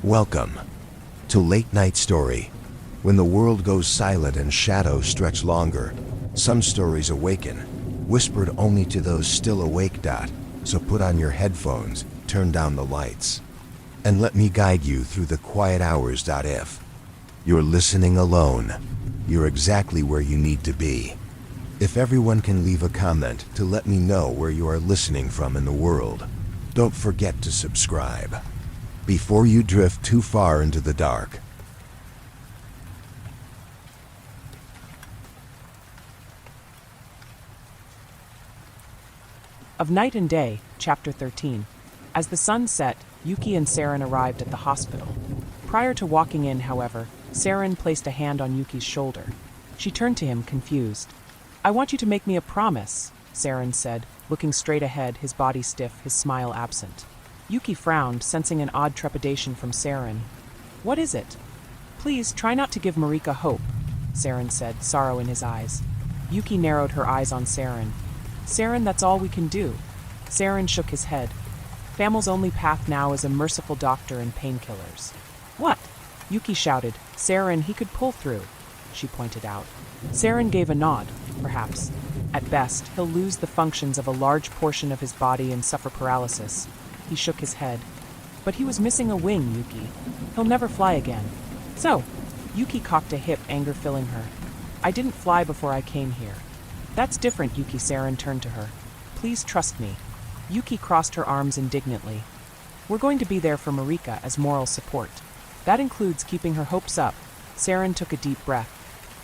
Welcome to Late Night Story. When the world goes silent and shadows stretch longer, some stories awaken, whispered only to those still awake. So put on your headphones, turn down the lights, and let me guide you through the quiet hours. If you're listening alone, you're exactly where you need to be. If everyone can leave a comment to let me know where you are listening from in the world, don't forget to subscribe before you drift too far into the dark. Of Night and Day, Chapter 13. As the sun set, Yuki and Saren arrived at the hospital. Prior to walking in, however, Saren placed a hand on Yuki's shoulder. She turned to him, confused. "I want you to make me a promise," Saren said, looking straight ahead, his body stiff, his smile absent. Yuki frowned, sensing an odd trepidation from Saren. "What is it?" "Please, try not to give Marika hope," Saren said, sorrow in his eyes. Yuki narrowed her eyes on Saren. "Saren, that's all we can do." Saren shook his head. "Famel's only path now is a merciful doctor and painkillers." "What?" Yuki shouted. "Saren, he could pull through," she pointed out. Saren gave a nod. "Perhaps. At best, he'll lose the functions of a large portion of his body and suffer paralysis." He shook his head. "But he was missing a wing, Yuki. He'll never fly again." "So?" Yuki cocked a hip, anger filling her. "I didn't fly before I came here." "That's different, Yuki." Saren turned to her. "Please trust me." Yuki crossed her arms indignantly. "We're going to be there for Marika as moral support. That includes keeping her hopes up." Saren took a deep breath.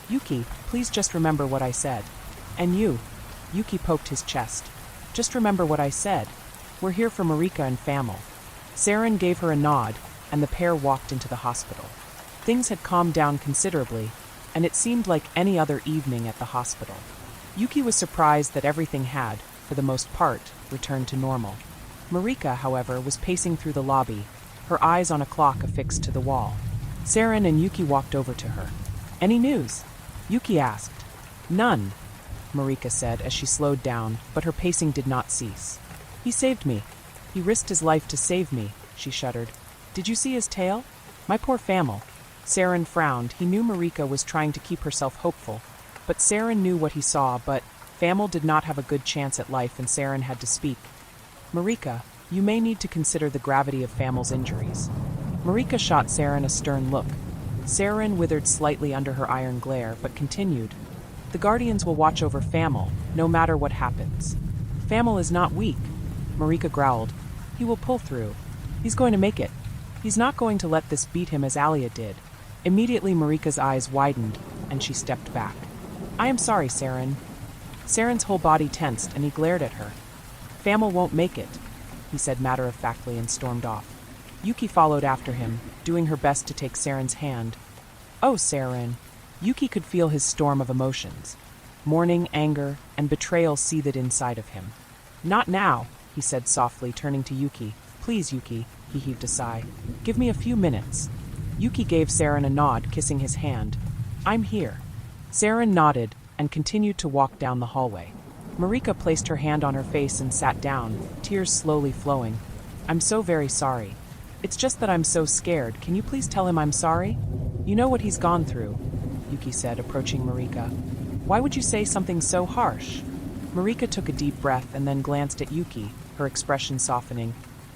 "Yuki, please just remember what I said." "And you?" Yuki poked his chest. "Just remember what I said. We're here for Marika and Famel." Saren gave her a nod, and the pair walked into the hospital. Things had calmed down considerably, and it seemed like any other evening at the hospital. Yuki was surprised that everything had, for the most part, returned to normal. Marika, however, was pacing through the lobby, her eyes on a clock affixed to the wall. Saren and Yuki walked over to her. "Any news?" Yuki asked. "None," Marika said as she slowed down, but her pacing did not cease. "He saved me. He risked his life to save me," she shuddered. "Did you see his tail? My poor Famel." Saren frowned. He knew Marika was trying to keep herself hopeful, but Saren knew what he saw. But Famel did not have a good chance at life, and Saren had to speak. "Marika, you may need to consider the gravity of Famel's injuries." Marika shot Saren a stern look. Saren withered slightly under her iron glare, but continued. "The Guardians will watch over Famel, no matter what happens. Famel is not weak." Marika growled. "He will pull through. He's going to make it. He's not going to let this beat him as Alia did." Immediately Marika's eyes widened, and she stepped back. "I am sorry, Saren." Saren's whole body tensed, and he glared at her. "Famel won't make it," he said matter-of-factly, and stormed off. Yuki followed after him, doing her best to take Saren's hand. "Oh, Saren." Yuki could feel his storm of emotions. Mourning, anger, and betrayal seethed inside of him. "Not now," he said softly, turning to Yuki. "Please, Yuki," he heaved a sigh. "Give me a few minutes." Yuki gave Saren a nod, kissing his hand. "I'm here." Saren nodded and continued to walk down the hallway. Marika placed her hand on her face and sat down, tears slowly flowing. "I'm so very sorry. It's just that I'm so scared. Can you please tell him I'm sorry? You know what he's gone through," Yuki said, approaching Marika. "Why would you say something so harsh?" Marika took a deep breath and then glanced at Yuki, her expression softening.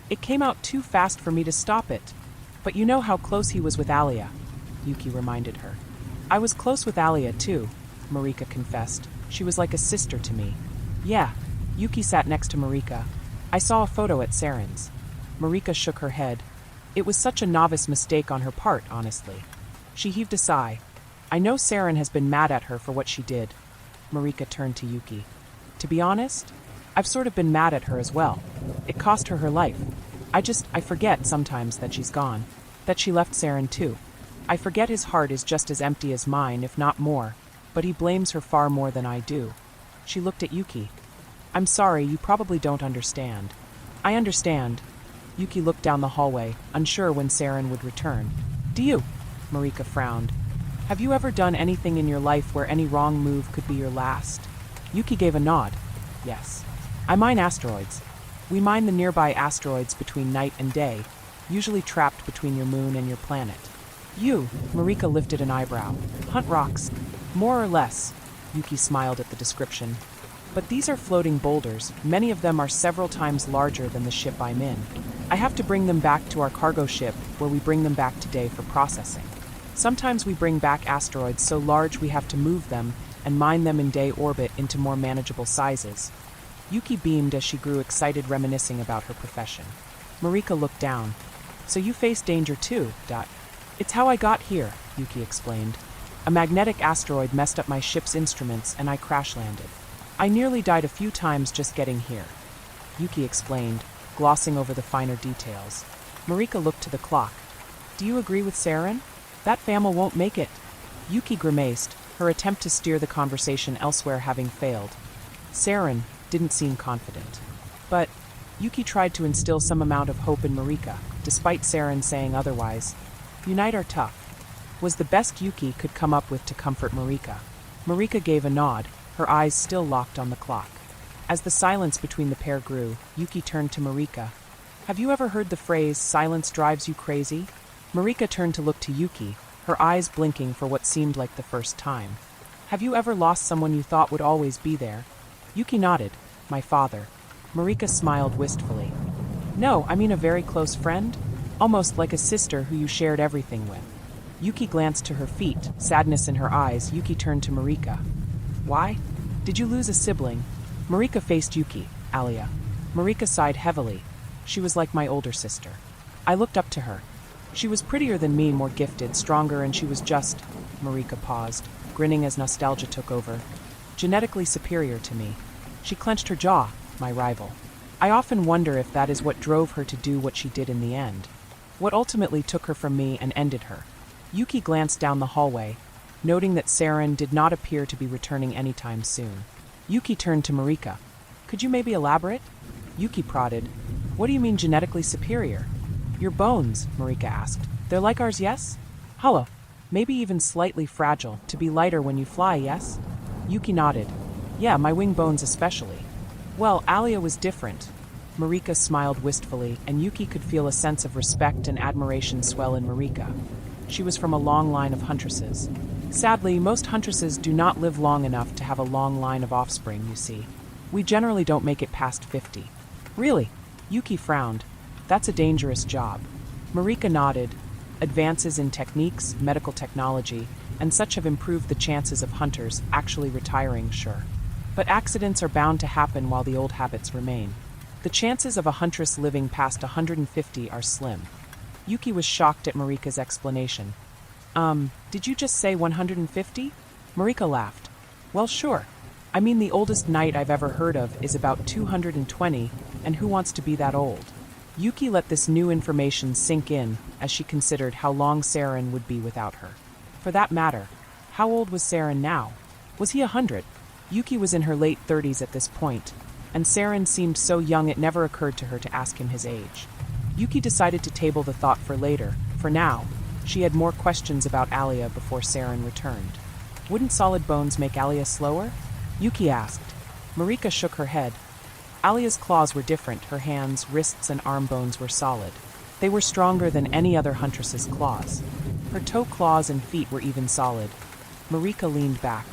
"It came out too fast for me to stop it. But you know how close he was with Alia," Yuki reminded her. "I was close with Alia too," Marika confessed. "She was like a sister to me." "Yeah." Yuki sat next to Marika. "I saw a photo at Saren's." Marika shook her head. "It was such a novice mistake on her part, honestly." She heaved a sigh. "I know Saren has been mad at her for what she did." Marika turned to Yuki. "To be honest, I've sort of been mad at her as well. It cost her her life. I forget sometimes that she's gone, that she left Saren too. I forget his heart is just as empty as mine, if not more, but he blames her far more than I do." She looked at Yuki. "I'm sorry, you probably don't understand." "I understand." Yuki looked down the hallway, unsure when Saren would return. "Do you?" Marika frowned. "Have you ever done anything in your life where any wrong move could be your last?" Yuki gave a nod. "Yes. I mine asteroids. We mine the nearby asteroids between Night and Day. usually trapped between your moon and your planet. You, Marika lifted an eyebrow. Hunt rocks. More or less. Yuki smiled at the description. But these are floating boulders. Many of them are several times larger than the ship I'm in. I have to bring them back to our cargo ship, where we bring them back today for processing. Sometimes we bring back asteroids so large we have to move them and mine them in Dei orbit into more manageable sizes. Yuki beamed as she grew excited, reminiscing about her profession. Marika looked down. So you face danger too, Dot. It's how I got here, Yuki explained. A magnetic asteroid messed up my ship's instruments and I crash landed. I nearly died a few times just getting here. Yuki explained, glossing over the finer details. Marika looked to the clock. Do you agree with Saren? That family won't make it. Yuki grimaced, her attempt to steer the conversation elsewhere having failed. Saren didn't seem confident. But Yuki tried to instill some amount of hope in Marika, despite Saren saying otherwise. Unite are tough, was the best Yuki could come up with to comfort Marika. Marika gave a nod, her eyes still locked on the clock. As the silence between the pair grew, Yuki turned to Marika. Have you ever heard the phrase, silence drives you crazy? Marika turned to look to Yuki, her eyes blinking for what seemed like the first time. Have you ever lost someone you thought would always be there? Yuki nodded. My father. Marika smiled wistfully. No, I mean a very close friend? Almost like a sister who you shared everything with. Yuki glanced to her feet, sadness in her eyes. Yuki turned to Marika. Why? Did you lose a sibling? Marika faced Yuki, Alia. Marika sighed heavily. She was like my older sister. I looked up to her. She was prettier than me, more gifted, stronger, and she was just... Marika paused, grinning as nostalgia took over. Genetically superior to me. She clenched her jaw, my rival. I often wonder if that is what drove her to do what she did in the end. What ultimately took her from me and ended her. Yuki glanced down the hallway, noting that Saren did not appear to be returning anytime soon. Yuki turned to Marika. Could you maybe elaborate? Yuki prodded. What do you mean genetically superior? Your bones, Marika asked. They're like ours, yes? Hollow. Maybe even slightly fragile, to be lighter when you fly, yes? Yuki nodded. Yeah, my wing bones especially. Well, Alia was different. Marika smiled wistfully, and Yuki could feel a sense of respect and admiration swell in Marika. She was from a long line of huntresses. Sadly, most huntresses do not live long enough to have a long line of offspring, you see. We generally don't make it past 50. Really? Yuki frowned. That's a dangerous job. Marika nodded. Advances in techniques, medical technology, and such have improved the chances of hunters actually retiring, sure. But accidents are bound to happen while the old habits remain. The chances of a huntress living past 150 are slim. Yuki was shocked at Marika's explanation. Did you just say 150? Marika laughed. Well, sure. I mean, the oldest knight I've ever heard of is about 220, and who wants to be that old? Yuki let this new information sink in as she considered how long Saren would be without her. For that matter, how old was Saren now? Was he 100? Yuki was in her late 30s at this point, and Saren seemed so young it never occurred to her to ask him his age. Yuki decided to table the thought for later. For now, she had more questions about Alia before Saren returned. Wouldn't solid bones make Alia slower? Yuki asked. Marika shook her head. Alia's claws were different. Her hands, wrists, and arm bones were solid. They were stronger than any other huntress's claws. Her toe claws and feet were even solid. Marika leaned back.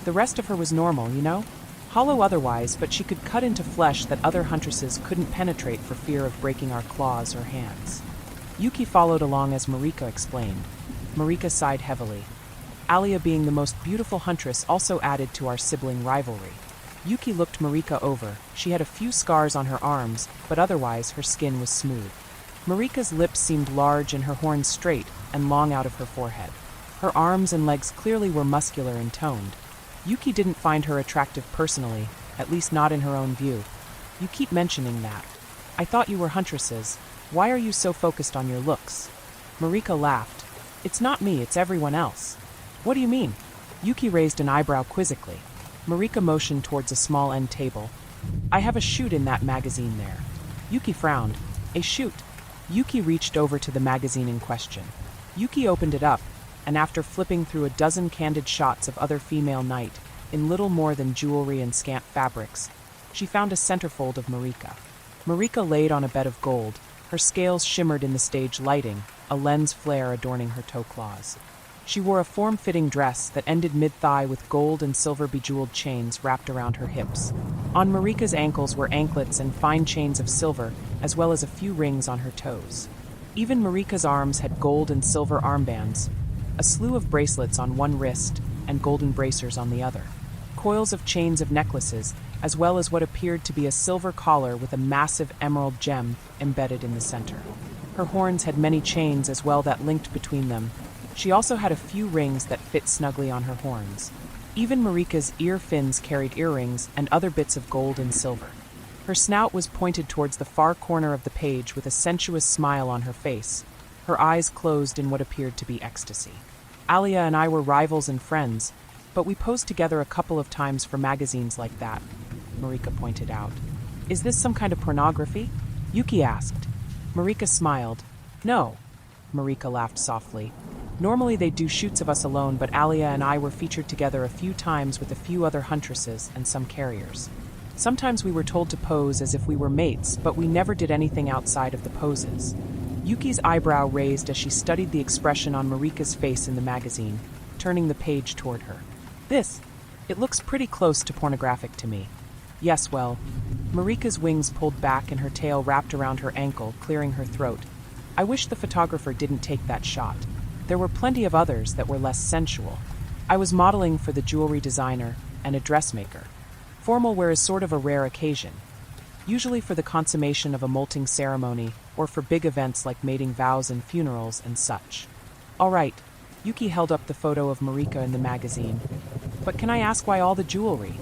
The rest of her was normal, you know? Hollow otherwise, but she could cut into flesh that other huntresses couldn't penetrate for fear of breaking our claws or hands. Yuki followed along as Marika explained. Marika sighed heavily. Alia being the most beautiful huntress also added to our sibling rivalry. Yuki looked Marika over. She had a few scars on her arms, but otherwise her skin was smooth. Marika's lips seemed large and her horns straight and long out of her forehead. Her arms and legs clearly were muscular and toned. Yuki didn't find her attractive personally, at least not in her own view. You keep mentioning that. I thought you were huntresses. Why are you so focused on your looks? Marika laughed. It's not me, it's everyone else. What do you mean? Yuki raised an eyebrow quizzically. Marika motioned towards a small end table. I have a chute in that magazine there. Yuki frowned. A chute. Yuki reached over to the magazine in question. Yuki opened it up, and after flipping through a dozen candid shots of other female knight, in little more than jewelry and scant fabrics, she found a centerfold of Marika. Marika laid on a bed of gold, Her scales shimmered in the stage lighting, a lens flare adorning her toe claws. She wore a form-fitting dress that ended mid-thigh with gold and silver bejeweled chains wrapped around her hips. On Marika's ankles were anklets and fine chains of silver, as well as a few rings on her toes. Even Marika's arms had gold and silver armbands, a slew of bracelets on one wrist and golden bracers on the other. Coils of chains of necklaces, as well as what appeared to be a silver collar with a massive emerald gem embedded in the center. Her horns had many chains as well that linked between them. She also had a few rings that fit snugly on her horns. Even Marika's ear fins carried earrings and other bits of gold and silver. Her snout was pointed towards the far corner of the page with a sensuous smile on her face, her eyes closed in what appeared to be ecstasy. Alia and I were rivals and friends, but we posed together a couple of times for magazines like that, Marika pointed out. Is this some kind of pornography? Yuki asked. Marika smiled. No. Marika laughed softly. Normally they do shoots of us alone, but Alia and I were featured together a few times with a few other huntresses and some carriers. Sometimes we were told to pose as if we were mates, but we never did anything outside of the poses. Yuki's eyebrow raised as she studied the expression on Marika's face in the magazine, turning the page toward her. It looks pretty close to pornographic to me. Yes, well, Marika's wings pulled back and her tail wrapped around her ankle, clearing her throat. I wish the photographer didn't take that shot. There were plenty of others that were less sensual. I was modeling for the jewelry designer and a dressmaker. Formal wear is sort of a rare occasion, usually for the consummation of a molting ceremony or for big events like mating vows and funerals and such. All right, Yuki held up the photo of Marika in the magazine. But can I ask why all the jewelry?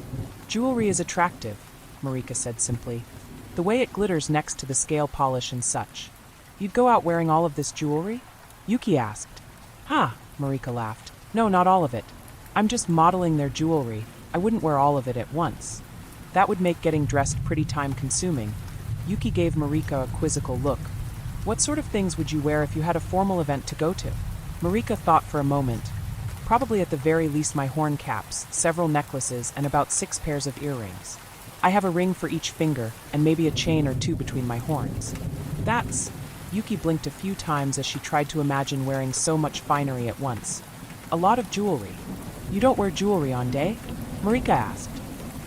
Jewelry is attractive, Marika said simply. The way it glitters next to the scale polish and such. You'd go out wearing all of this jewelry? Yuki asked. Ha, Marika laughed. No, not all of it. I'm just modeling their jewelry. I wouldn't wear all of it at once. That would make getting dressed pretty time-consuming. Yuki gave Marika a quizzical look. What sort of things would you wear if you had a formal event to go to? Marika thought for a moment. Probably at the very least my horn caps, several necklaces, and about 6 pairs of earrings. I have a ring for each finger, and maybe a chain or two between my horns. That's... Yuki blinked a few times as she tried to imagine wearing so much finery at once. A lot of jewelry. You don't wear jewelry on Dei? Marika asked.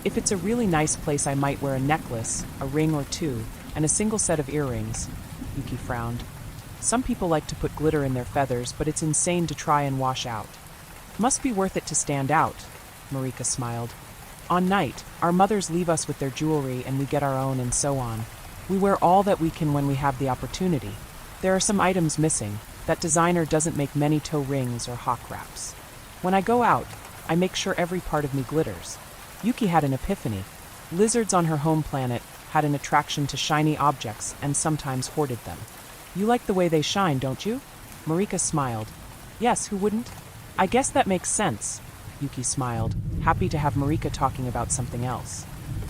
If it's a really nice place, I might wear a necklace, a ring or two, and a single set of earrings. Yuki frowned. Some people like to put glitter in their feathers, but it's insane to try and wash out. Must be worth it to stand out, Marika smiled. On Night, our mothers leave us with their jewelry and we get our own and so on. We wear all that we can when we have the opportunity. There are some items missing. That designer doesn't make many toe rings or hawk wraps. When I go out, I make sure every part of me glitters. Yuki had an epiphany. Lizards on her home planet had an attraction to shiny objects and sometimes hoarded them. You like the way they shine, don't you? Marika smiled. Yes, who wouldn't? I guess that makes sense. Yuki smiled, happy to have Marika talking about something else.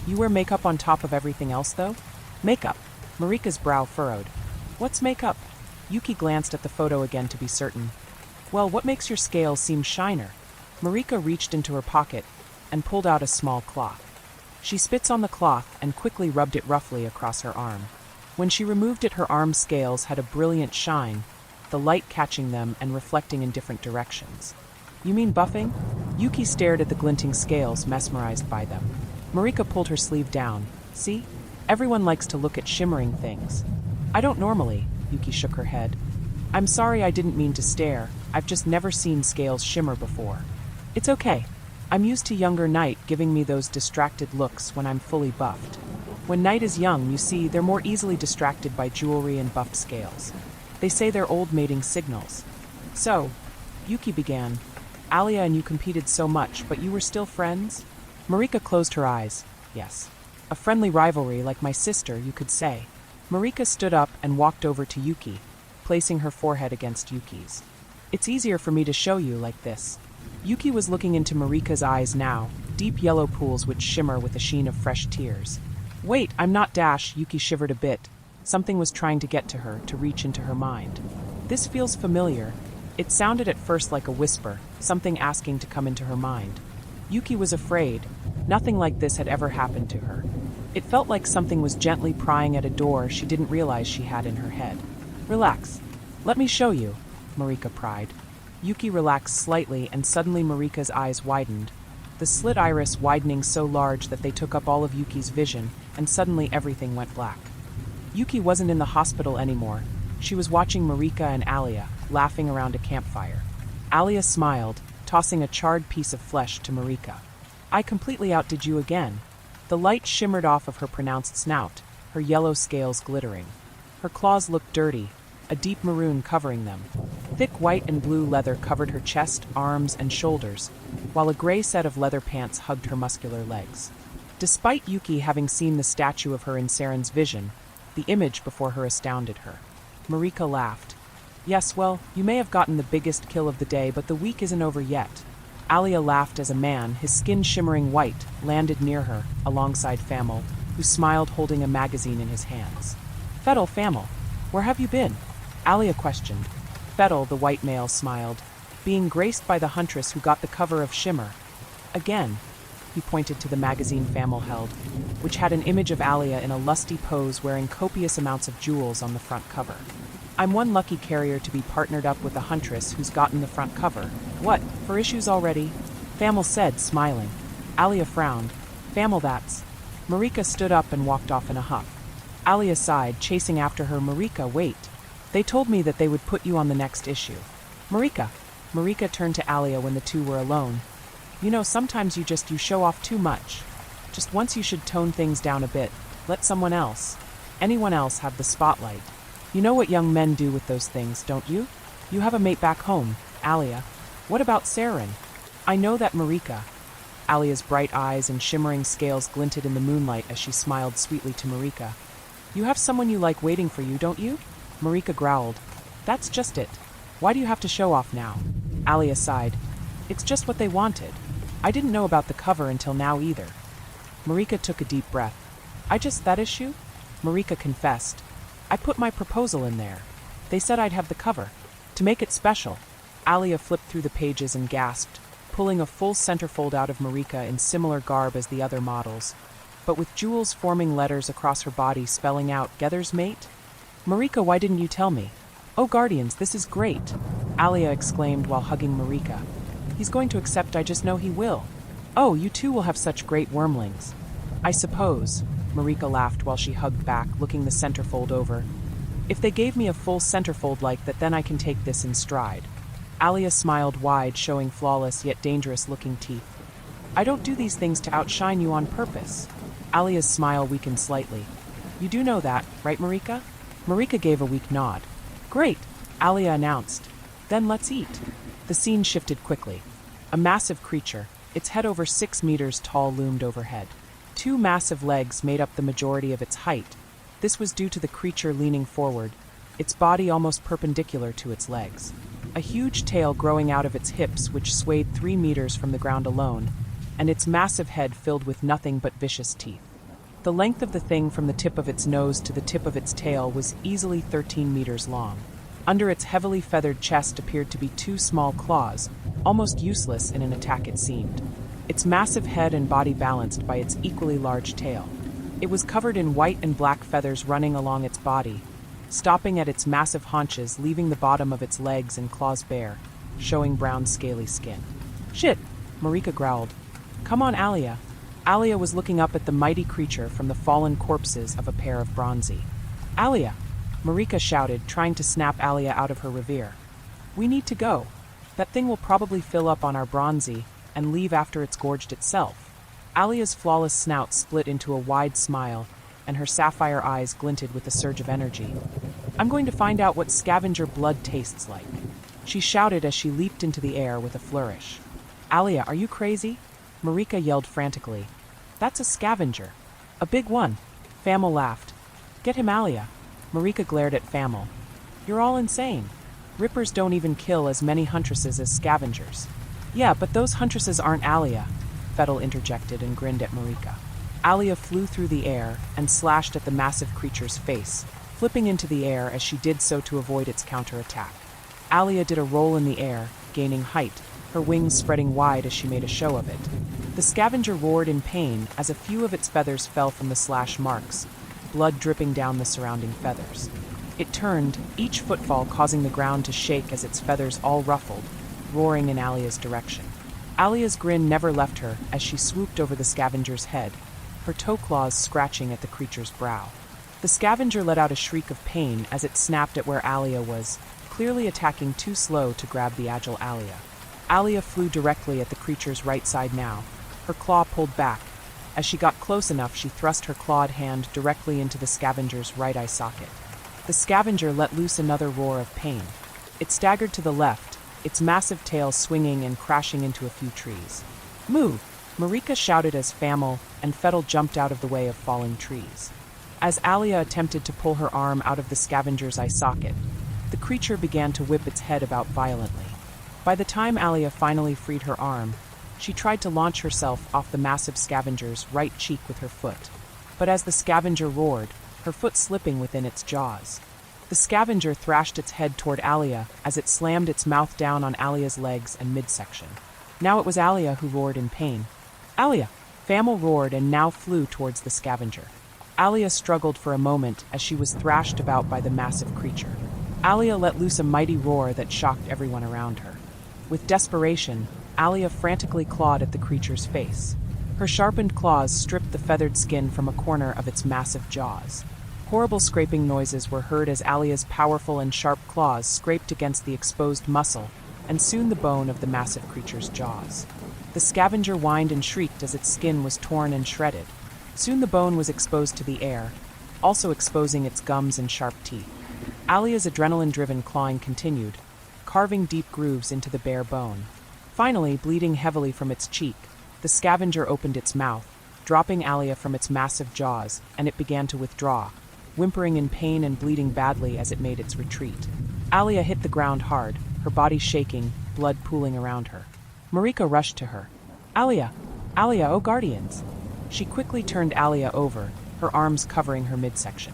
You wear makeup on top of everything else, though? Makeup. Marika's brow furrowed. What's makeup? Yuki glanced at the photo again to be certain. Well, what makes your scales seem shiner? Marika reached into her pocket and pulled out a small cloth. She spits on the cloth and quickly rubbed it roughly across her arm. When she removed it, her arm scales had a brilliant shine, the light catching them and reflecting in different directions. You mean buffing? Yuki stared at the glinting scales, mesmerized by them. Marika pulled her sleeve down. See? Everyone likes to look at shimmering things. I don't normally, Yuki shook her head. I'm sorry, I didn't mean to stare. I've just never seen scales shimmer before. It's okay. I'm used to younger Night giving me those distracted looks when I'm fully buffed. When Night is young, you see, they're more easily distracted by jewelry and buffed scales. They say they're old mating signals. So, Yuki began. Alia and you competed so much, but you were still friends? Marika closed her eyes. Yes. A friendly rivalry, like my sister, you could say. Marika stood up and walked over to Yuki, placing her forehead against Yuki's. It's easier for me to show you like this. Yuki was looking into Marika's eyes now, deep yellow pools which shimmer with a sheen of fresh tears. Wait, I'm not Dash, Yuki shivered a bit. Something was trying to get to her, to reach into her mind. This feels familiar. It sounded at first like a whisper, something asking to come into her mind. Yuki was afraid. Nothing like this had ever happened to her. It felt like something was gently prying at a door she didn't realize she had in her head. "Relax. Let me show you," Marika cried. Yuki relaxed slightly, and suddenly Marika's eyes widened, the slit iris widening so large that they took up all of Yuki's vision, and suddenly everything went black. Yuki wasn't in the hospital anymore. She was watching Marika and Alia, laughing around a campfire. Alia smiled, tossing a charred piece of flesh to Marika. "I completely outdid you again." The light shimmered off of her pronounced snout, her yellow scales glittering. Her claws looked dirty, a deep maroon covering them. Thick white and blue leather covered her chest, arms, and shoulders, while a gray set of leather pants hugged her muscular legs. Despite Yuki having seen the statue of her in Saren's vision, the image before her astounded her. Marika laughed. "Yes, well, you may have gotten the biggest kill of the day, but the week isn't over yet." Alia laughed as a man, his skin shimmering white, landed near her, alongside Famel, who smiled holding a magazine in his hands. Famel, where have you been?" Alia questioned. Fettel, the white male, smiled, being graced by the huntress who got the cover of Shimmer. "Again," he pointed to the magazine Famel held, which had an image of Alia in a lusty pose wearing copious amounts of jewels on the front cover. "I'm one lucky carrier to be partnered up with a huntress who's gotten the front cover. What, for issues already?" Famel said, smiling. Alia frowned. "Famel, that's..." Marika stood up and walked off in a huff. Alia sighed, chasing after her. "Marika, wait. They told me that they would put you on the next issue." "Marika." Marika turned to Alia when the two were alone. "You know, sometimes you show off too much. Just once you should tone things down a bit. Let anyone else have the spotlight. You know what young men do with those things, don't you? You have a mate back home, Alia. What about Saren?" "I know that, Marika." Alia's bright eyes and shimmering scales glinted in the moonlight as she smiled sweetly to Marika. "You have someone you like waiting for you, don't you?" Marika growled. "That's just it. Why do you have to show off now?" Alia sighed. "It's just what they wanted. I didn't know about the cover until now either." Marika took a deep breath. That issue?" Marika confessed. "I put my proposal in there. They said I'd have the cover. To make it special." Alia flipped through the pages and gasped, pulling a full centerfold out of Marika in similar garb as the other models, but with jewels forming letters across her body spelling out Gether's mate. "Marika, why didn't you tell me?" "Oh, Guardians, this is great!" Alia exclaimed while hugging Marika. "He's going to accept, I just know he will. Oh, you two will have such great wormlings." "I suppose," Marika laughed while she hugged back, looking the centerfold over. "If they gave me a full centerfold like that, then I can take this in stride." Alia smiled wide, showing flawless yet dangerous-looking teeth. "I don't do these things to outshine you on purpose." Alia's smile weakened slightly. "You do know that, right, Marika?" Marika gave a weak nod. "Great," Alia announced. "Then let's eat." The scene shifted quickly. A massive creature, its head over 6 meters tall, loomed overhead. 2 massive legs made up the majority of its height. This was due to the creature leaning forward, its body almost perpendicular to its legs. A huge tail growing out of its hips, which swayed 3 meters from the ground alone, and its massive head filled with nothing but vicious teeth. The length of the thing from the tip of its nose to the tip of its tail was easily 13 meters long. Under its heavily feathered chest appeared to be 2 small claws, almost useless in an attack it seemed. Its massive head and body balanced by its equally large tail. It was covered in white and black feathers running along its body, stopping at its massive haunches, leaving the bottom of its legs and claws bare, showing brown scaly skin. "Shit!" Marika growled. "Come on, Alia." Alia was looking up at the mighty creature from the fallen corpses of a pair of bronzy. "Alia!" Marika shouted, trying to snap Alia out of her reverie. "We need to go. That thing will probably fill up on our bronzy and leave after it's gorged itself." Alia's flawless snout split into a wide smile, and her sapphire eyes glinted with a surge of energy. "I'm going to find out what scavenger blood tastes like," she shouted as she leaped into the air with a flourish. "Alia, are you crazy?" Marika yelled frantically. "That's a scavenger. A big one." Famel laughed. "Get him, Alia." Marika glared at Famel. "You're all insane. Rippers don't even kill as many huntresses as scavengers." "Yeah, but those huntresses aren't Alia," Fettel interjected and grinned at Marika. Alia flew through the air and slashed at the massive creature's face, flipping into the air as she did so to avoid its counterattack. Alia did a roll in the air, gaining height, her wings spreading wide as she made a show of it. The scavenger roared in pain as a few of its feathers fell from the slash marks, blood dripping down the surrounding feathers. It turned, each footfall causing the ground to shake as its feathers all ruffled, roaring in Alia's direction. Alia's grin never left her as she swooped over the scavenger's head, her toe claws scratching at the creature's brow. The scavenger let out a shriek of pain as it snapped at where Alia was, clearly attacking too slow to grab the agile Alia. Alia flew directly at the creature's right side now, her claw pulled back. As she got close enough, she thrust her clawed hand directly into the scavenger's right eye socket. The scavenger let loose another roar of pain. It staggered to the left, its massive tail swinging and crashing into a few trees. "Move!" Marika shouted as Famel and Fettel jumped out of the way of falling trees. As Alia attempted to pull her arm out of the scavenger's eye socket, the creature began to whip its head about violently. By the time Alia finally freed her arm, she tried to launch herself off the massive scavenger's right cheek with her foot. But as the scavenger roared, her foot slipping within its jaws. The scavenger thrashed its head toward Alia as it slammed its mouth down on Alia's legs and midsection. Now it was Alia who roared in pain. "Alia!" Famel roared and now flew towards the scavenger. Alia struggled for a moment as she was thrashed about by the massive creature. Alia let loose a mighty roar that shocked everyone around her. With desperation, Alia frantically clawed at the creature's face. Her sharpened claws stripped the feathered skin from a corner of its massive jaws. Horrible scraping noises were heard as Alia's powerful and sharp claws scraped against the exposed muscle, and soon the bone of the massive creature's jaws. The scavenger whined and shrieked as its skin was torn and shredded. Soon the bone was exposed to the air, also exposing its gums and sharp teeth. Alia's adrenaline-driven clawing continued, carving deep grooves into the bare bone. Finally, bleeding heavily from its cheek, the scavenger opened its mouth, dropping Alia from its massive jaws, and it began to withdraw, whimpering in pain and bleeding badly as it made its retreat. Alia hit the ground hard, her body shaking, blood pooling around her. Marika rushed to her. "Alia! Alia, oh guardians!" She quickly turned Alia over, her arms covering her midsection.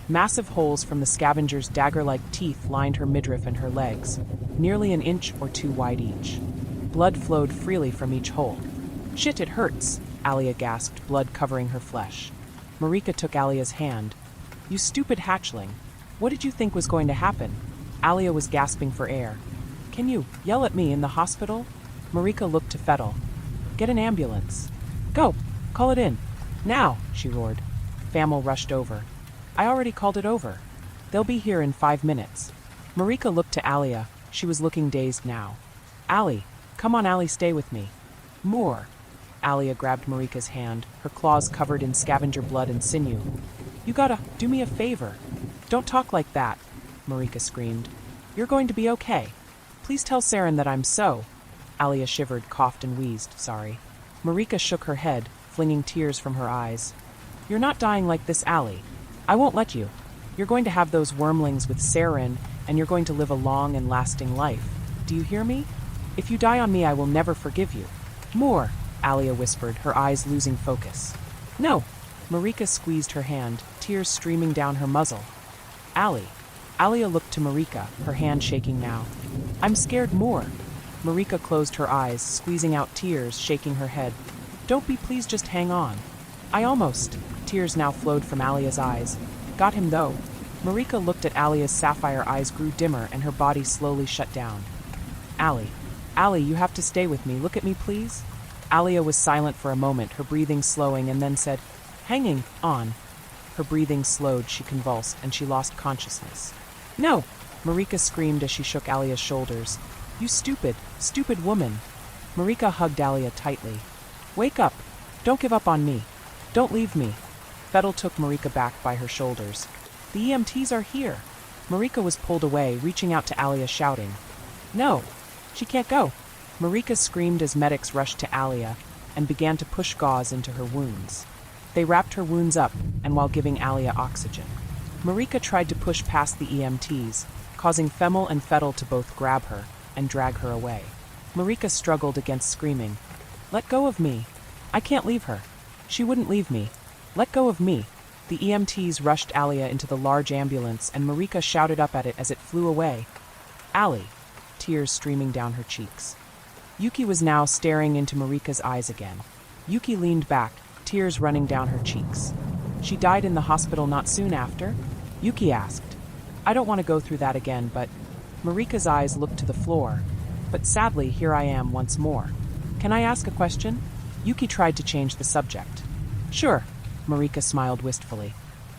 Massive holes from the scavenger's dagger-like teeth lined her midriff and her legs, nearly an inch or two wide each. Blood flowed freely from each hole. "Shit, it hurts!" Alia gasped, blood covering her flesh. Marika took Alia's hand. "You stupid hatchling! What did you think was going to happen?" Alia was gasping for air. "Can you yell at me in the hospital?" Marika looked to Fettel. "Get an ambulance." "Go! Call it in! Now!" she roared. Famel rushed over. "I already called it over. They'll be here in 5 minutes." Marika looked to Alia. She was looking dazed now. "Ali! Come on, Ali, stay with me." "More!" Alia grabbed Marika's hand, her claws covered in scavenger blood and sinew. "You gotta do me a favor. Don't talk like that," Marika screamed. "You're going to be okay. Please tell Saren that I'm so." Alia shivered, coughed, and wheezed, "Sorry." Marika shook her head, flinging tears from her eyes. "You're not dying like this, Ali. I won't let you. You're going to have those wormlings with Saren, and you're going to live a long and lasting life. Do you hear me? If you die on me, I will never forgive you." "More," Alia whispered, her eyes losing focus. "No." Marika squeezed her hand, tears streaming down her muzzle. "Ali." Alia looked to Marika, her hand shaking now. "I'm scared more." Marika closed her eyes, squeezing out tears, shaking her head. "Don't be, please just hang on." "I almost." Tears now flowed from Alia's eyes. "Got him though." Marika looked at Alia's sapphire eyes grew dimmer and her body slowly shut down. "Ali. Ali, you have to stay with me. Look at me, please." Alia was silent for a moment, her breathing slowing, and then said, "Hanging on." Her breathing slowed, she convulsed, and she lost consciousness. "No!" Marika screamed as she shook Alia's shoulders. "You stupid, stupid woman." Marika hugged Alia tightly. "Wake up. Don't give up on me. Don't leave me." Fettel took Marika back by her shoulders. "The EMTs are here." Marika was pulled away, reaching out to Alia, shouting. "No, she can't go." Marika screamed as medics rushed to Alia and began to push gauze into her wounds. They wrapped her wounds up, and while giving Alia oxygen. Marika tried to push past the EMTs, causing Famel and Fettel to both grab her and drag her away. Marika struggled against screaming. "Let go of me. I can't leave her. She wouldn't leave me. Let go of me." The EMTs rushed Alia into the large ambulance, and Marika shouted up at it as it flew away. "Ali," tears streaming down her cheeks. Yuki was now staring into Marika's eyes again. Yuki leaned back, tears running down her cheeks. She died in the hospital not soon after? Yuki asked. I don't want to go through that again, but... Marika's eyes looked to the floor. But sadly, here I am once more. Can I ask a question? Yuki tried to change the subject. Sure, Marika smiled wistfully.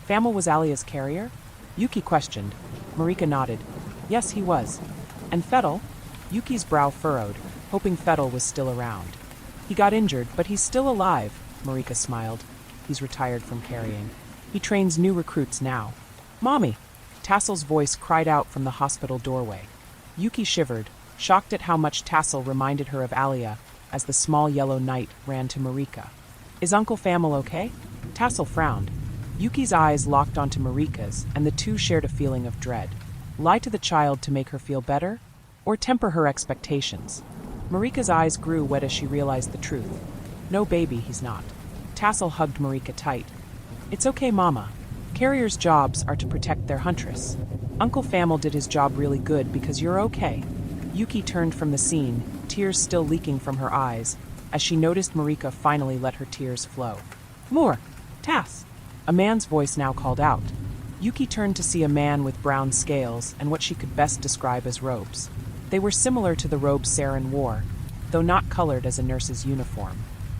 Famil was Alia's carrier? Yuki questioned. Marika nodded. Yes, he was. And Fettel? Yuki's brow furrowed, hoping Fettel was still around. He got injured, but he's still alive, Marika smiled. He's retired from carrying. He trains new recruits now. Mommy! Tassel's voice cried out from the hospital doorway. Yuki shivered, shocked at how much Tassel reminded her of Alia, as the small yellow knight ran to Marika. Is Uncle Famil okay? Tassel frowned. Yuki's eyes locked onto Marika's, and the two shared a feeling of dread. Lie to the child to make her feel better? Or temper her expectations? Marika's eyes grew wet as she realized the truth. No baby, he's not. Tassel hugged Marika tight. It's okay, Mama. Carriers' jobs are to protect their huntress. Uncle Famil did his job really good because you're okay. Yuki turned from the scene, tears still leaking from her eyes, as she noticed Marika finally let her tears flow. More! Tass! A man's voice now called out. Yuki turned to see a man with brown scales and what she could best describe as robes. They were similar to the robes Saren wore, though not colored as a nurse's uniform.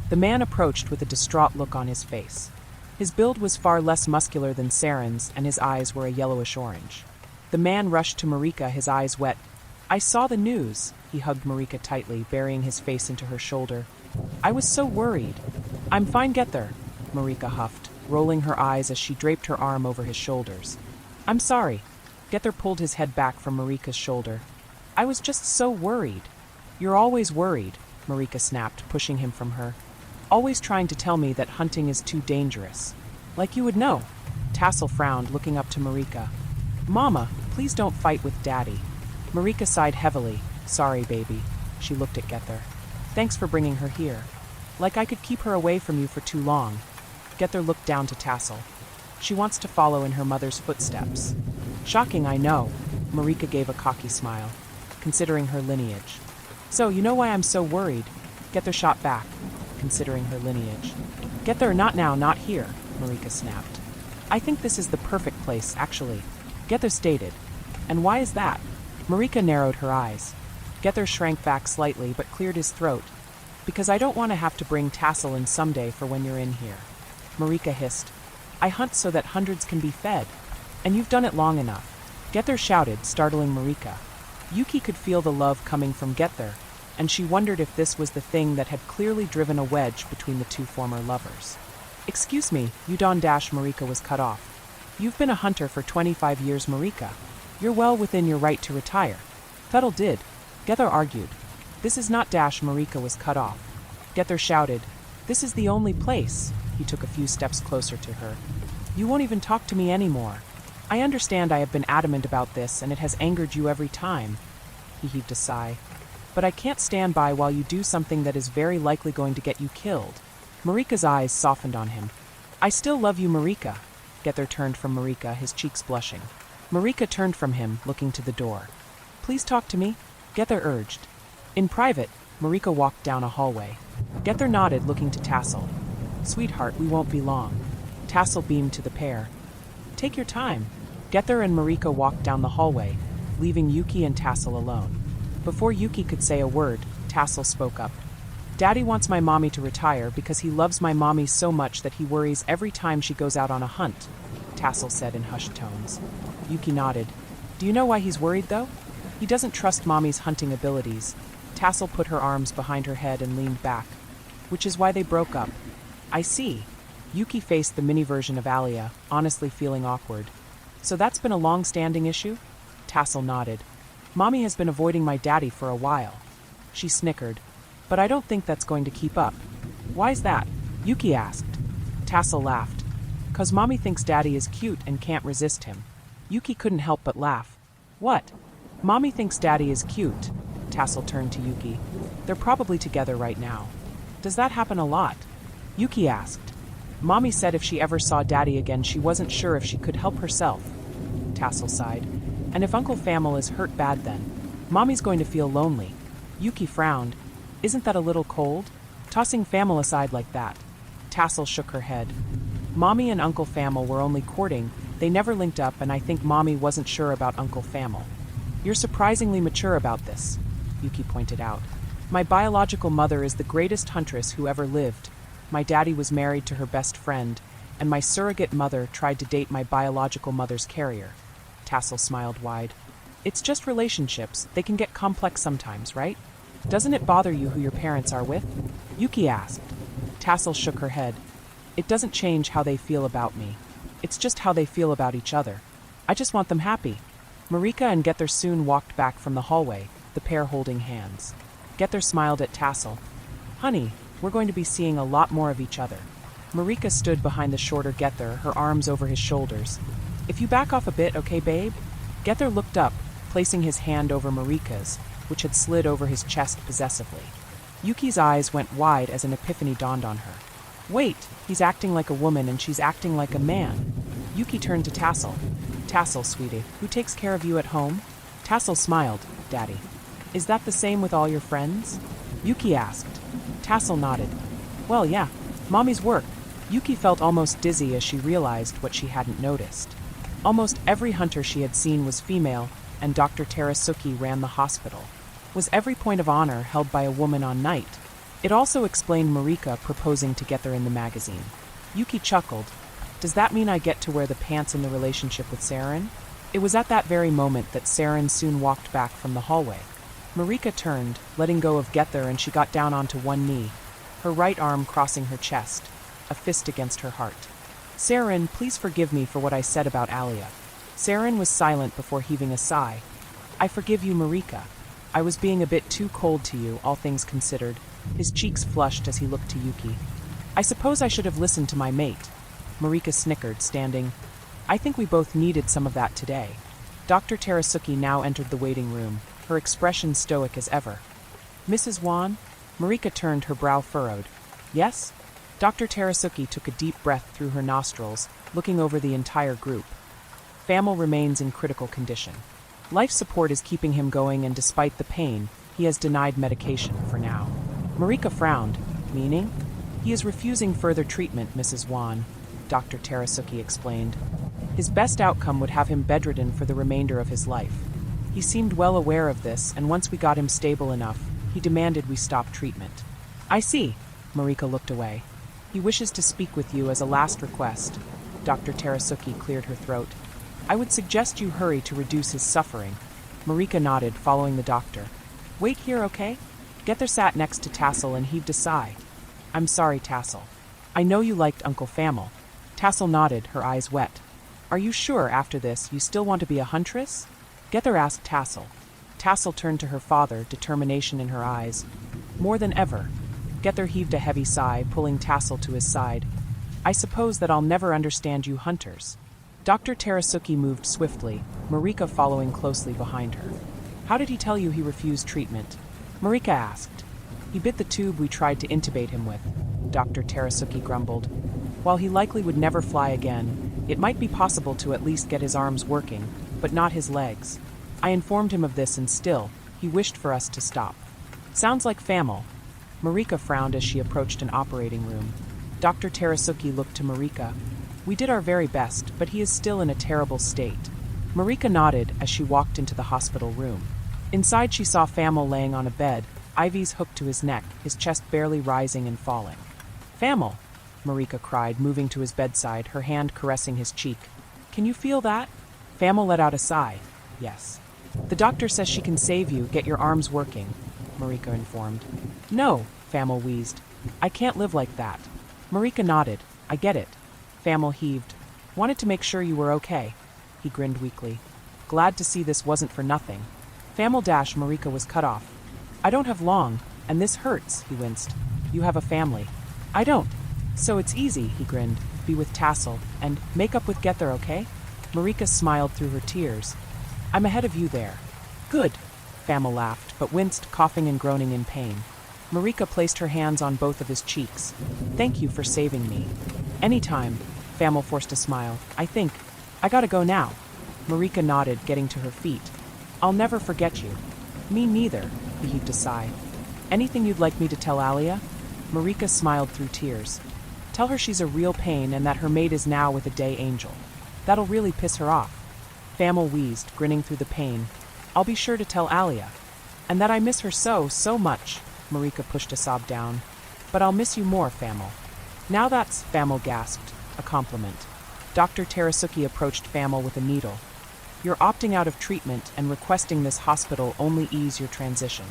The man approached with a distraught look on his face. His build was far less muscular than Saren's, and his eyes were a yellowish orange. The man rushed to Marika, his eyes wet. I saw the news, he hugged Marika tightly, burying his face into her shoulder. I was so worried. I'm fine, get there, Marika huffed, rolling her eyes as she draped her arm over his shoulders. I'm sorry. Gether pulled his head back from Marika's shoulder. I was just so worried. You're always worried, Marika snapped, pushing him from her. Always trying to tell me that hunting is too dangerous. Like you would know. Tassel frowned, looking up to Marika. Mama, please don't fight with Daddy. Marika sighed heavily. Sorry, baby. She looked at Gether. Thanks for bringing her here. Like I could keep her away from you for too long. Gether looked down to Tassel. She wants to follow in her mother's footsteps. Shocking, I know. Marika gave a cocky smile, considering her lineage. So, you know why I'm so worried? Gether shot back, considering her lineage. Gether, not now, not here, Marika snapped. I think this is the perfect place, actually. Gether stated. And why is that? Marika narrowed her eyes. Gether shrank back slightly but cleared his throat. Because I don't want to have to bring Tassel in someday for when you're in here. Marika hissed. I hunt so that hundreds can be fed. And you've done it long enough. Gether shouted, startling Marika. Yuki could feel the love coming from Gether, and she wondered if this was the thing that had clearly driven a wedge between the two former lovers. Excuse me, Marika was cut off. You've been a hunter for 25 years, Marika. You're well within your right to retire. Fettel did. Gether argued. This is not Marika was cut off. Gether shouted. This is the only place. He took a few steps closer to her. You won't even talk to me anymore. I understand I have been adamant about this and it has angered you every time. He heaved a sigh. But I can't stand by while you do something that is very likely going to get you killed. Marika's eyes softened on him. I still love you, Marika. Gether turned from Marika, his cheeks blushing. Marika turned from him, looking to the door. Please talk to me, Gether urged. In private, Marika walked down a hallway. Gether nodded, looking to Tassel. Sweetheart, we won't be long. Tassel beamed to the pair. Take your time. Gether and Marika walked down the hallway, leaving Yuki and Tassel alone. Before Yuki could say a word, Tassel spoke up. Daddy wants my mommy to retire because he loves my mommy so much that he worries every time she goes out on a hunt, Tassel said in hushed tones. Yuki nodded. Do you know why he's worried, though? He doesn't trust mommy's hunting abilities. Tassel put her arms behind her head and leaned back. Which is why they broke up. I see. Yuki faced the mini version of Alia, honestly feeling awkward. So that's been a long-standing issue? Tassel nodded. Mommy has been avoiding my daddy for a while. She snickered. But I don't think that's going to keep up. Why's that? Yuki asked. Tassel laughed. 'Cause mommy thinks daddy is cute and can't resist him. Yuki couldn't help but laugh. What? Mommy thinks daddy is cute. Tassel turned to Yuki. They're probably together right now. Does that happen a lot? Yuki asked. Mommy said if she ever saw Daddy again, she wasn't sure if she could help herself. Tassel sighed. And if Uncle Famil is hurt bad then? Mommy's going to feel lonely. Yuki frowned. Isn't that a little cold? Tossing Famil aside like that. Tassel shook her head. Mommy and Uncle Famil were only courting, they never linked up, and I think Mommy wasn't sure about Uncle Famil. You're surprisingly mature about this, Yuki pointed out. My biological mother is the greatest huntress who ever lived. My daddy was married to her best friend, and my surrogate mother tried to date my biological mother's carrier. Tassel smiled wide. It's just relationships, they can get complex sometimes, right? Doesn't it bother you who your parents are with? Yuki asked. Tassel shook her head. It doesn't change how they feel about me. It's just how they feel about each other. I just want them happy. Marika and Gether soon walked back from the hallway, the pair holding hands. Gether smiled at Tassel. Honey, we're going to be seeing a lot more of each other. Marika stood behind the shorter Gether, her arms over his shoulders. If you back off a bit, okay, babe? Gether looked up, placing his hand over Marika's, which had slid over his chest possessively. Yuki's eyes went wide as an epiphany dawned on her. Wait, he's acting like a woman and she's acting like a man. Yuki turned to Tassel. Tassel, sweetie, who takes care of you at home? Tassel smiled. Daddy. Is that the same with all your friends? Yuki asked. Tassel nodded. Well, yeah, Mommy's work. Yuki felt almost dizzy as she realized what she hadn't noticed. Almost every hunter she had seen was female, and Dr. Terasuki ran the hospital. Was every point of honor held by a woman on Night? It also explained Marika proposing to get there in the magazine. Yuki chuckled. Does that mean I get to wear the pants in the relationship with Saren? It was at that very moment that Saren soon walked back from the hallway. Marika turned, letting go of Gether, and she got down onto one knee, her right arm crossing her chest, a fist against her heart. Saren, please forgive me for what I said about Alia. Saren was silent before heaving a sigh. I forgive you, Marika. I was being a bit too cold to you, all things considered. His cheeks flushed as he looked to Yuki. I suppose I should have listened to my mate. Marika snickered, standing. I think we both needed some of that today. Dr. Terasuki now entered the waiting room, her expression stoic as ever. Mrs. Wan? Marika turned, her brow furrowed. Yes? Dr. Terasuki took a deep breath through her nostrils, looking over the entire group. Famil remains in critical condition. Life support is keeping him going, and despite the pain, he has denied medication for now. Marika frowned. Meaning? He is refusing further treatment, Mrs. Wan, Dr. Terasuki explained. His best outcome would have him bedridden for the remainder of his life. He seemed well aware of this, and once we got him stable enough, he demanded we stop treatment. I see. Marika looked away. He wishes to speak with you as a last request. Dr. Terasuki cleared her throat. I would suggest you hurry to reduce his suffering. Marika nodded, following the doctor. Wait here, okay? Gether sat next to Tassel and heaved a sigh. I'm sorry, Tassel. I know you liked Uncle Famil. Tassel nodded, her eyes wet. Are you sure, after this, you still want to be a huntress? Gether asked Tassel. Tassel turned to her father, determination in her eyes. More than ever. Gether heaved a heavy sigh, pulling Tassel to his side. I suppose that I'll never understand you hunters. Dr. Terasuki moved swiftly, Marika following closely behind her. How did he tell you he refused treatment? Marika asked. He bit the tube we tried to intubate him with, Dr. Terasuki grumbled. While he likely would never fly again, it might be possible to at least get his arms working, but not his legs. I informed him of this, and still, he wished for us to stop. Sounds like Famil. Marika frowned as she approached an operating room. Dr. Terasuki looked to Marika. We did our very best, but he is still in a terrible state. Marika nodded as she walked into the hospital room. Inside she saw Famil laying on a bed, IVs hooked to his neck, his chest barely rising and falling. Famil, Marika cried, moving to his bedside, her hand caressing his cheek. Can you feel that? Famil let out a sigh. Yes. The doctor says she can save you, get your arms working, Marika informed. No, Famil wheezed. I can't live like that. Marika nodded. I get it. Famil heaved. Wanted to make sure you were okay. He grinned weakly. Glad to see this wasn't for nothing. Famil dash Marika was cut off. I don't have long, and this hurts, he winced. You have a family. I don't. So it's easy, he grinned. Be with Tassel, and make up with Gether, okay? Marika smiled through her tears. I'm ahead of you there. Good. Famil laughed, but winced, coughing and groaning in pain. Marika placed her hands on both of his cheeks. Thank you for saving me. Anytime. Famil forced a smile. I gotta go now. Marika nodded, getting to her feet. I'll never forget you. Me neither, he heaved a sigh. Anything you'd like me to tell Alia? Marika smiled through tears. Tell her she's a real pain and that her mate is now with a Dei Angel. That'll really piss her off. Famil wheezed, grinning through the pain. I'll be sure to tell Alia. And that I miss her so much. Marika pushed a sob down. But I'll miss you more, Famil. Now that's, Famil gasped, a compliment. Dr. Terasuki approached Famil with a needle. You're opting out of treatment and requesting this hospital only ease your transition.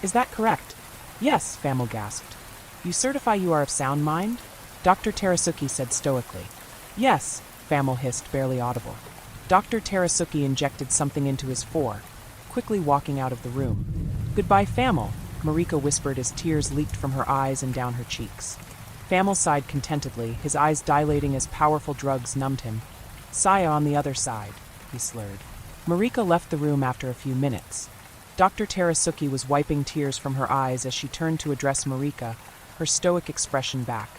Is that correct? Yes, Famil gasped. You certify you are of sound mind? Dr. Terasuki said stoically. Yes, Famil hissed, barely audible. Dr. Terasuki injected something into his fore, quickly walking out of the room. Goodbye, Famil, Marika whispered as tears leaked from her eyes and down her cheeks. Famil sighed contentedly, his eyes dilating as powerful drugs numbed him. Saya on the other side, he slurred. Marika left the room after a few minutes. Dr. Terasuki was wiping tears from her eyes as she turned to address Marika, her stoic expression back.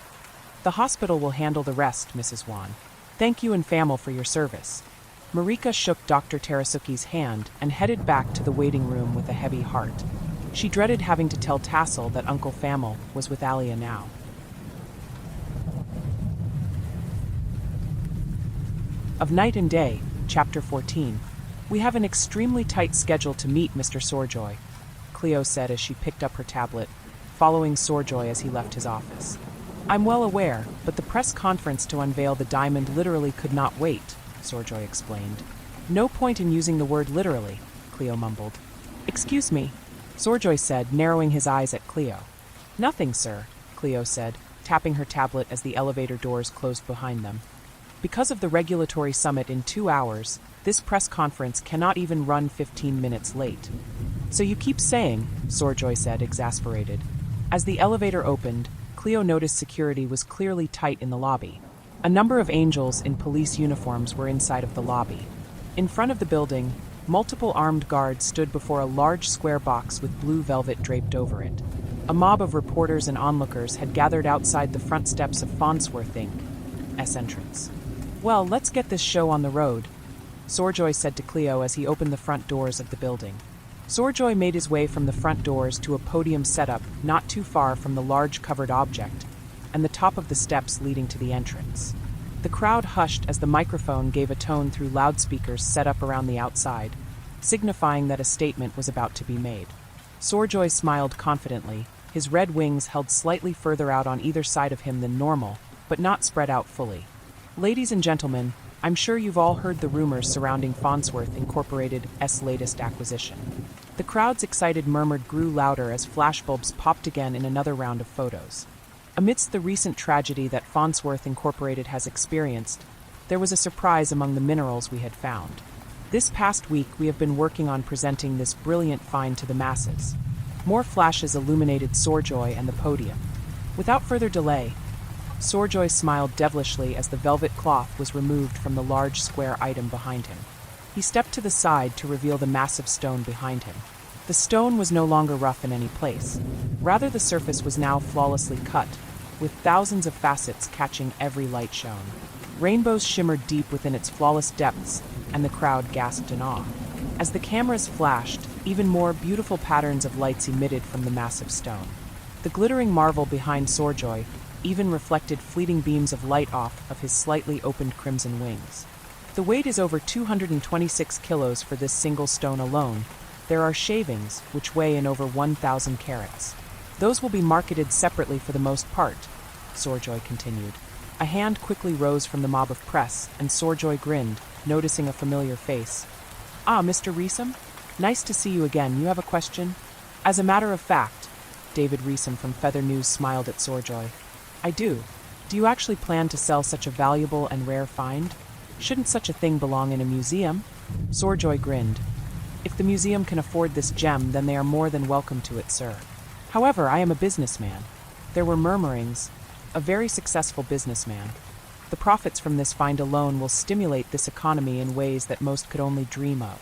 The hospital will handle the rest, Mrs. Wan. Thank you and Famil for your service. Marika shook Dr. Terasuki's hand and headed back to the waiting room with a heavy heart. She dreaded having to tell Tassel that Uncle Famil was with Alia now. Of Night and Day, Chapter 14. We have an extremely tight schedule to meet, Mr. Sorjoy, Cleo said as she picked up her tablet, following Sorjoy as he left his office. I'm well aware, but the press conference to unveil the diamond literally could not wait, Sorjoy explained. No point in using the word literally, Cleo mumbled. Excuse me, Sorjoy said, narrowing his eyes at Cleo. Nothing, sir, Cleo said, tapping her tablet as the elevator doors closed behind them. Because of the regulatory summit in 2 hours, this press conference cannot even run 15 minutes late. So you keep saying, Sorjoy said, exasperated. As the elevator opened, Cleo noticed security was clearly tight in the lobby. A number of angels in police uniforms were inside of the lobby. In front of the building, multiple armed guards stood before a large square box with blue velvet draped over it. A mob of reporters and onlookers had gathered outside the front steps of Farnsworth Inc.'s entrance. Well, let's get this show on the road, Sorjoy said to Cleo as he opened the front doors of the building. Sorjoy made his way from the front doors to a podium setup not too far from the large covered object, and the top of the steps leading to the entrance. The crowd hushed as the microphone gave a tone through loudspeakers set up around the outside, signifying that a statement was about to be made. Sorjoy smiled confidently, his red wings held slightly further out on either side of him than normal, but not spread out fully. Ladies and gentlemen, I'm sure you've all heard the rumors surrounding Farnsworth Incorporated's latest acquisition. The crowd's excited murmur grew louder as flashbulbs popped again in another round of photos. Amidst the recent tragedy that Farnsworth Incorporated has experienced, there was a surprise among the minerals we had found. This past week we have been working on presenting this brilliant find to the masses. More flashes illuminated Sorjoy and the podium. Without further delay, Sorjoy smiled devilishly as the velvet cloth was removed from the large square item behind him. He stepped to the side to reveal the massive stone behind him. The stone was no longer rough in any place. Rather, the surface was now flawlessly cut, with thousands of facets catching every light shone. Rainbows shimmered deep within its flawless depths, and the crowd gasped in awe. As the cameras flashed, even more beautiful patterns of lights emitted from the massive stone. The glittering marvel behind Sorjoy even reflected fleeting beams of light off of his slightly opened crimson wings. The weight is over 226 kilos for this single stone alone. There are shavings, which weigh in over 1,000 carats. Those will be marketed separately for the most part, Sorjoy continued. A hand quickly rose from the mob of press, and Sorjoy grinned, noticing a familiar face. Ah, Mr. Reesum? Nice to see you again. You have a question? As a matter of fact, David Reesum from Feather News smiled at Sorjoy. I do. Do you actually plan to sell such a valuable and rare find? Shouldn't such a thing belong in a museum? Sorjoy grinned. If the museum can afford this gem, then they are more than welcome to it, sir. However, I am a businessman. There were murmurings. A very successful businessman. The profits from this find alone will stimulate this economy in ways that most could only dream of.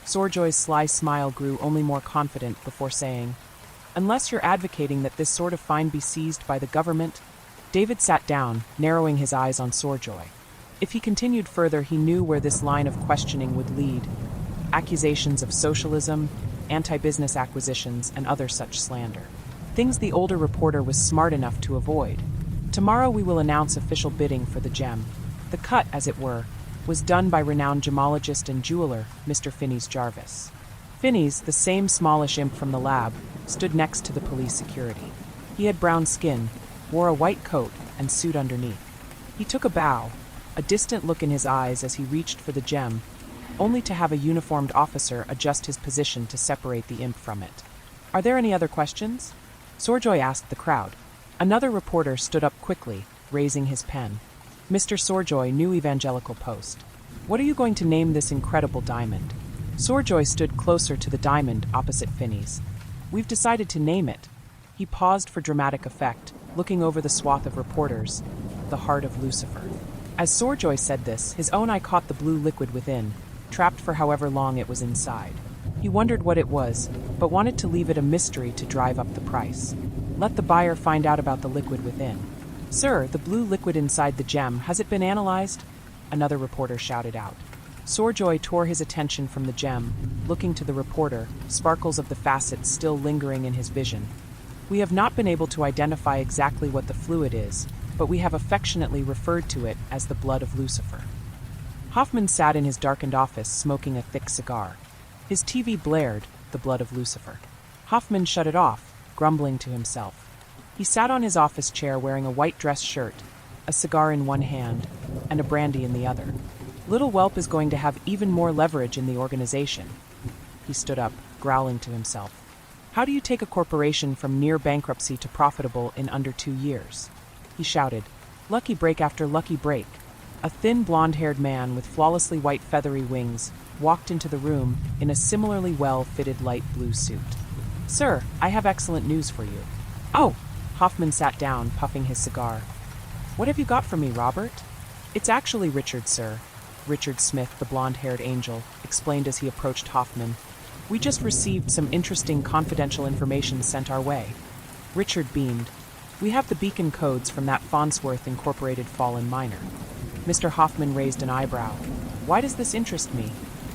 Sorjoy's sly smile grew only more confident before saying, Unless you're advocating that this sort of find be seized by the government. David sat down, narrowing his eyes on Sorjoy. If he continued further, he knew where this line of questioning would lead. Accusations of socialism, anti-business acquisitions, and other such slander. things the older reporter was smart enough to avoid. Tomorrow we will announce official bidding for the gem. The cut, as it were, was done by renowned gemologist and jeweler, Mr. Phineas Jarvis. Phineas, the same smallish imp from the lab, stood next to the police security. He had brown skin, wore a white coat and suit underneath. He took a bow, a distant look in his eyes as he reached for the gem, only to have a uniformed officer adjust his position to separate the imp from it. "Are there any other questions?" Sorjoy asked the crowd. Another reporter stood up quickly, raising his pen. "Mr. Sorjoy, New Evangelical Post. What are you going to name this incredible diamond?" Sorjoy stood closer to the diamond opposite Phineas. "We've decided to name it." He paused for dramatic effect, looking over the swath of reporters. "The Heart of Lucifer." As Sorjoy said this, his own eye caught the blue liquid within, trapped for however long it was inside. He wondered what it was, but wanted to leave it a mystery to drive up the price. Let the buyer find out about the liquid within. "Sir, the blue liquid inside the gem, has it been analyzed?" Another reporter shouted out. Sorjoy tore his attention from the gem, looking to the reporter, sparkles of the facets still lingering in his vision. "We have not been able to identify exactly what the fluid is, but we have affectionately referred to it as the blood of Lucifer." Hoffman sat in his darkened office smoking a thick cigar. His TV blared, "The Blood of Lucifer." Hoffman shut it off, grumbling to himself. He sat on his office chair wearing a white dress shirt, a cigar in one hand, and a brandy in the other. Little whelp is going to have even more leverage in the organization. He stood up, growling to himself. How do you take a corporation from near bankruptcy to profitable in under 2 years? He shouted, "Lucky break after lucky break." A thin, blonde-haired man with flawlessly white feathery wings walked into the room in a similarly well-fitted light blue suit. "Sir, I have excellent news for you." "Oh!" Hoffman sat down, puffing his cigar. "What have you got for me, Robert?" "It's actually Richard, sir." Richard Smith, the blonde-haired angel, explained as he approached Hoffman. "We just received some interesting confidential information sent our way." Richard beamed. "We have the beacon codes from that Farnsworth Incorporated fallen miner." Mr. Hoffman raised an eyebrow. "Why does this interest me?"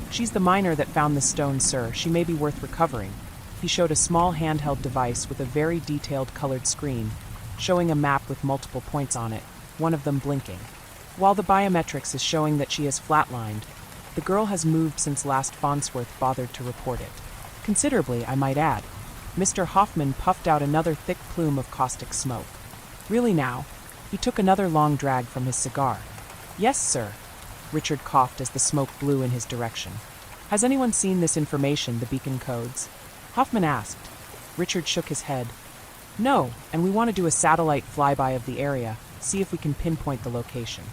"She's the miner that found the stone, sir. She may be worth recovering." He showed a small handheld device with a very detailed colored screen, showing a map with multiple points on it, one of them blinking. "While the biometrics is showing that she is flatlined, the girl has moved since last Farnsworth bothered to report it. Considerably, I might add." Mr. Hoffman puffed out another thick plume of caustic smoke. "Really now?" He took another long drag from his cigar. "Yes, sir." Richard coughed as the smoke blew in his direction. "Has anyone seen this information, the beacon codes?" Hoffman asked. Richard shook his head. "No, and we want to do a satellite flyby of the area, see if we can pinpoint the location.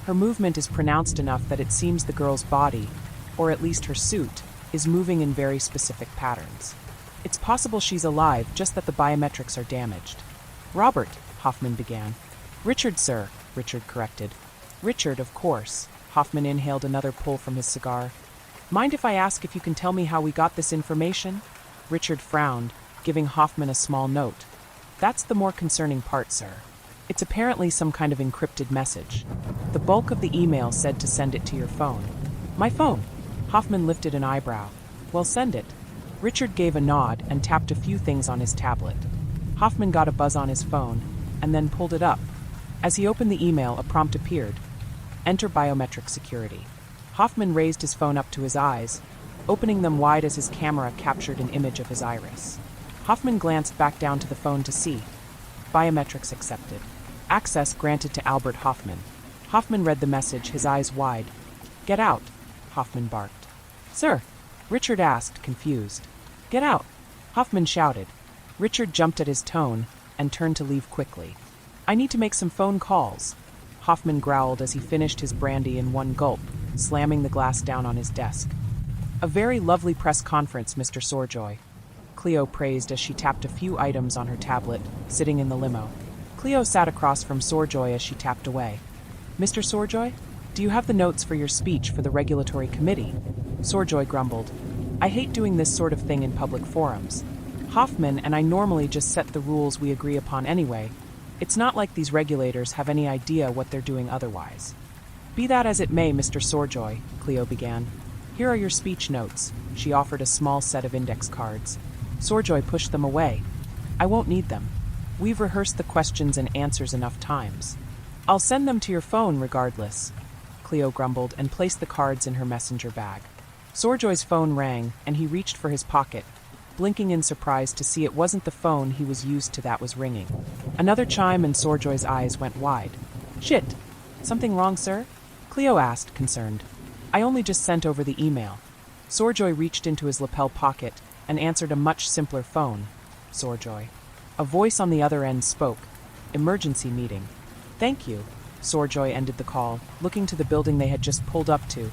Her movement is pronounced enough that it seems the girl's body, or at least her suit, is moving in very specific patterns. It's possible she's alive, just that the biometrics are damaged." "Robert," Hoffman began. "Richard, sir," Richard corrected. "Richard, of course." Hoffman inhaled another pull from his cigar. "Mind if I ask if you can tell me how we got this information?" Richard frowned, giving Hoffman a small note. "That's the more concerning part, sir. It's apparently some kind of encrypted message. The bulk of the email said to send it to your phone." "My phone?" Hoffman lifted an eyebrow. "Well, send it." Richard gave a nod and tapped a few things on his tablet. Hoffman got a buzz on his phone, and then pulled it up. As he opened the email, a prompt appeared. "Enter biometric security." Hoffman raised his phone up to his eyes, opening them wide as his camera captured an image of his iris. Hoffman glanced back down to the phone to see. Biometrics accepted. Access granted to Albert Hoffman. Hoffman read the message, his eyes wide. "Get out," Hoffman barked. "Sir?" Richard asked, confused. "Get out," Hoffman shouted. Richard jumped at his tone and turned to leave quickly. "I need to make some phone calls," Hoffman growled as he finished his brandy in one gulp, slamming the glass down on his desk. "A very lovely press conference, Mr. Sorjoy," Cleo praised as she tapped a few items on her tablet, sitting in the limo. Cleo sat across from Sorjoy as she tapped away. "Mr. Sorjoy, do you have the notes for your speech for the regulatory committee?" Sorjoy grumbled. "I hate doing this sort of thing in public forums. Hoffman and I normally just set the rules we agree upon anyway. It's not like these regulators have any idea what they're doing otherwise." "Be that as it may, Mr. Sorjoy," Cleo began. "Here are your speech notes." She offered a small set of index cards. Sorjoy pushed them away. I won't need them. We've rehearsed the questions and answers enough times. I'll send them to your phone regardless, Cleo grumbled and placed the cards in her messenger bag. Sorjoy's phone rang, and he reached for his pocket, blinking in surprise to see it wasn't the phone he was used to that was ringing. Another chime and Sorjoy's eyes went wide. Shit! Something wrong, sir? Cleo asked, concerned. I only just sent over the email. Sorjoy reached into his lapel pocket and answered a much simpler phone. Sorjoy. A voice on the other end spoke. Emergency meeting. Thank you. Sorjoy ended the call, looking to the building they had just pulled up to.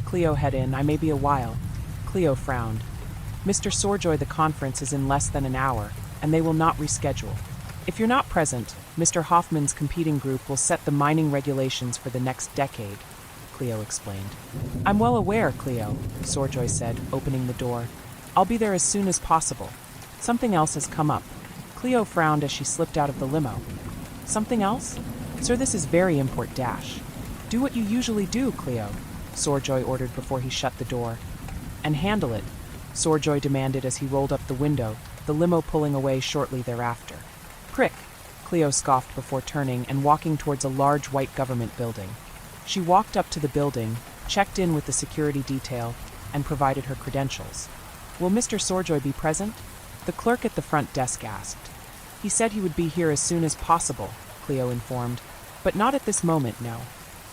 Cleo, head in, I may be a while. Cleo frowned. Mr. Sorjoy, the conference is in less than an hour, and they will not reschedule. If you're not present, Mr. Hoffman's competing group will set the mining regulations for the next decade, Cleo explained. I'm well aware, Cleo, Sorjoy said, opening the door. I'll be there as soon as possible. Something else has come up. Cleo frowned as she slipped out of the limo. Something else? Sir, this is very important. Do what you usually do, Cleo, Sorjoy ordered before he shut the door. And handle it, Sorjoy demanded as he rolled up the window, the limo pulling away shortly thereafter. Prick, Cleo scoffed before turning and walking towards a large white government building. She walked up to the building, checked in with the security detail, and provided her credentials. Will Mr. Sorjoy be present? The clerk at the front desk asked. He said he would be here as soon as possible, Cleo informed, but not at this moment, no.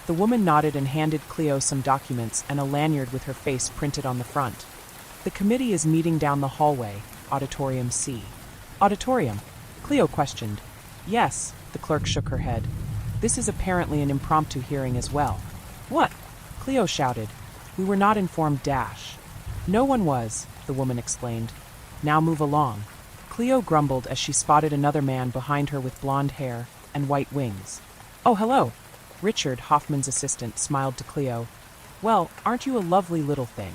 The woman nodded and handed Cleo some documents and a lanyard with her face printed on the front. The committee is meeting down the hallway, Auditorium C. Auditorium? Cleo questioned. Yes, the clerk shook her head. This is apparently an impromptu hearing as well. What? Cleo shouted. We were not informed. No one was, the woman explained. Now move along. Cleo grumbled as she spotted another man behind her with blonde hair and white wings. Oh, hello. Richard, Hoffman's assistant, smiled to Cleo. Well, aren't you a lovely little thing?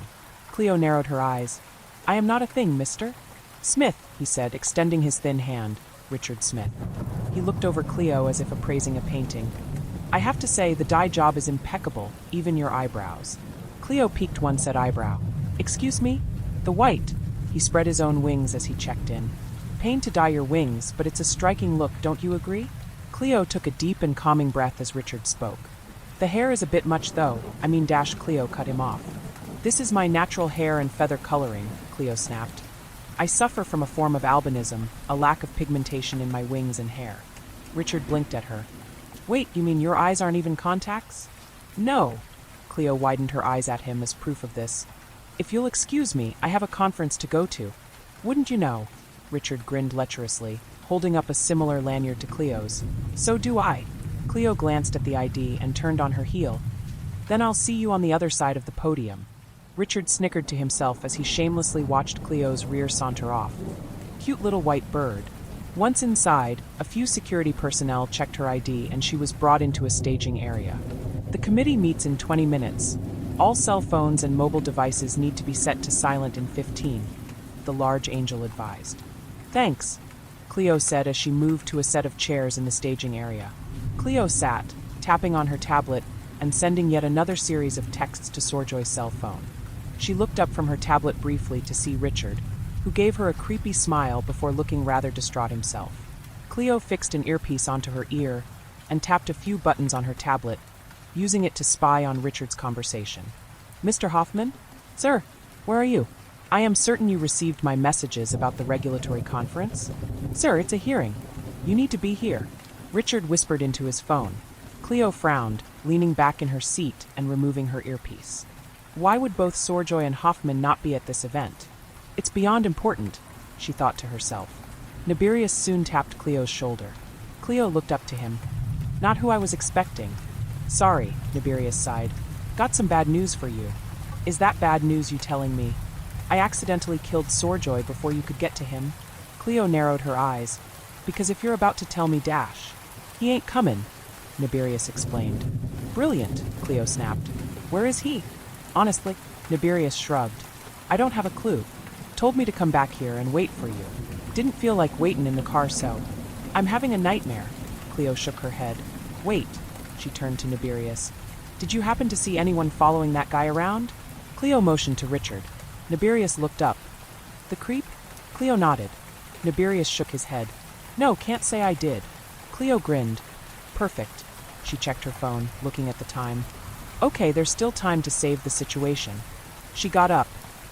Cleo narrowed her eyes. I am not a thing, mister. Smith, he said, extending his thin hand. Richard Smith. He looked over Cleo as if appraising a painting. I have to say, the dye job is impeccable, even your eyebrows. Cleo peeked one set eyebrow. Excuse me? The white. He spread his own wings as he checked in. Pain to dye your wings, but it's a striking look, don't you agree? Cleo took a deep and calming breath as Richard spoke. The hair is a bit much though, Cleo cut him off. This is my natural hair and feather coloring, Cleo snapped. I suffer from a form of albinism, a lack of pigmentation in my wings and hair. Richard blinked at her. Wait, you mean your eyes aren't even contacts? No. Cleo widened her eyes at him as proof of this. If you'll excuse me, I have a conference to go to. Wouldn't you know? Richard grinned lecherously, holding up a similar lanyard to Cleo's. So do I. Cleo glanced at the ID and turned on her heel. Then I'll see you on the other side of the podium. Richard snickered to himself as he shamelessly watched Cleo's rear saunter off. Cute little white bird. Once inside, a few security personnel checked her ID and she was brought into a staging area. The committee meets in 20 minutes. All cell phones and mobile devices need to be set to silent in 15, the large angel advised. Thanks, Cleo said as she moved to a set of chairs in the staging area. Cleo sat, tapping on her tablet and sending yet another series of texts to Sorjoy's cell phone. She looked up from her tablet briefly to see Richard, who gave her a creepy smile before looking rather distraught himself. Cleo fixed an earpiece onto her ear and tapped a few buttons on her tablet, using it to spy on Richard's conversation. Mr. Hoffman? Sir, where are you? I am certain you received my messages about the regulatory conference. Sir, it's a hearing. You need to be here. Richard whispered into his phone. Cleo frowned, leaning back in her seat and removing her earpiece. Why would both Sorjoy and Hoffman not be at this event? It's beyond important, she thought to herself. Nibirius soon tapped Cleo's shoulder. Cleo looked up to him. Not who I was expecting. Sorry, Nibirius sighed. Got some bad news for you. Is that bad news you telling me? I accidentally killed Sorjoy before you could get to him. Cleo narrowed her eyes. Because if you're about to tell me he ain't comin', Nibirius explained. Brilliant, Cleo snapped. Where is he? Honestly, Nibirius shrugged. I don't have a clue. Told me to come back here and wait for you. Didn't feel like waitin' in the car, so. I'm having a nightmare. Cleo shook her head. Wait, she turned to Nibirius. Did you happen to see anyone following that guy around? Cleo motioned to Richard. Nibirius looked up. The creep? Cleo nodded. Nibirius shook his head. No, can't say I did. Cleo grinned. Perfect. She checked her phone, looking at the time. Okay, there's still time to save the situation. She got up,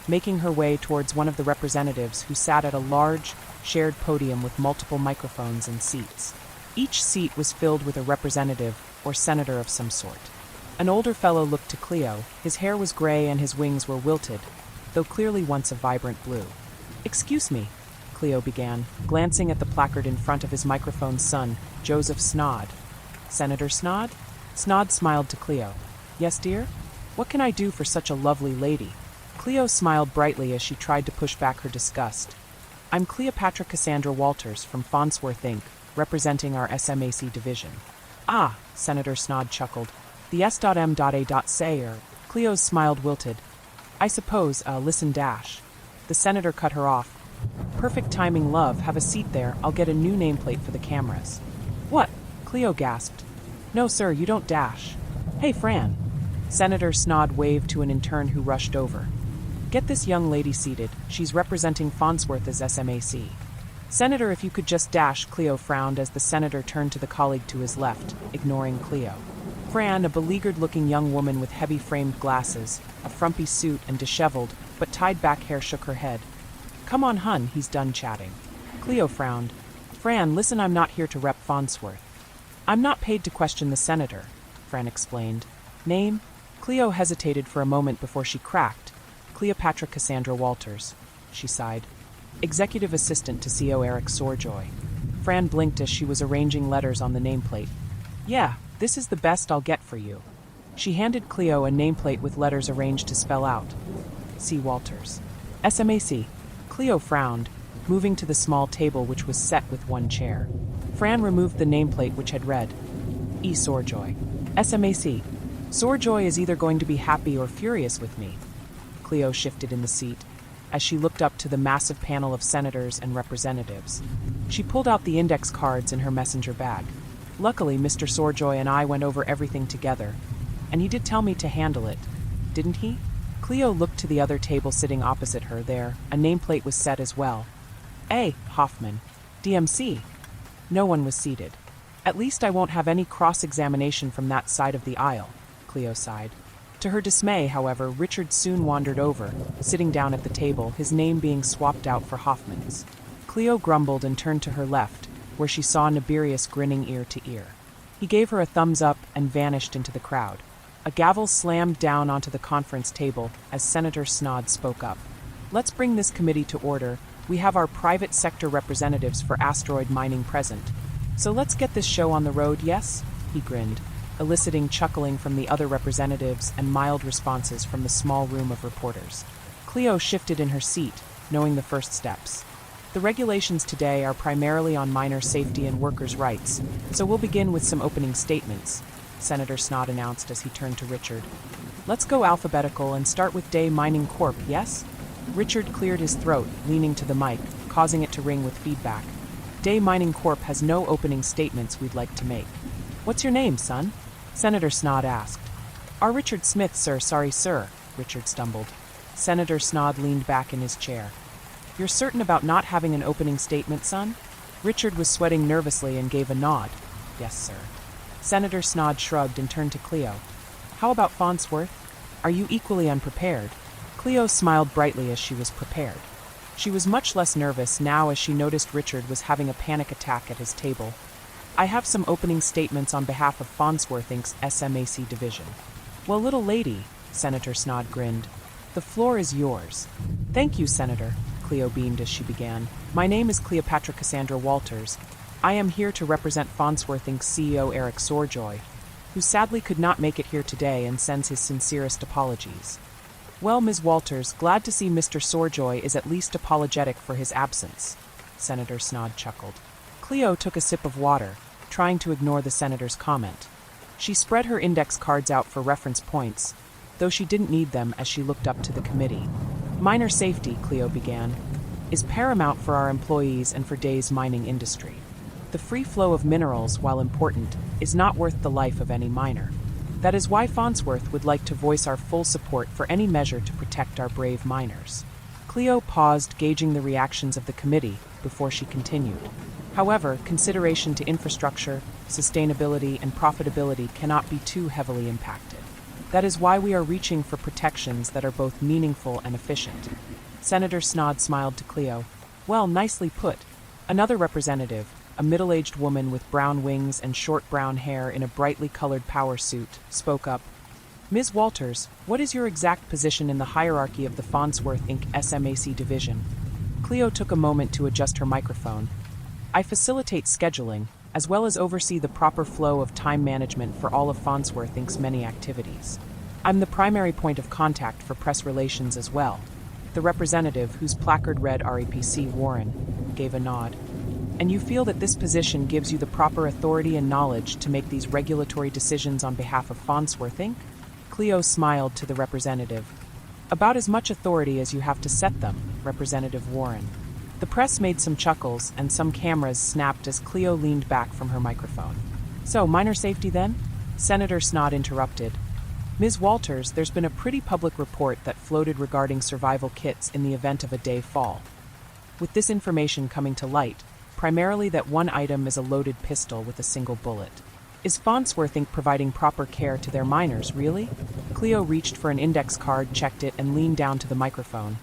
making her way towards one of the representatives who sat at a large, shared podium with multiple microphones and seats. Each seat was filled with a representative or senator of some sort. An older fellow looked to Cleo. His hair was gray and his wings were wilted, though clearly once a vibrant blue. Excuse me, Cleo began, glancing at the placard in front of his microphone's son, Joseph Snod. Senator Snod? Snod smiled to Cleo. Yes, dear? What can I do for such a lovely lady? Cleo smiled brightly as she tried to push back her disgust. I'm Cleopatra Cassandra Walters from Farnsworth Inc., representing our SMAC division. Ah, Senator Snod chuckled. The S.M.A.Sayer. Cleo's smiled wilted. I suppose, listen dash. The senator cut her off. Perfect timing, love. Have a seat there. I'll get a new nameplate for the cameras. What? Cleo gasped. No, sir, you don't dash. Hey, Fran. Senator Snod waved to an intern who rushed over. Get this young lady seated. She's representing Farnsworth as SMAC. Senator, if you could just dash, Cleo frowned as the senator turned to the colleague to his left, ignoring Cleo. Fran, a beleaguered-looking young woman with heavy-framed glasses, a frumpy suit, and disheveled, but tied-back hair shook her head. Come on, hun, he's done chatting. Cleo frowned. Fran, listen, I'm not here to rep Farnsworth. I'm not paid to question the senator, Fran explained. Name? Cleo hesitated for a moment before she cracked. Cleopatra Cassandra Walters. She sighed. Executive Assistant to CO Eric Sorjoy. Fran blinked as she was arranging letters on the nameplate. Yeah, this is the best I'll get for you. She handed Cleo a nameplate with letters arranged to spell out. C. Walters. SMAC. Cleo frowned, moving to the small table which was set with one chair. Fran removed the nameplate which had read, E. Sorjoy. SMAC. Sorjoy is either going to be happy or furious with me. Cleo shifted in the seat as she looked up to the massive panel of senators and representatives. She pulled out the index cards in her messenger bag. Luckily, Mr. Sorjoy and I went over everything together, and he did tell me to handle it, didn't he? Cleo looked to the other table sitting opposite her. There, a nameplate was set as well. A. Hoffman. DMC. No one was seated. At least I won't have any cross-examination from that side of the aisle, Cleo sighed. To her dismay, however, Richard soon wandered over, sitting down at the table, his name being swapped out for Hoffman's. Cleo grumbled and turned to her left, where she saw Nibirius grinning ear to ear. He gave her a thumbs up and vanished into the crowd. A gavel slammed down onto the conference table as Senator Snod spoke up. Let's bring this committee to order. We have our private sector representatives for asteroid mining present. So let's get this show on the road, yes? He grinned, eliciting chuckling from the other representatives and mild responses from the small room of reporters. Cleo shifted in her seat, knowing the first steps. The regulations today are primarily on miner safety and workers' rights, so we'll begin with some opening statements, Senator Snod announced as he turned to Richard. Let's go alphabetical and start with Dei Mining Corp., yes? Richard cleared his throat, leaning to the mic, causing it to ring with feedback. Dei Mining Corp. has no opening statements we'd like to make. What's your name, son? Senator Snod asked. R. Richard Smith, sir. Sorry, sir, Richard stumbled. Senator Snod leaned back in his chair. You're certain about not having an opening statement, son? Richard was sweating nervously and gave a nod. Yes, sir. Senator Snod shrugged and turned to Cleo. How about Farnsworth? Are you equally unprepared? Cleo smiled brightly as she was prepared. She was much less nervous now as she noticed Richard was having a panic attack at his table. I have some opening statements on behalf of Farnsworth Inc.'s SMAC division. Well, little lady, Senator Snod grinned. The floor is yours. Thank you, Senator, Cleo beamed as she began. My name is Cleopatra Cassandra Walters. I am here to represent Farnsworth Inc.'s CEO Eric Sorjoy, who sadly could not make it here today and sends his sincerest apologies. Well, Ms. Walters, glad to see Mr. Sorjoy is at least apologetic for his absence, Senator Snod chuckled. Cleo took a sip of water, trying to ignore the senator's comment. She spread her index cards out for reference points, though she didn't need them as she looked up to the committee. Miner safety, Cleo began, is paramount for our employees and for Dei's mining industry. The free flow of minerals, while important, is not worth the life of any miner. That is why Farnsworth would like to voice our full support for any measure to protect our brave miners. Cleo paused, gauging the reactions of the committee, before she continued. However, consideration to infrastructure, sustainability, and profitability cannot be too heavily impacted. That is why we are reaching for protections that are both meaningful and efficient. Senator Snod smiled to Cleo. Well, nicely put. Another representative, a middle-aged woman with brown wings and short brown hair in a brightly colored power suit, spoke up. Ms. Walters, what is your exact position in the hierarchy of the Farnsworth Inc. SMAC division? Cleo took a moment to adjust her microphone. I facilitate scheduling, as well as oversee the proper flow of time management for all of Farnsworth Inc.'s many activities. I'm the primary point of contact for press relations as well. The representative, whose placard read REPC Warren, gave a nod. And you feel that this position gives you the proper authority and knowledge to make these regulatory decisions on behalf of Farnsworth Inc.? Cleo smiled to the representative. About as much authority as you have to set them, Representative Warren. The press made some chuckles, and some cameras snapped as Cleo leaned back from her microphone. So, minor safety then? Senator Snod interrupted. Ms. Walters, there's been a pretty public report that floated regarding survival kits in the event of a day fall. With this information coming to light, primarily that one item is a loaded pistol with a single bullet. Is Farnsworth Inc. providing proper care to their miners, really? Cleo reached for an index card, checked it, and leaned down to the microphone.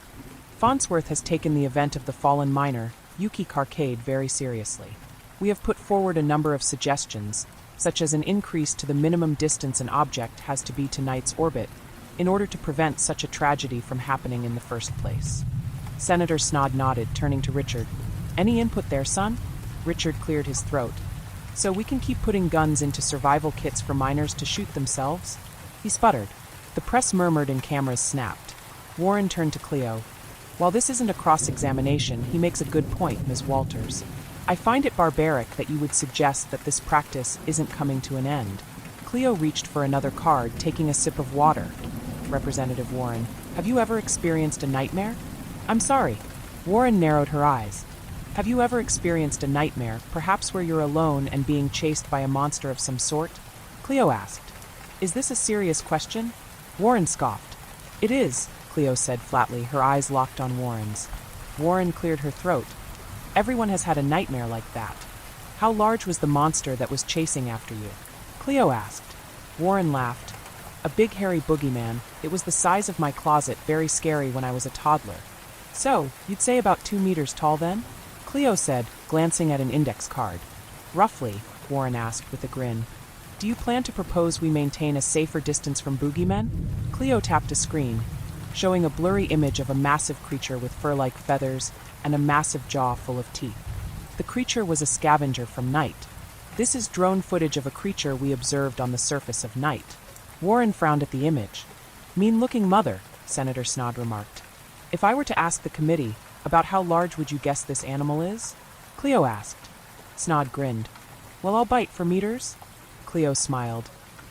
Farnsworth has taken the event of the fallen miner, Yuki Carcade, very seriously. We have put forward a number of suggestions, such as an increase to the minimum distance an object has to be to Night's orbit, in order to prevent such a tragedy from happening in the first place. Senator Snod nodded, turning to Richard. Any input there, son? Richard cleared his throat. So we can keep putting guns into survival kits for miners to shoot themselves? He sputtered. The press murmured and cameras snapped. Warren turned to Cleo. While this isn't a cross-examination, he makes a good point, Ms. Walters. I find it barbaric that you would suggest that this practice isn't coming to an end. Cleo reached for another card, taking a sip of water. Representative Warren, have you ever experienced a nightmare? I'm sorry. Warren narrowed her eyes. Have you ever experienced a nightmare, perhaps where you're alone and being chased by a monster of some sort? Cleo asked. Is this a serious question? Warren scoffed. It is, Cleo said flatly, her eyes locked on Warren's. Warren cleared her throat. Everyone has had a nightmare like that. How large was the monster that was chasing after you? Cleo asked. Warren laughed. A big hairy boogeyman. It was the size of my closet, very scary when I was a toddler. So, you'd say about 2 meters tall then? Cleo said, glancing at an index card. Roughly, Warren asked with a grin. Do you plan to propose we maintain a safer distance from boogeymen? Cleo tapped a screen, showing a blurry image of a massive creature with fur-like feathers and a massive jaw full of teeth. The creature was a scavenger from Night. This is drone footage of a creature we observed on the surface of Night. Warren frowned at the image. Mean-looking mother, Senator Snod remarked. If I were to ask the committee, about how large would you guess this animal is? Cleo asked. Snod grinned. Well, I'll bite for meters. Cleo smiled.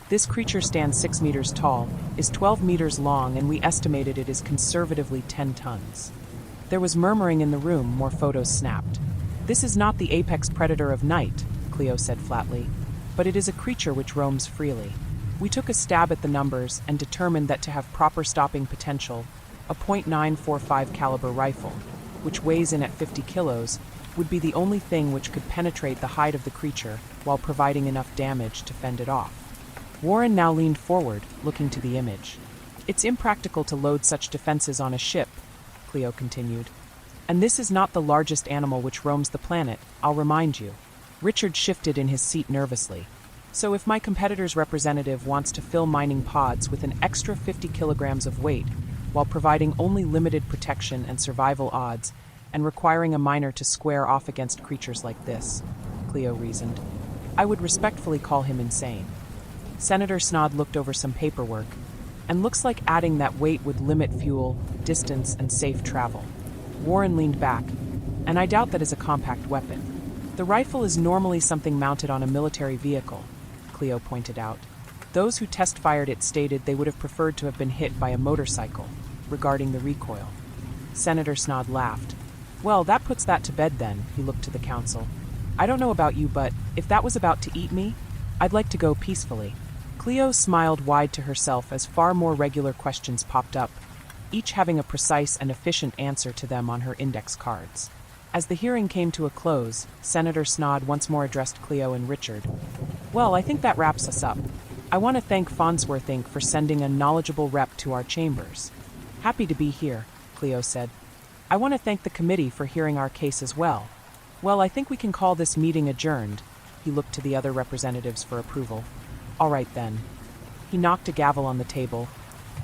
This creature stands 6 meters tall, is 12 meters long, and we estimated it is conservatively 10 tons. There was murmuring in the room, more photos snapped. This is not the apex predator of Night, Cleo said flatly, but it is a creature which roams freely. We took a stab at the numbers and determined that to have proper stopping potential, a .945 caliber rifle, which weighs in at 50 kilos, would be the only thing which could penetrate the hide of the creature while providing enough damage to fend it off. Warren now leaned forward, looking to the image. It's impractical to load such defenses on a ship, Cleo continued. And this is not the largest animal which roams the planet, I'll remind you. Richard shifted in his seat nervously. So if my competitor's representative wants to fill mining pods with an extra 50 kilograms of weight, while providing only limited protection and survival odds, and requiring a miner to square off against creatures like this, Cleo reasoned, I would respectfully call him insane. Senator Snod looked over some paperwork, and looks like adding that weight would limit fuel, distance, and safe travel. Warren leaned back, and I doubt that is a compact weapon. The rifle is normally something mounted on a military vehicle, Cleo pointed out. Those who test-fired it stated they would have preferred to have been hit by a motorcycle, regarding the recoil. Senator Snod laughed. Well, that puts that to bed then, he looked to the council. I don't know about you, but if that was about to eat me, I'd like to go peacefully. Cleo smiled wide to herself as far more regular questions popped up, each having a precise and efficient answer to them on her index cards. As the hearing came to a close, Senator Snod once more addressed Cleo and Richard. Well, I think that wraps us up. I want to thank Farnsworth Inc. for sending a knowledgeable rep to our chambers. Happy to be here, Cleo said. I want to thank the committee for hearing our case as well. Well, I think we can call this meeting adjourned. He looked to the other representatives for approval. All right then. He knocked a gavel on the table.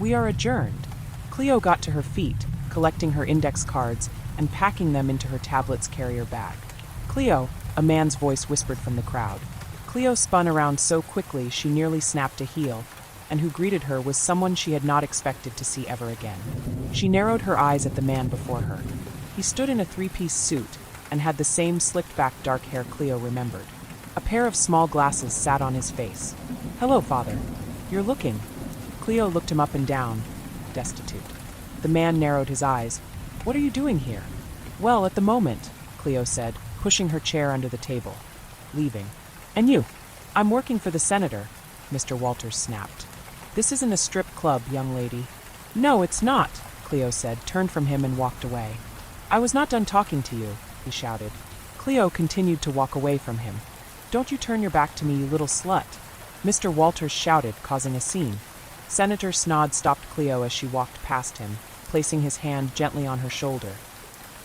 We are adjourned. Cleo got to her feet, collecting her index cards and packing them into her tablet's carrier bag. Cleo, a man's voice whispered from the crowd. Cleo spun around so quickly she nearly snapped a heel, and who greeted her was someone she had not expected to see ever again. She narrowed her eyes at the man before her. He stood in a three-piece suit and had the same slicked-back dark hair Cleo remembered. A pair of small glasses sat on his face. Hello, Father. You're looking. Cleo looked him up and down, destitute. The man narrowed his eyes. What are you doing here? Well, at the moment, Cleo said, pushing her chair under the table. Leaving. And you? I'm working for the senator, Mr. Walters snapped. This isn't a strip club, young lady. No, it's not, Cleo said, turned from him and walked away. I was not done talking to you, he shouted. Cleo continued to walk away from him. Don't you turn your back to me, you little slut, Mr. Walters shouted, causing a scene. Senator Snod stopped Cleo as she walked past him, placing his hand gently on her shoulder.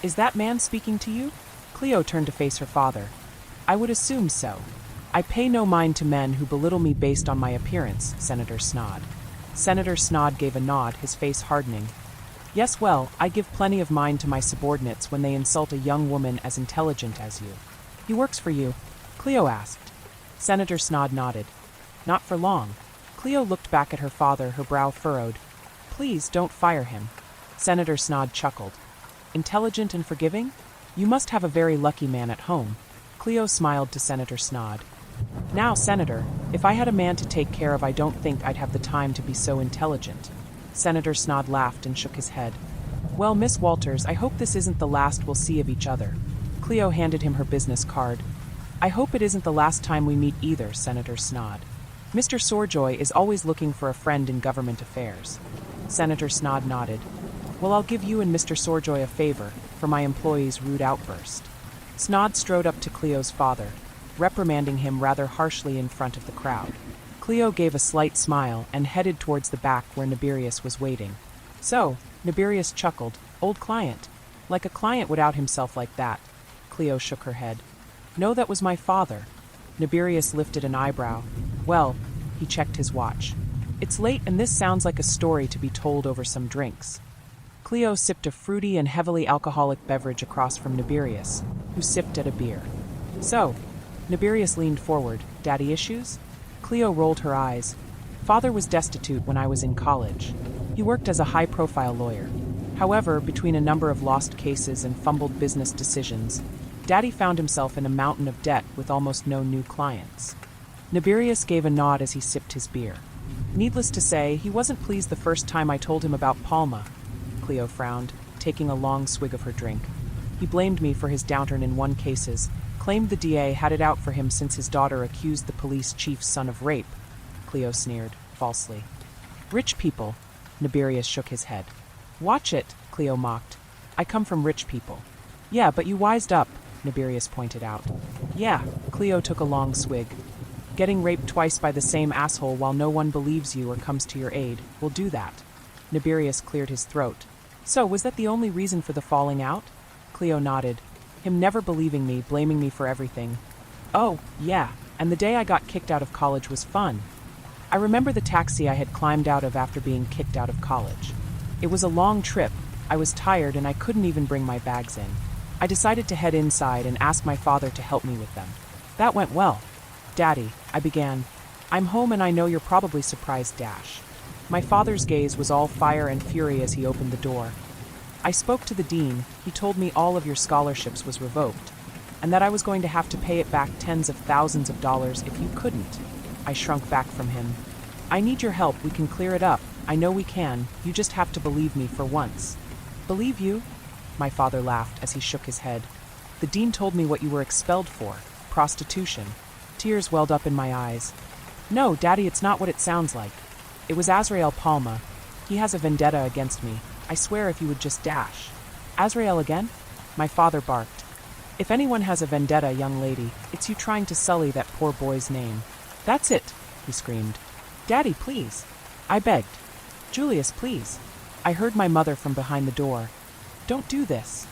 Is that man speaking to you? Cleo turned to face her father. I would assume so. I pay no mind to men who belittle me based on my appearance, Senator Snod. Senator Snod gave a nod, his face hardening. Yes, well, I give plenty of mind to my subordinates when they insult a young woman as intelligent as you. He works for you? Cleo asked. Senator Snod nodded. Not for long. Cleo looked back at her father, her brow furrowed. Please don't fire him. Senator Snod chuckled. Intelligent and forgiving? You must have a very lucky man at home. Cleo smiled to Senator Snod. Now, Senator, if I had a man to take care of, I don't think I'd have the time to be so intelligent. Senator Snod laughed and shook his head. Well, Miss Walters, I hope this isn't the last we'll see of each other. Cleo handed him her business card. I hope it isn't the last time we meet either, Senator Snod. Mr. Sorjoy is always looking for a friend in government affairs. Senator Snod nodded. Well, I'll give you and Mr. Sorjoy a favor for my employee's rude outburst. Snod strode up to Cleo's father, reprimanding him rather harshly in front of the crowd. Cleo gave a slight smile and headed towards the back where Nibirius was waiting. So, Nibirius chuckled. Old client. Like a client would out himself like that. Cleo shook her head. No, that was my father. Nibirius lifted an eyebrow. Well, he checked his watch. It's late and this sounds like a story to be told over some drinks. Cleo sipped a fruity and heavily alcoholic beverage across from Nibirius, who sipped at a beer. So, Nibirius leaned forward. Daddy issues? Cleo rolled her eyes. Father was destitute when I was in college. He worked as a high-profile lawyer. However, between a number of lost cases and fumbled business decisions, Daddy found himself in a mountain of debt with almost no new clients. Nibirius gave a nod as he sipped his beer. Needless to say, he wasn't pleased the first time I told him about Palma. Cleo frowned, taking a long swig of her drink. He blamed me for his downturn in one cases, claimed the DA had it out for him since his daughter accused the police chief's son of rape. Cleo sneered, falsely. Rich people. Nibirius shook his head. Watch it, Cleo mocked. I come from rich people. Yeah, but you wised up, Nibirius pointed out. Yeah, Cleo took a long swig. Getting raped twice by the same asshole while no one believes you or comes to your aid will do that. Nibirius cleared his throat. So, was that the only reason for the falling out? Cleo nodded. Him never believing me, blaming me for everything. Oh, yeah, and the day I got kicked out of college was fun. I remember the taxi I had climbed out of after being kicked out of college. It was a long trip. I was tired and I couldn't even bring my bags in. I decided to head inside and ask my father to help me with them. That went well. Daddy, I began. I'm home and I know you're probably surprised, Dash. My father's gaze was all fire and fury as he opened the door. I spoke to the dean. He told me all of your scholarships was revoked, and that I was going to have to pay it back tens of thousands of dollars if you couldn't. I shrunk back from him. I need your help. We can clear it up. I know we can. You just have to believe me for once. Believe you? My father laughed as he shook his head. The dean told me what you were expelled for. Prostitution. Tears welled up in my eyes. No, Daddy, it's not what it sounds like. It was Azrael Palma. He has a vendetta against me. I swear if you would just dash. Azrael again? My father barked. If anyone has a vendetta, young lady, it's you trying to sully that poor boy's name. That's it, he screamed. Daddy, please. I begged. Julius, please. I heard my mother from behind the door. Don't do this.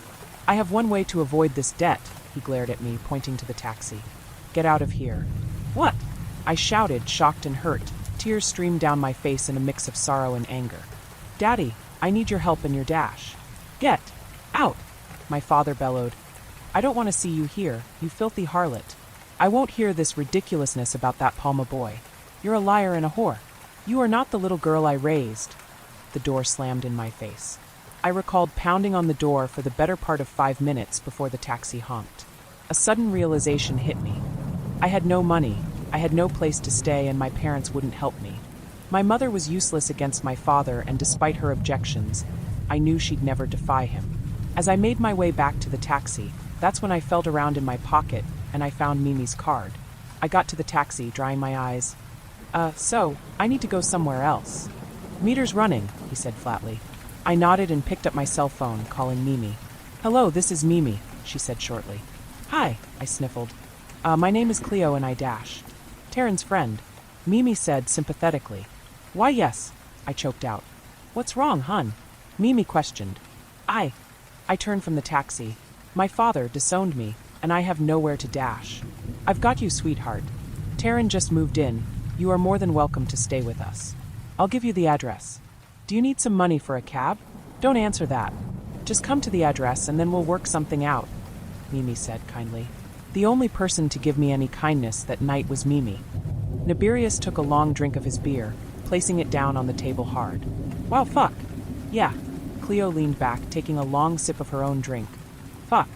I have one way to avoid this debt, he glared at me, pointing to the taxi. Get out of here. What? I shouted, shocked and hurt. Tears streamed down my face in a mix of sorrow and anger. Daddy, I need your help in your dash. Get out, my father bellowed. I don't want to see you here, you filthy harlot. I won't hear this ridiculousness about that Palma boy. You're a liar and a whore. You are not the little girl I raised. The door slammed in my face. I recalled pounding on the door for the better part of 5 minutes before the taxi honked. A sudden realization hit me. I had no money, I had no place to stay, and my parents wouldn't help me. My mother was useless against my father, and despite her objections, I knew she'd never defy him. As I made my way back to the taxi, that's when I felt around in my pocket and I found Mimi's card. I got to the taxi, drying my eyes. So, I need to go somewhere else. Meter's running, he said flatly. I nodded and picked up my cell phone, calling Mimi. Hello, this is Mimi, she said shortly. Hi, I sniffled. My name is Cleo and I dash. Taryn's friend, Mimi said sympathetically. Why yes, I choked out. What's wrong, hun? Mimi questioned. I turned from the taxi. My father disowned me, and I have nowhere to dash. I've got you, sweetheart. Taryn just moved in. You are more than welcome to stay with us. I'll give you the address. Do you need some money for a cab? Don't answer that. Just come to the address and then we'll work something out, Mimi said kindly. The only person to give me any kindness that night was Mimi. Nibirius took a long drink of his beer, placing it down on the table hard. Wow, fuck. Yeah. Cleo leaned back, taking a long sip of her own drink. Fuck.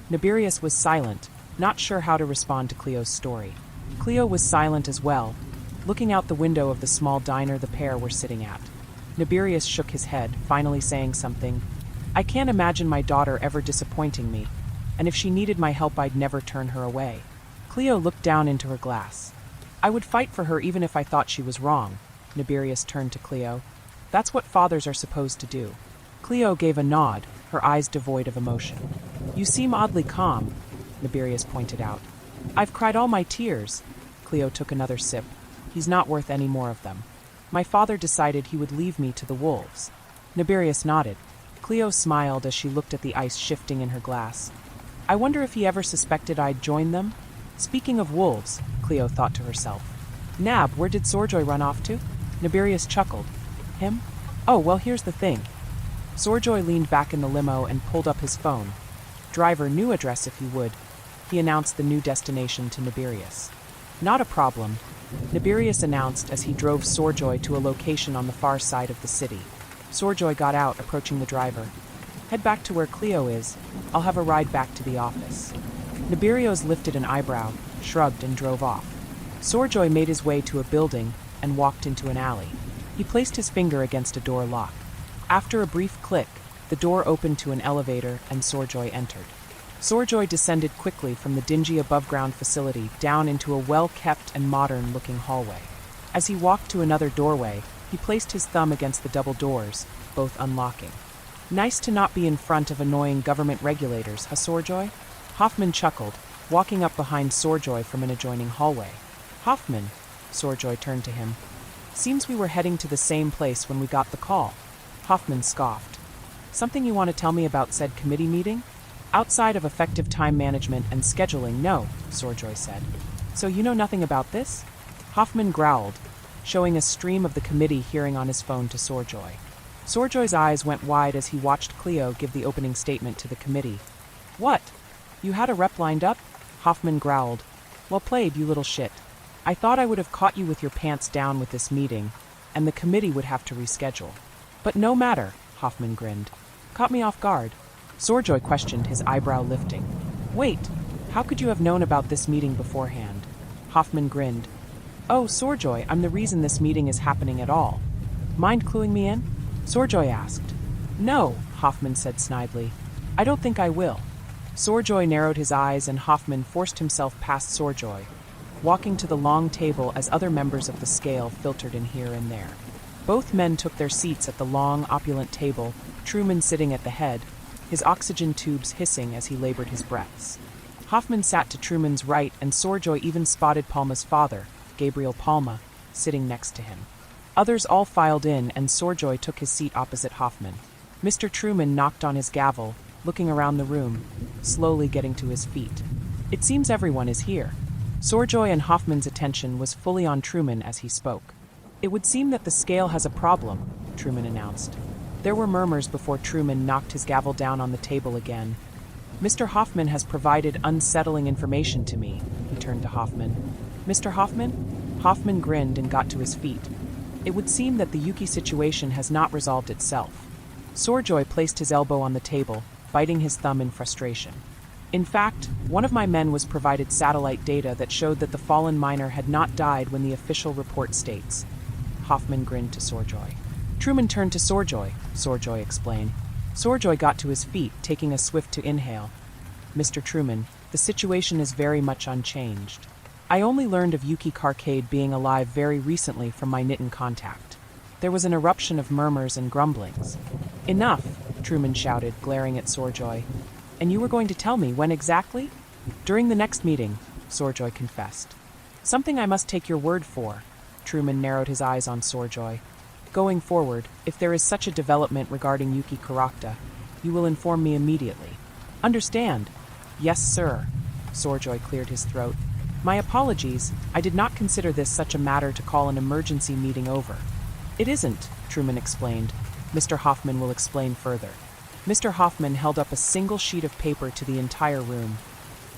Nibirius was silent, not sure how to respond to Cleo's story. Cleo was silent as well, looking out the window of the small diner the pair were sitting at. Nibirius shook his head, finally saying something. I can't imagine my daughter ever disappointing me, and if she needed my help I'd never turn her away. Cleo looked down into her glass. I would fight for her even if I thought she was wrong. Nibirius turned to Cleo. That's what fathers are supposed to do. Cleo gave a nod, her eyes devoid of emotion. You seem oddly calm, Nibirius pointed out. I've cried all my tears. Cleo took another sip. He's not worth any more of them. My father decided he would leave me to the wolves. Nibirius nodded. Cleo smiled as she looked at the ice shifting in her glass. I wonder if he ever suspected I'd join them? Speaking of wolves, Cleo thought to herself. Nab, where did Sorjoy run off to? Nibirius chuckled. Him? Oh, well, here's the thing. Sorjoy leaned back in the limo and pulled up his phone. Driver, new address if you would. He announced the new destination to Nibirius. Not a problem, Nibirius announced as he drove Sorjoy to a location on the far side of the city. Sorjoy got out, approaching the driver. Head back to where Cleo is. I'll have a ride back to the office. Nibirios lifted an eyebrow, shrugged, and drove off. Sorjoy made his way to a building and walked into an alley. He placed his finger against a door lock. After a brief click, the door opened to an elevator and Sorjoy entered. Sorjoy descended quickly from the dingy above-ground facility down into a well-kept and modern-looking hallway. As he walked to another doorway, he placed his thumb against the double doors, both unlocking. Nice to not be in front of annoying government regulators, huh, Sorjoy? Hoffman chuckled, walking up behind Sorjoy from an adjoining hallway. Hoffman, Sorjoy turned to him. Seems we were heading to the same place when we got the call. Hoffman scoffed. Something you want to tell me about said committee meeting? Outside of effective time management and scheduling, no, Sorjoy said. So you know nothing about this? Hoffman growled, showing a stream of the committee hearing on his phone to Sorjoy. Sorjoy's eyes went wide as he watched Cleo give the opening statement to the committee. What? You had a rep lined up? Hoffman growled. Well played, you little shit. I thought I would have caught you with your pants down with this meeting, and the committee would have to reschedule. But no matter, Hoffman grinned. Caught me off guard. Sorjoy questioned, his eyebrow lifting. Wait, how could you have known about this meeting beforehand? Hoffman grinned. Oh, Sorjoy, I'm the reason this meeting is happening at all. Mind cluing me in? Sorjoy asked. No, Hoffman said snidely. I don't think I will. Sorjoy narrowed his eyes and Hoffman forced himself past Sorjoy, walking to the long table as other members of the scale filtered in here and there. Both men took their seats at the long, opulent table, Truman sitting at the head, his oxygen tubes hissing as he labored his breaths. Hoffman sat to Truman's right, and Sorjoy even spotted Palma's father, Gabriel Palma, sitting next to him. Others all filed in, and Sorjoy took his seat opposite Hoffman. Mr. Truman knocked on his gavel, looking around the room, slowly getting to his feet. It seems everyone is here. Sorjoy and Hoffman's attention was fully on Truman as he spoke. It would seem that the scale has a problem, Truman announced. There were murmurs before Truman knocked his gavel down on the table again. Mr. Hoffman has provided unsettling information to me, he turned to Hoffman. Mr. Hoffman? Hoffman grinned and got to his feet. It would seem that the Yuki situation has not resolved itself. Sorjoy placed his elbow on the table, biting his thumb in frustration. In fact, one of my men was provided satellite data that showed that the fallen miner had not died when the official report states. Hoffman grinned to Sorjoy. Truman turned to Sorjoy, Sorjoy explained. Sorjoy got to his feet, taking a swift inhale. Mr. Truman, the situation is very much unchanged. I only learned of Yuki Carcade being alive very recently from my Nitin contact. There was an eruption of murmurs and grumblings. Enough, Truman shouted, glaring at Sorjoy. And you were going to tell me when exactly? During the next meeting, Sorjoy confessed. Something I must take your word for. Truman narrowed his eyes on Sorjoy. Going forward, if there is such a development regarding Yuki Karakta, you will inform me immediately. Understand? Yes, sir. Sorjoy cleared his throat. My apologies, I did not consider this such a matter to call an emergency meeting over. It isn't, Truman explained. Mr. Hoffman will explain further. Mr. Hoffman held up a single sheet of paper to the entire room.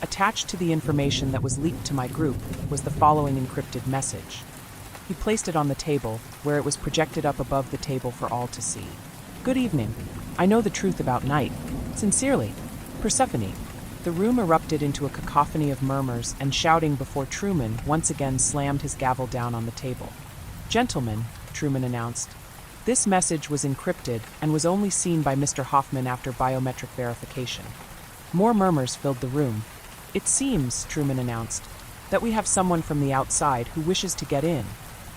Attached to the information that was leaked to my group was the following encrypted message. He placed it on the table, where it was projected up above the table for all to see. Good evening. I know the truth about Night. Sincerely, Persephone. The room erupted into a cacophony of murmurs and shouting before Truman once again slammed his gavel down on the table. Gentlemen, Truman announced, this message was encrypted and was only seen by Mr. Hoffman after biometric verification. More murmurs filled the room. It seems, Truman announced, that we have someone from the outside who wishes to get in.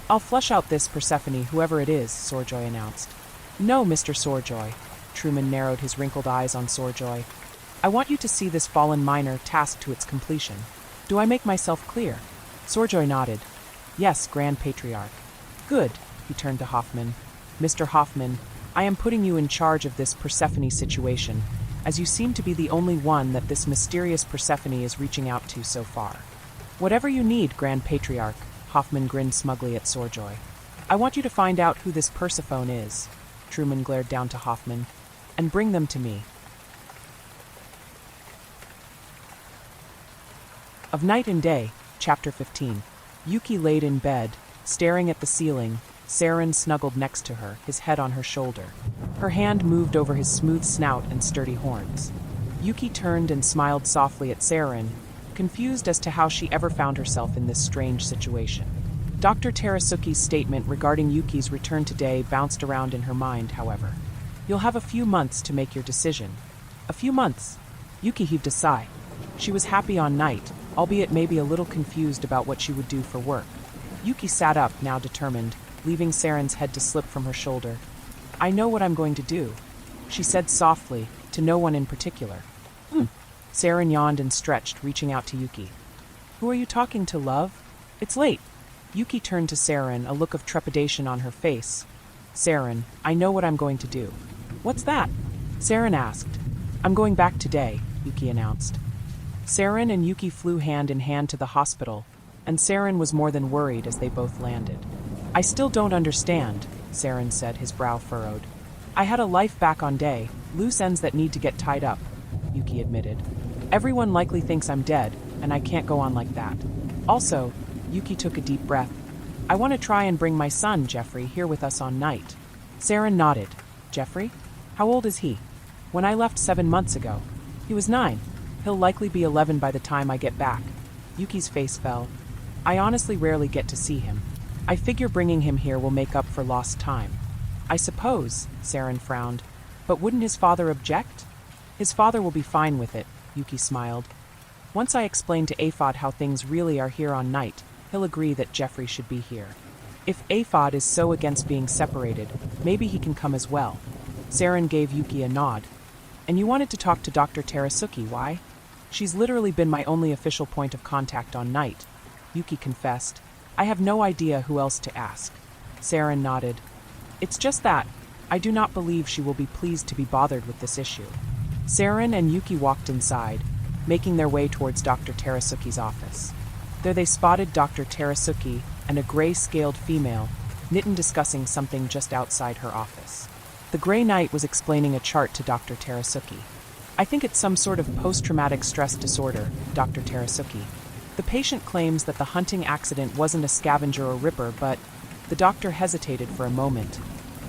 I'll flush out this Persephone, whoever it is, Sorjoy announced. No, Mr. Sorjoy. Truman narrowed his wrinkled eyes on Sorjoy. I want you to see this fallen miner tasked to its completion. Do I make myself clear? Sorjoy nodded. Yes, Grand Patriarch. Good, he turned to Hoffman. Mr. Hoffman, I am putting you in charge of this Persephone situation, as you seem to be the only one that this mysterious Persephone is reaching out to so far. Whatever you need, Grand Patriarch, Hoffman grinned smugly at Sorjoy. I want you to find out who this Persephone is, Truman glared down to Hoffman, and bring them to me. Of Night and Day, Chapter 15. Yuki laid in bed, staring at the ceiling. Saren snuggled next to her, his head on her shoulder. Her hand moved over his smooth snout and sturdy horns. Yuki turned and smiled softly at Saren, confused as to how she ever found herself in this strange situation. Dr. Terasuki's statement regarding Yuki's return today bounced around in her mind, however. You'll have a few months to make your decision. A few months? Yuki heaved a sigh. She was happy on Night, albeit maybe a little confused about what she would do for work. Yuki sat up, now determined, leaving Saren's head to slip from her shoulder. I know what I'm going to do, she said softly, to no one in particular. Saren yawned and stretched, reaching out to Yuki. Who are you talking to, love? It's late. Yuki turned to Saren, a look of trepidation on her face. Saren, I know what I'm going to do. What's that? Saren asked. I'm going back today, Yuki announced. Saren and Yuki flew hand in hand to the hospital, and Saren was more than worried as they both landed. I still don't understand, Saren said, his brow furrowed. I had a life back on Day, loose ends that need to get tied up, Yuki admitted. Everyone likely thinks I'm dead, and I can't go on like that. Also, Yuki took a deep breath. I want to try and bring my son, Jeffrey, here with us on Night. Saren nodded. Jeffrey? How old is he? When I left 7 months ago, he was 9. He'll likely be 11 by the time I get back. Yuki's face fell. I honestly rarely get to see him. I figure bringing him here will make up for lost time. I suppose, Saren frowned. But wouldn't his father object? His father will be fine with it, Yuki smiled. Once I explain to Aphod how things really are here on Night, he'll agree that Jeffrey should be here. If Aphod is so against being separated, maybe he can come as well. Saren gave Yuki a nod. And you wanted to talk to Dr. Terasuki, why? She's literally been my only official point of contact on Night, Yuki confessed. I have no idea who else to ask. Saren nodded. It's just that I do not believe she will be pleased to be bothered with this issue. Saren and Yuki walked inside, making their way towards Dr. Terasuki's office. There they spotted Dr. Terasuki and a gray-scaled female, Nitten discussing something just outside her office. The Grey Knight was explaining a chart to Dr. Terasuki. I think it's some sort of post-traumatic stress disorder, Dr. Terasuki. The patient claims that the hunting accident wasn't a scavenger or ripper, but the doctor hesitated for a moment.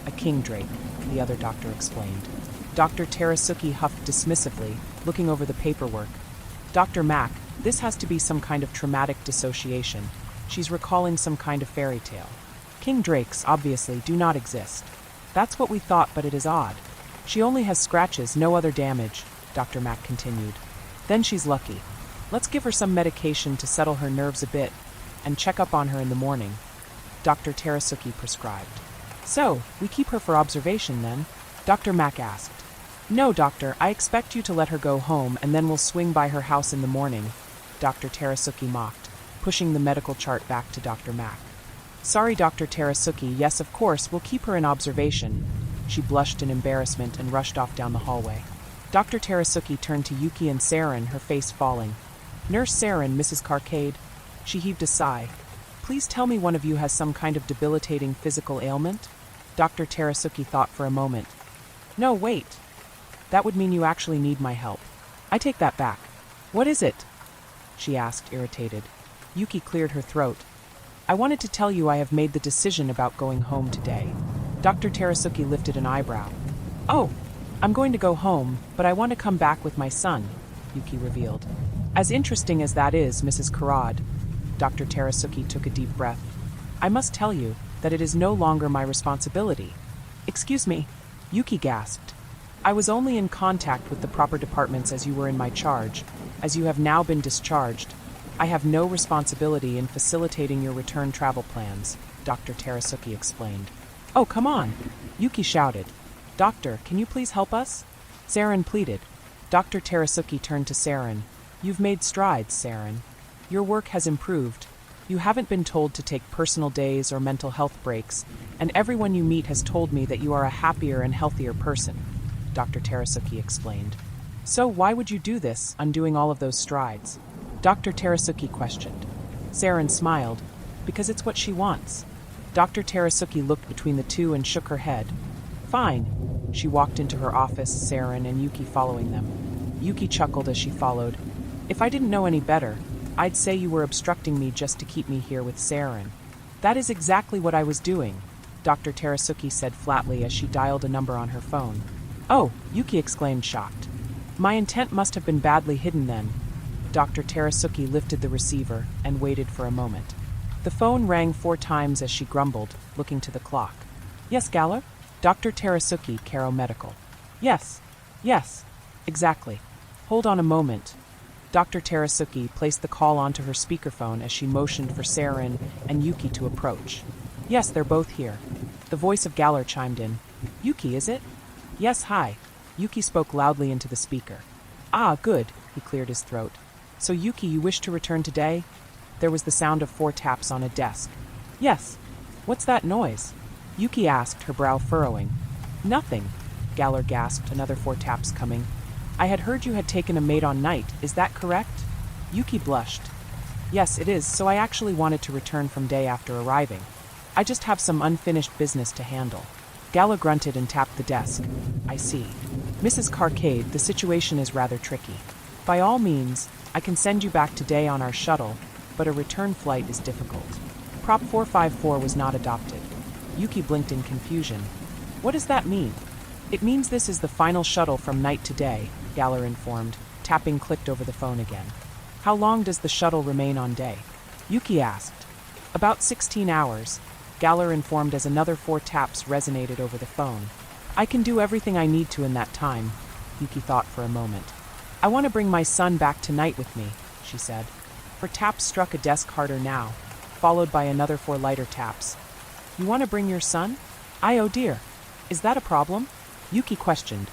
A king drake, the other doctor explained. Dr. Terasuki huffed dismissively, looking over the paperwork. Dr. Mack, this has to be some kind of traumatic dissociation. She's recalling some kind of fairy tale. King drakes, obviously, do not exist. That's what we thought, but it is odd. She only has scratches, no other damage, Dr. Mack continued. Then she's lucky. Let's give her some medication to settle her nerves a bit, and check up on her in the morning, Dr. Terasuki prescribed. So, we keep her for observation then? Dr. Mack asked. No, doctor, I expect you to let her go home, and then we'll swing by her house in the morning, Dr. Terasuki mocked, pushing the medical chart back to Dr. Mack. Sorry, Dr. Terasuki, yes, of course, we'll keep her in observation. She blushed in embarrassment and rushed off down the hallway. Dr. Terasuki turned to Yuki and Saren, her face falling. Nurse Saren, Mrs. Carcade. She heaved a sigh. Please tell me one of you has some kind of debilitating physical ailment? Dr. Terasuki thought for a moment. No, wait. That would mean you actually need my help. I take that back. What is it? She asked, irritated. Yuki cleared her throat. I wanted to tell you I have made the decision about going home today. Dr. Terasuki lifted an eyebrow. Oh, I'm going to go home, but I want to come back with my son, Yuki revealed. As interesting as that is, Mrs. Karad, Dr. Terasuki took a deep breath. I must tell you that it is no longer my responsibility. Excuse me, Yuki gasped. I was only in contact with the proper departments as you were in my charge. As you have now been discharged, I have no responsibility in facilitating your return travel plans, Dr. Terasuki explained. Oh, come on, Yuki shouted. Doctor, can you please help us? Saren pleaded. Dr. Terasuki turned to Saren. You've made strides, Saren. Your work has improved. You haven't been told to take personal days or mental health breaks, and everyone you meet has told me that you are a happier and healthier person, Dr. Terasuki explained. So why would you do this, undoing all of those strides? Dr. Terasuki questioned. Saren smiled. Because it's what she wants. Dr. Terasuki looked between the two and shook her head. Fine. She walked into her office, Saren and Yuki following them. Yuki chuckled as she followed. If I didn't know any better, I'd say you were obstructing me just to keep me here with Saren. That is exactly what I was doing, Dr. Terasuki said flatly as she dialed a number on her phone. Oh, Yuki exclaimed, shocked. My intent must have been badly hidden then. Dr. Terasuki lifted the receiver and waited for a moment. The phone rang 4 times as she grumbled, looking to the clock. Yes, Galler? Dr. Terasuki, Caro Medical. Yes, exactly. Hold on a moment. Dr. Terasuki placed the call onto her speakerphone as she motioned for Saren and Yuki to approach. Yes, they're both here. The voice of Galler chimed in. Yuki, is it? Yes, hi. Yuki spoke loudly into the speaker. Ah, good, he cleared his throat. So Yuki, you wish to return today? There was the sound of 4 taps on a desk. Yes. What's that noise? Yuki asked, her brow furrowing. Nothing, Galler gasped, another 4 taps coming. I had heard you had taken a maid on Night, is that correct? Yuki blushed. Yes, it is, so I actually wanted to return from Dei after arriving. I just have some unfinished business to handle. Galler grunted and tapped the desk. I see. Mrs. Carcade, the situation is rather tricky. By all means, I can send you back to Dei on our shuttle, but a return flight is difficult. Prop 454 was not adopted. Yuki blinked in confusion. What does that mean? It means this is the final shuttle from Night to Dei, Galler informed. Tapping clicked over the phone again. How long does the shuttle remain on Dei? Yuki asked. About 16 hours, Galler informed as another 4 taps resonated over the phone. I can do everything I need to in that time, Yuki thought for a moment. I want to bring my son back to Night with me, she said. 4 taps struck a desk harder now, followed by another 4 lighter taps. You want to bring your son? Oh dear. Is that a problem? Yuki questioned.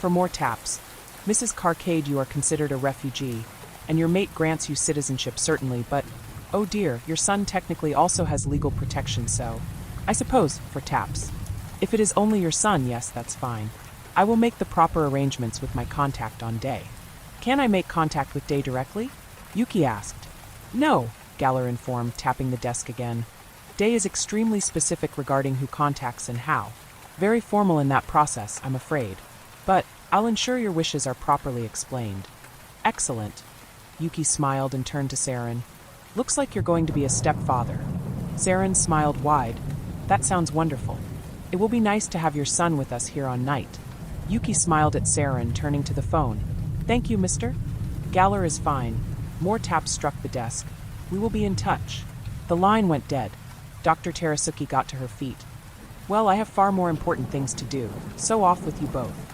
For more taps. Mrs. Carcade, you are considered a refugee, and your mate grants you citizenship certainly, but, oh dear, your son technically also has legal protection, so, I suppose, for taps. If it is only your son, yes, that's fine. I will make the proper arrangements with my contact on Dei. Can I make contact with Dei directly? Yuki asked. No, Galler informed, tapping the desk again. Dei is extremely specific regarding who contacts and how. Very formal in that process, I'm afraid. But I'll ensure your wishes are properly explained. Excellent. Yuki smiled and turned to Saren. Looks like you're going to be a stepfather. Saren smiled wide. That sounds wonderful. It will be nice to have your son with us here on Night. Yuki smiled at Saren, turning to the phone. Thank you, mister. Galler is fine. More taps struck the desk. We will be in touch. The line went dead. Dr. Terasuki got to her feet. Well, I have far more important things to do, so off with you both.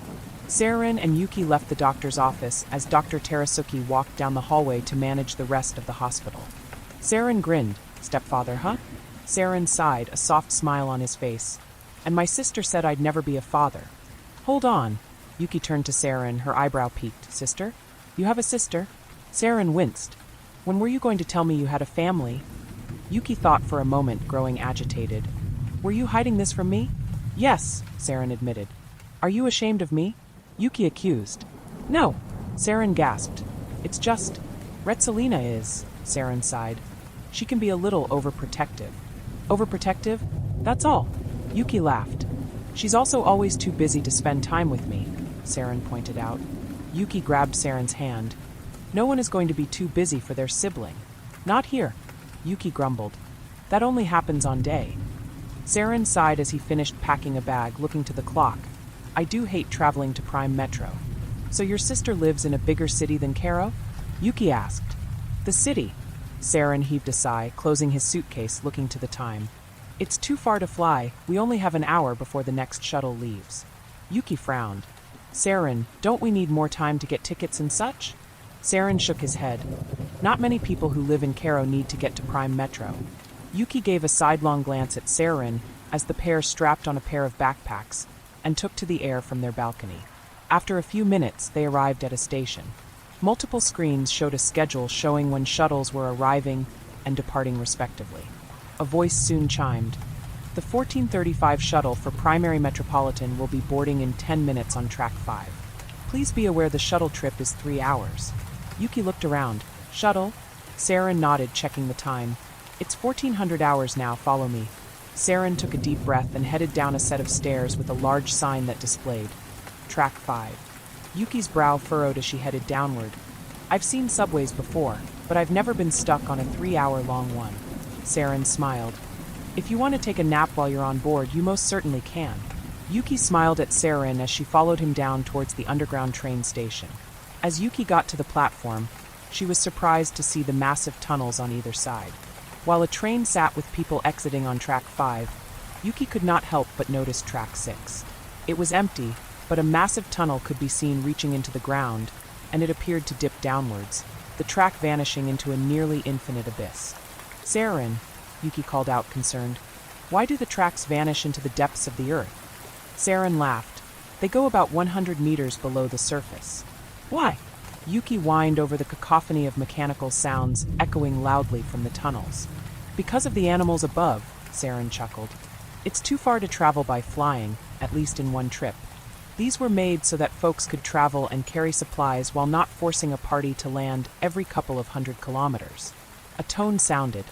Saren and Yuki left the doctor's office as Dr. Terasuki walked down the hallway to manage the rest of the hospital. Saren grinned. Stepfather, huh? Saren sighed, a soft smile on his face. And my sister said I'd never be a father. Hold on. Yuki turned to Saren, her eyebrow peaked. Sister? You have a sister? Saren winced. When were you going to tell me you had a family? Yuki thought for a moment, growing agitated. Were you hiding this from me? Yes, Saren admitted. Are you ashamed of me? Yuki accused. No, Saren gasped. It's just, Retsalina is, Saren sighed. She can be a little overprotective. Overprotective? That's all. Yuki laughed. She's also always too busy to spend time with me, Saren pointed out. Yuki grabbed Saren's hand. No one is going to be too busy for their sibling. Not here, Yuki grumbled. That only happens on Dei. Saren sighed as he finished packing a bag, looking to the clock. I do hate traveling to Prime Metro. So your sister lives in a bigger city than Cairo? Yuki asked. The city. Saren heaved a sigh, closing his suitcase, looking to the time. It's too far to fly. We only have an hour before the next shuttle leaves. Yuki frowned. Saren, don't we need more time to get tickets and such? Saren shook his head. Not many people who live in Cairo need to get to Prime Metro. Yuki gave a sidelong glance at Saren as the pair strapped on a pair of backpacks and took to the air from their balcony. After a few minutes, they arrived at a station. Multiple screens showed a schedule showing when shuttles were arriving and departing respectively. A voice soon chimed. The 1435 shuttle for Primary Metropolitan will be boarding in 10 minutes on track 5. Please be aware the shuttle trip is 3 hours. Yuki looked around. Shuttle? Saren nodded, checking the time. It's 1400 hours now, follow me. Saren took a deep breath and headed down a set of stairs with a large sign that displayed Track 5. Yuki's brow furrowed as she headed downward. I've seen subways before, but I've never been stuck on a 3-hour-long one. Saren smiled. If you want to take a nap while you're on board, you most certainly can. Yuki smiled at Saren as she followed him down towards the underground train station. As Yuki got to the platform, she was surprised to see the massive tunnels on either side. While a train sat with people exiting on track 5, Yuki could not help but notice track 6. It was empty, but a massive tunnel could be seen reaching into the ground, and it appeared to dip downwards, the track vanishing into a nearly infinite abyss. Saren, Yuki called out, concerned. Why do the tracks vanish into the depths of the earth? Saren laughed. They go about 100 meters below the surface. Why? Yuki whined over the cacophony of mechanical sounds echoing loudly from the tunnels. Because of the animals above, Saren chuckled. It's too far to travel by flying, at least in one trip. These were made so that folks could travel and carry supplies while not forcing a party to land every couple of 100 kilometers. A tone sounded.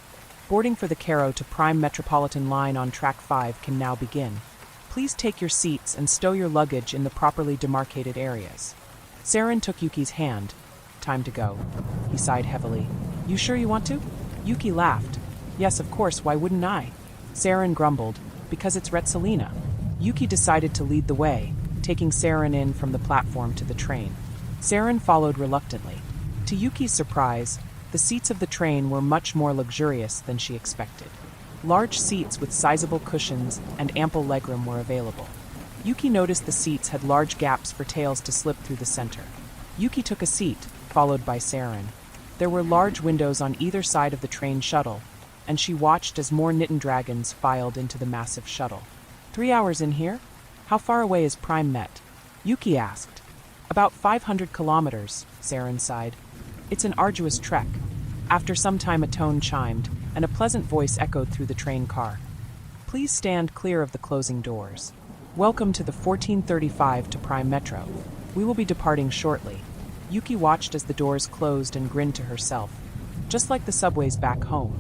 Boarding for the Cairo to Prime Metropolitan line on track 5 can now begin. Please take your seats and stow your luggage in the properly demarcated areas. Saren took Yuki's hand. Time to go. He sighed heavily. You sure you want to? Yuki laughed. Yes, of course, why wouldn't I? Saren grumbled. Because it's Retsalina. Yuki decided to lead the way, taking Saren in from the platform to the train. Saren followed reluctantly. To Yuki's surprise, the seats of the train were much more luxurious than she expected. Large seats with sizable cushions and ample legroom were available. Yuki noticed the seats had large gaps for tails to slip through the center. Yuki took a seat, followed by Saren. There were large windows on either side of the train shuttle, and she watched as more Nitten dragons filed into the massive shuttle. 3 hours in here? How far away is Prime Met? Yuki asked. About 500 kilometers, Saren sighed. It's an arduous trek. After some time a tone chimed, and a pleasant voice echoed through the train car. Please stand clear of the closing doors. Welcome to the 1435 to Prime Metro. We will be departing shortly. Yuki watched as the doors closed and grinned to herself. Just like the subways back home.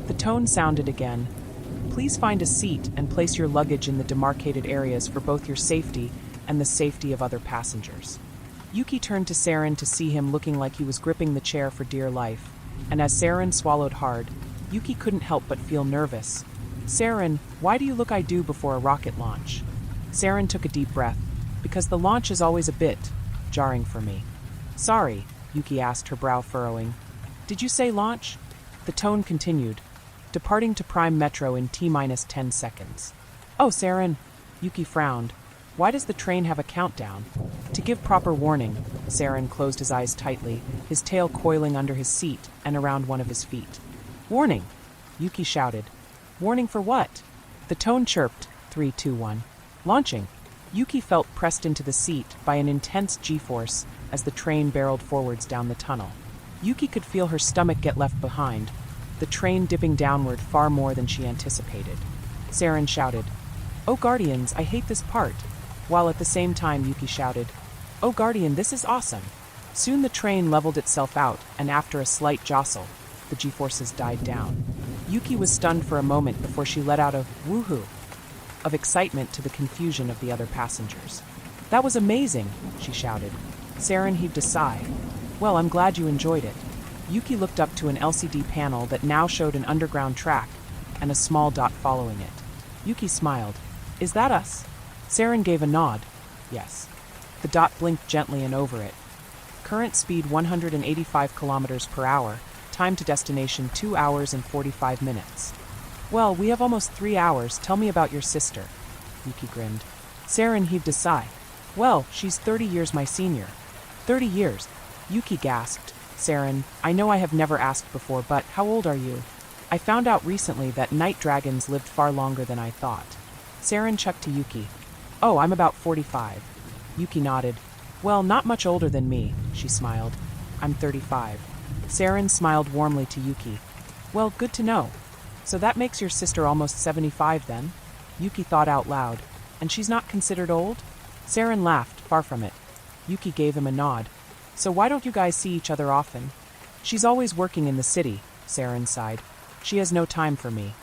The tone sounded again. Please find a seat and place your luggage in the demarcated areas for both your safety and the safety of other passengers. Yuki turned to Saren to see him looking like he was gripping the chair for dear life, and as Saren swallowed hard, Yuki couldn't help but feel nervous. Saren, why do you look I do before a rocket launch? Saren took a deep breath, because the launch is always a bit jarring for me. Sorry, Yuki asked, her brow furrowing. Did you say launch? The tone continued, departing to Prime Metro in T-minus 10 seconds. Oh, Saren, Yuki frowned. Why does the train have a countdown? To give proper warning, Saren closed his eyes tightly, his tail coiling under his seat and around one of his feet. Warning, Yuki shouted. Warning for what? The tone chirped, 3, 2, 1. Launching. Yuki felt pressed into the seat by an intense G-force as the train barreled forwards down the tunnel. Yuki could feel her stomach get left behind, the train dipping downward far more than she anticipated. Saren shouted, "Oh Guardians, I hate this part," while at the same time Yuki shouted, "Oh Guardian, this is awesome." Soon the train leveled itself out, and after a slight jostle, the G-forces died down. Yuki was stunned for a moment before she let out a woohoo of excitement to the confusion of the other passengers. "That was amazing," she shouted. Saren heaved a sigh. "Well, I'm glad you enjoyed it." Yuki looked up to an LCD panel that now showed an underground track and a small dot following it. Yuki smiled. "Is that us?" Saren gave a nod. "Yes." The dot blinked gently and over it. Current speed 185 kilometers per hour. Time to destination 2 hours and 45 minutes. "Well, we have almost 3 hours. Tell me about your sister." Yuki grinned. Saren heaved a sigh. "Well, she's 30 years my senior." 30 years? Yuki gasped. "Saren, I know I have never asked before, but how old are you?" "I found out recently that night dragons lived far longer than I thought." Saren chucked to Yuki. "Oh, I'm about 45. Yuki nodded. "Well, not much older than me," she smiled. "I'm 35. Saren smiled warmly to Yuki. "Well, good to know. So that makes your sister almost 75 then?" Yuki thought out loud. "And she's not considered old?" Saren laughed, far from it. Yuki gave him a nod. "So why don't you guys see each other often?" "She's always working in the city," Saren sighed. "She has no time for me."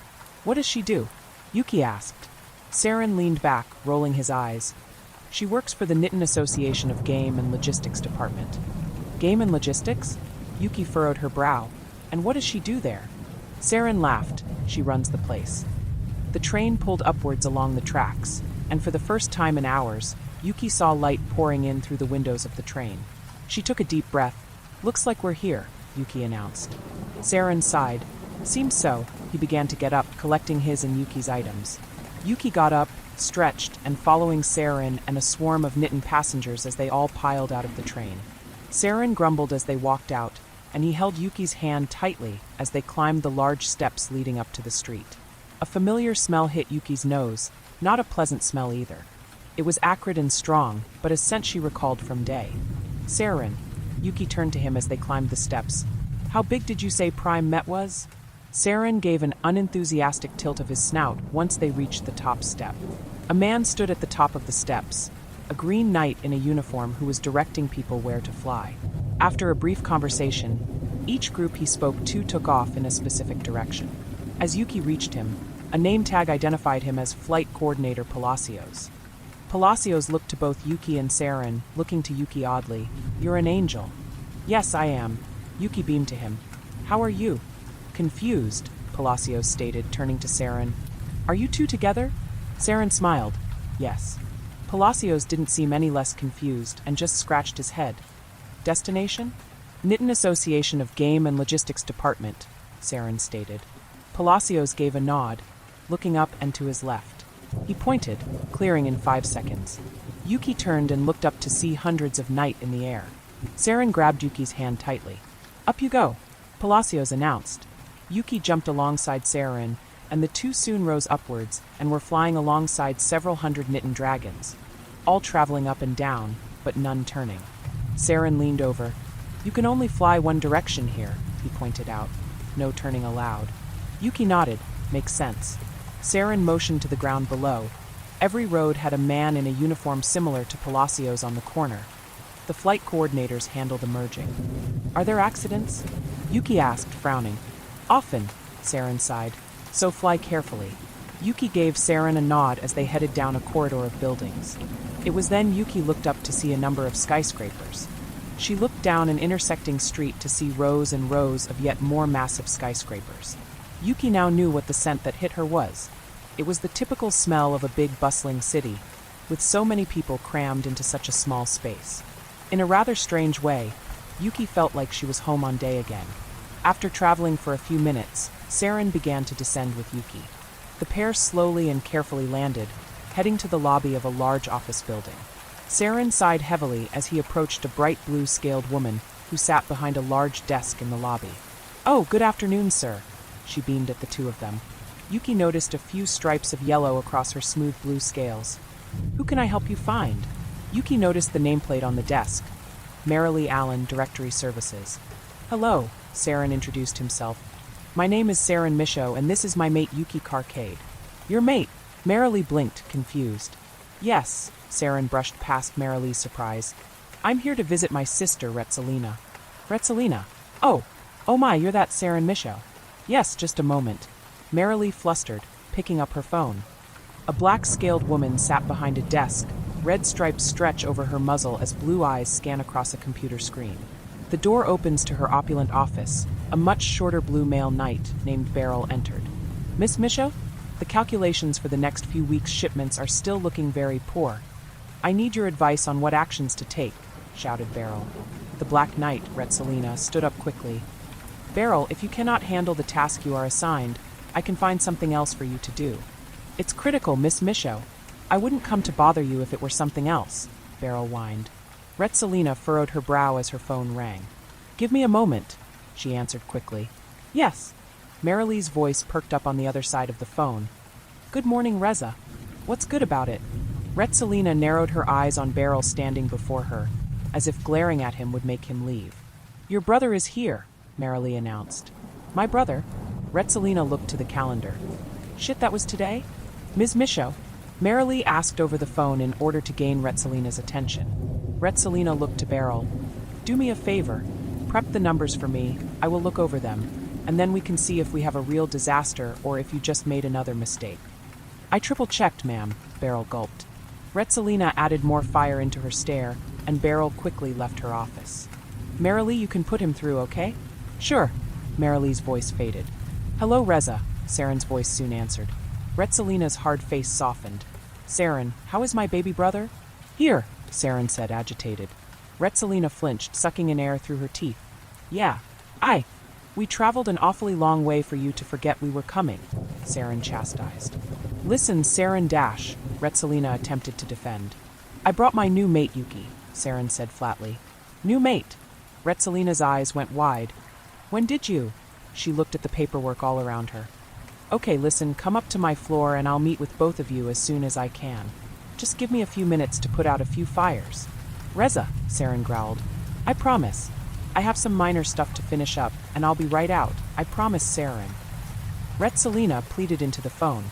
"What does she do?" Yuki asked. Saren leaned back, rolling his eyes. "She works for the Nitin Association of Game and Logistics Department." "Game and Logistics?" Yuki furrowed her brow. "And what does she do there?" Saren laughed. "She runs the place." The train pulled upwards along the tracks, and for the first time in hours, Yuki saw light pouring in through the windows of the train. She took a deep breath. "Looks like we're here," Yuki announced. Saren sighed. "Seems so." He began to get up, collecting his and Yuki's items. Yuki got up, stretched, and following Saren and a swarm of Nitin passengers as they all piled out of the train. Saren grumbled as they walked out, and he held Yuki's hand tightly as they climbed the large steps leading up to the street. A familiar smell hit Yuki's nose, not a pleasant smell either. It was acrid and strong, but a scent she recalled from Dei. "Saren," Yuki turned to him as they climbed the steps. "How big did you say Prime Met was?" Saren gave an unenthusiastic tilt of his snout once they reached the top step. A man stood at the top of the steps, a green knight in a uniform who was directing people where to fly. After a brief conversation, each group he spoke to took off in a specific direction. As Yuki reached him, a name tag identified him as Flight Coordinator Palacios. Palacios looked to both Yuki and Saren, looking to Yuki oddly. "You're an angel." "Yes, I am." Yuki beamed to him. "How are you?" "Confused," Palacios stated, turning to Saren. "Are you two together?" Saren smiled. "Yes." Palacios didn't seem any less confused and just scratched his head. "Destination?" "Nitin Association of Game and Logistics Department," Saren stated. Palacios gave a nod, looking up and to his left. He pointed, clearing in 5 seconds. Yuki turned and looked up to see hundreds of night in the air. Saren grabbed Yuki's hand tightly. "Up you go," Palacios announced. Yuki jumped alongside Saren, and the two soon rose upwards and were flying alongside several hundred Nitin dragons, all traveling up and down, but none turning. Saren leaned over. You can only fly one direction here, he pointed out. No turning allowed. Yuki nodded. Makes sense. Saren motioned to the ground below. Every road had a man in a uniform similar to Palacio's on the corner. The flight coordinators handled emerging. Are there accidents? Yuki asked, frowning. Often, Saren sighed. So fly carefully. Yuki gave Saren a nod as they headed down a corridor of buildings. It was then Yuki looked up to see a number of skyscrapers. She looked down an intersecting street to see rows and rows of yet more massive skyscrapers. Yuki now knew what the scent that hit her was. It was the typical smell of a big bustling city, with so many people crammed into such a small space. In a rather strange way, Yuki felt like she was home on Dei again. After traveling for a few minutes, Saren began to descend with Yuki. The pair slowly and carefully landed, heading to the lobby of a large office building. Saren sighed heavily as he approached a bright blue scaled woman who sat behind a large desk in the lobby. "Oh, good afternoon, sir," she beamed at the two of them. Yuki noticed a few stripes of yellow across her smooth blue scales. "Who can I help you find?" Yuki noticed the nameplate on the desk. Marilee Allen, Directory Services. "Hello," Saren introduced himself. "My name is Saren Misho, and this is my mate Yuki Carcade." "Your mate?" Marilee blinked, confused. "Yes," Saren brushed past Marilee's surprise. "I'm here to visit my sister, Retzelina." "Retzelina? Oh my, you're that Saren Misho." "Yes, just a moment." Marilee flustered, picking up her phone. A black-scaled woman sat behind a desk, red stripes stretch over her muzzle as blue eyes scan across a computer screen. The door opens to her opulent office. A much shorter blue male knight named Beryl entered. "Miss Misho? The calculations for the next few weeks' shipments are still looking very poor. I need your advice on what actions to take," shouted Beryl. The Black Knight, Retzelina, stood up quickly. "Beryl, if you cannot handle the task you are assigned, I can find something else for you to do." "It's critical, Miss Misho. I wouldn't come to bother you if it were something else," Beryl whined. Retzelina furrowed her brow as her phone rang. "Give me a moment," she answered quickly. "Yes." Marilee's voice perked up on the other side of the phone. "Good morning, Reza. What's good about it?" Retzelina narrowed her eyes on Beryl standing before her, as if glaring at him would make him leave. "Your brother is here," Marilee announced. "My brother?" Retzelina looked to the calendar. "Shit, that was today?" "Ms. Misho?" Marilee asked over the phone in order to gain Retzelina's attention. Retzelina looked to Beryl. "Do me a favor. Prep the numbers for me. I will look over them, and then we can see if we have a real disaster or if you just made another mistake." "I triple-checked, ma'am," Beryl gulped. Retzelina added more fire into her stare, and Beryl quickly left her office. "Marilee, you can put him through, okay?" "Sure." Marilee's voice faded. "Hello, Reza," Saren's voice soon answered. Retzelina's hard face softened. "Saren, how is my baby brother?" "Here," Saren said, agitated. Retzelina flinched, sucking in air through her teeth. "Yeah. We traveled an awfully long way for you to forget we were coming," Saren chastised. "Listen, Saren Dash," Retzelina attempted to defend. "I brought my new mate, Yuki," Saren said flatly. "New mate?" Retzelina's eyes went wide. "When did you?" She looked at the paperwork all around her. "Okay, listen, come up to my floor and I'll meet with both of you as soon as I can. Just give me a few minutes to put out a few fires." "Reza," Saren growled. "I promise. I have some minor stuff to finish up, and I'll be right out. I promise, Saren." Retzelina pleaded into the phone.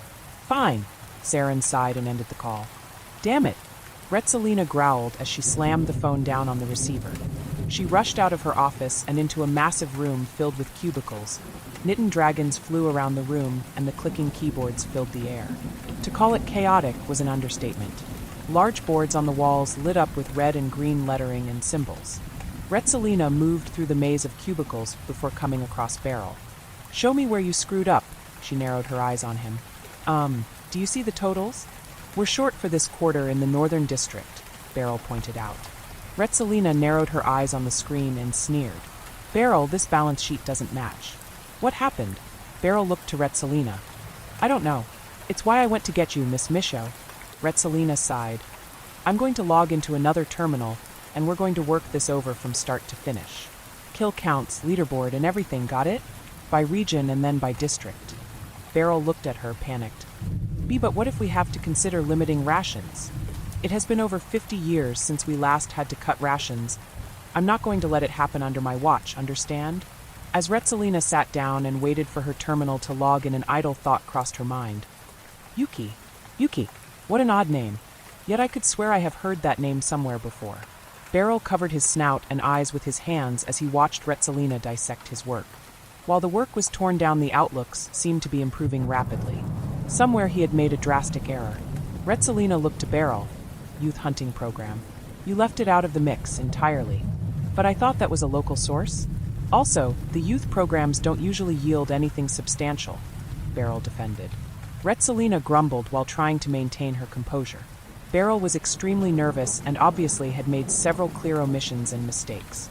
"Fine." Saren sighed and ended the call. "Damn it." Retzelina growled as she slammed the phone down on the receiver. She rushed out of her office and into a massive room filled with cubicles. Knitten dragons flew around the room, and the clicking keyboards filled the air. To call it chaotic was an understatement. Large boards on the walls lit up with red and green lettering and symbols. Retzelina moved through the maze of cubicles before coming across Beryl. "Show me where you screwed up," she narrowed her eyes on him. Do you see the totals? We're short for this quarter in the Northern District," Beryl pointed out. Retzelina narrowed her eyes on the screen and sneered. "Beryl, this balance sheet doesn't match." "What happened?" Beryl looked to Retzelina. "I don't know. It's why I went to get you, Miss Misho." Retzelina sighed. "I'm going to log into another terminal, and we're going to work this over from start to finish. Kill counts, leaderboard, and everything, got it? By region and then by district." Beryl looked at her, panicked. But what if we have to consider limiting rations? It has been over 50 years since we last had to cut rations, I'm not going to let it happen under my watch, understand? As Retzelina sat down and waited for her terminal to log in, an idle thought crossed her mind. Yuki. Yuki. What an odd name. Yet I could swear I have heard that name somewhere before. Beryl covered his snout and eyes with his hands as he watched Retzelina dissect his work. While the work was torn down, the outlooks seemed to be improving rapidly. Somewhere he had made a drastic error. Retzelina looked to Beryl. Youth hunting program. You left it out of the mix entirely. But I thought that was a local source? Also, the youth programs don't usually yield anything substantial, Beryl defended. Retzelina grumbled while trying to maintain her composure. Beryl was extremely nervous and obviously had made several clear omissions and mistakes.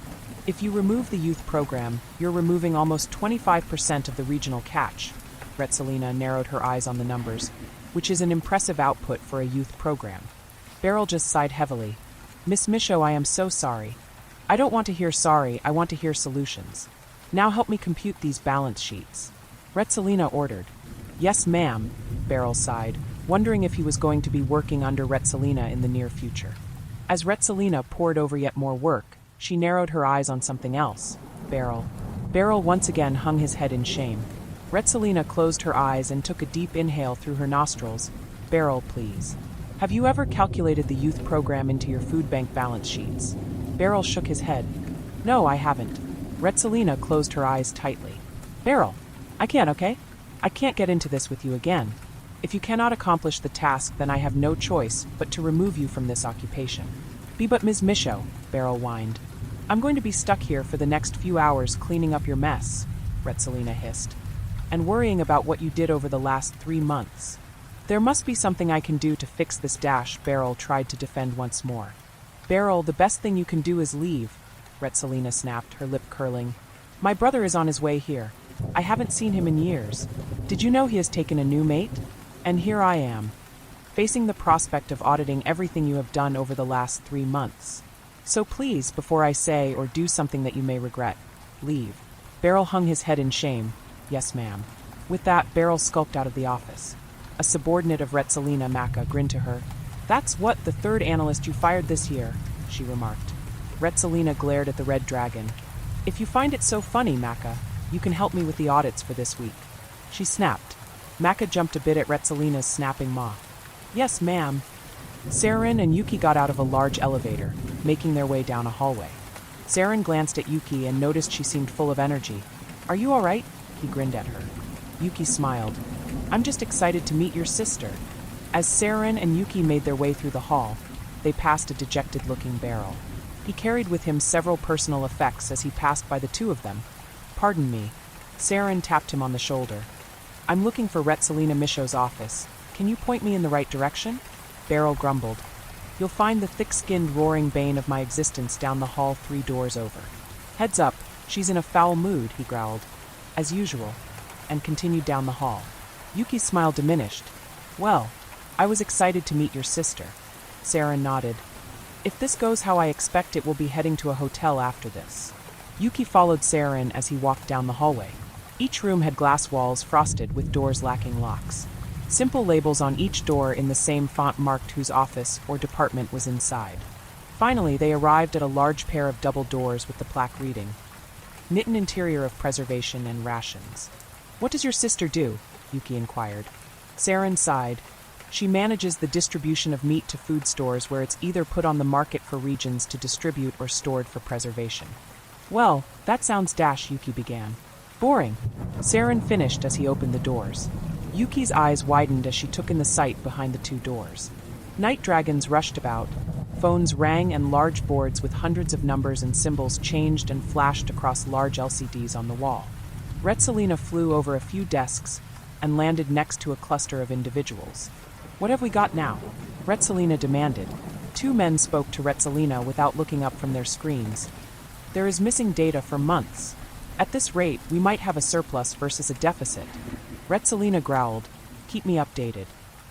If you remove the youth program, you're removing almost 25% of the regional catch. Retzelina narrowed her eyes on the numbers, which is an impressive output for a youth program. Beryl just sighed heavily. Miss Michaud, I am so sorry. I don't want to hear sorry, I want to hear solutions. Now help me compute these balance sheets. Retzelina ordered. Yes, ma'am, Beryl sighed, wondering if he was going to be working under Retzelina in the near future. As Retzelina pored over yet more work, she narrowed her eyes on something else. Beryl. Beryl once again hung his head in shame. Retzelina closed her eyes and took a deep inhale through her nostrils. Beryl, please. Have you ever calculated the youth program into your food bank balance sheets? Beryl shook his head. No, I haven't. Retzelina closed her eyes tightly. Beryl, I can't, okay? I can't get into this with you again. If you cannot accomplish the task, then I have no choice but to remove you from this occupation. Be but Ms. Michaud, Beryl whined. I'm going to be stuck here for the next few hours cleaning up your mess, Retzelina hissed, and worrying about what you did over the last 3 months. There must be something I can do to fix this dash, Beryl tried to defend once more. Beryl, the best thing you can do is leave, Retzelina snapped, her lip curling. My brother is on his way here. I haven't seen him in years. Did you know he has taken a new mate? And here I am, facing the prospect of auditing everything you have done over the last 3 months. So please, before I say or do something that you may regret, leave. Beryl hung his head in shame. Yes, ma'am. With that, Beryl skulked out of the office. A subordinate of Retzelina, Maka, grinned to her. That's what the third analyst you fired this year, she remarked. Retzelina glared at the red dragon. If you find it so funny, Maka, you can help me with the audits for this week. She snapped. Maka jumped a bit at Retzelina's snapping maw. Yes, ma'am. Saren and Yuki got out of a large elevator, making their way down a hallway. Saren glanced at Yuki and noticed she seemed full of energy. Are you all right? He grinned at her. Yuki smiled. I'm just excited to meet your sister. As Saren and Yuki made their way through the hall, they passed a dejected-looking Beryl. He carried with him several personal effects as he passed by the two of them. Pardon me. Saren tapped him on the shoulder. I'm looking for Retzelina Michaud's office. Can you point me in the right direction? Beryl grumbled. You'll find the thick-skinned roaring bane of my existence down the hall 3 doors over. Heads up, she's in a foul mood, he growled. As usual, and continued down the hall. Yuki's smile diminished. Well, I was excited to meet your sister. Saren nodded. If this goes how I expect, it will be heading to a hotel after this. Yuki followed Saren as he walked down the hallway. Each room had glass walls frosted with doors lacking locks. Simple labels on each door in the same font marked whose office or department was inside. Finally, they arrived at a large pair of double doors with the plaque reading, Knitten Interior of Preservation and Rations. What does your sister do? Yuki inquired. Saren sighed. She manages the distribution of meat to food stores where it's either put on the market for regions to distribute or stored for preservation. Well, that sounds Yuki began. Boring. Saren finished as he opened the doors. Yuki's eyes widened as she took in the sight behind the 2 doors. Night dragons rushed about. Phones rang and large boards with hundreds of numbers and symbols changed and flashed across large LCDs on the wall. Retzelina flew over a few desks and landed next to a cluster of individuals. What have we got now? Retzelina demanded. 2 men spoke to Retzelina without looking up from their screens. There is missing data for months. At this rate, we might have a surplus versus a deficit. Retzelina growled. Keep me updated.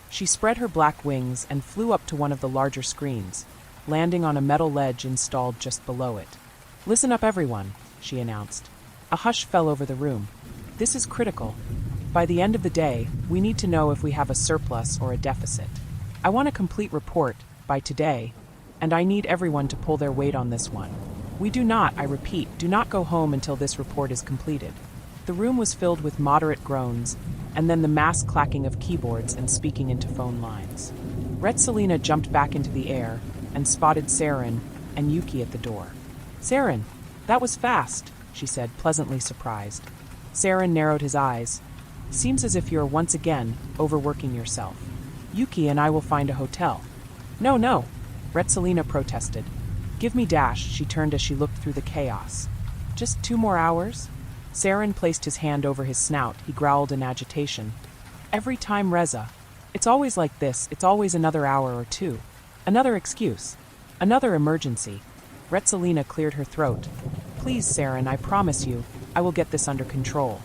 She spread her black wings and flew up to one of the larger screens, landing on a metal ledge installed just below it. Listen up, everyone, she announced. A hush fell over the room. This is critical. By the end of the day, we need to know if we have a surplus or a deficit. I want a complete report by today, and I need everyone to pull their weight on this one. We do not, I repeat, do not go home until this report is completed. The room was filled with moderate groans, and then the mass clacking of keyboards and speaking into phone lines. Retsalina jumped back into the air and spotted Saren and Yuki at the door. Saren, that was fast, she said, pleasantly surprised. Saren narrowed his eyes. Seems as if you're once again overworking yourself. Yuki and I will find a hotel. No, Retsalina protested. Give me dash, she turned as she looked through the chaos. Just 2 more hours? Saren placed his hand over his snout. He growled in agitation. Every time, Reza. It's always like this. It's always another hour or 2. Another excuse. Another emergency. Retsalina cleared her throat. Please, Saren, I promise you, I will get this under control.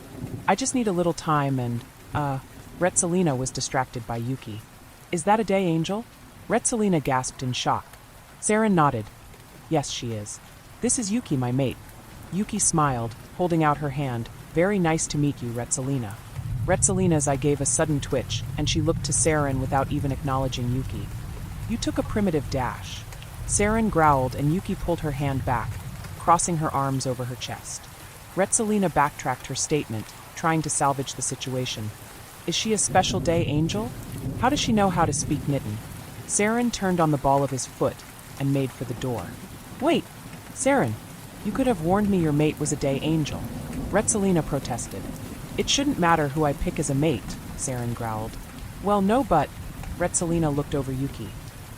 I just need a little time and, Retsalina was distracted by Yuki. Is that a Dei Angel? Retsalina gasped in shock. Saren nodded. Yes, she is. This is Yuki, my mate. Yuki smiled, holding out her hand. Very nice to meet you, Retsalina. Retsalina's eye gave a sudden twitch, and she looked to Saren without even acknowledging Yuki. You took a primitive dash. Saren growled, and Yuki pulled her hand back, crossing her arms over her chest. Retsalina backtracked her statement, trying to salvage the situation. Is she a special Dei Angel? How does she know how to speak Nitin? Saren turned on the ball of his foot and made for the door. Wait, Saren, you could have warned me your mate was a Dei Angel. Retsalina protested. It shouldn't matter who I pick as a mate, Saren growled. Well, no, but... Retsalina looked over Yuki.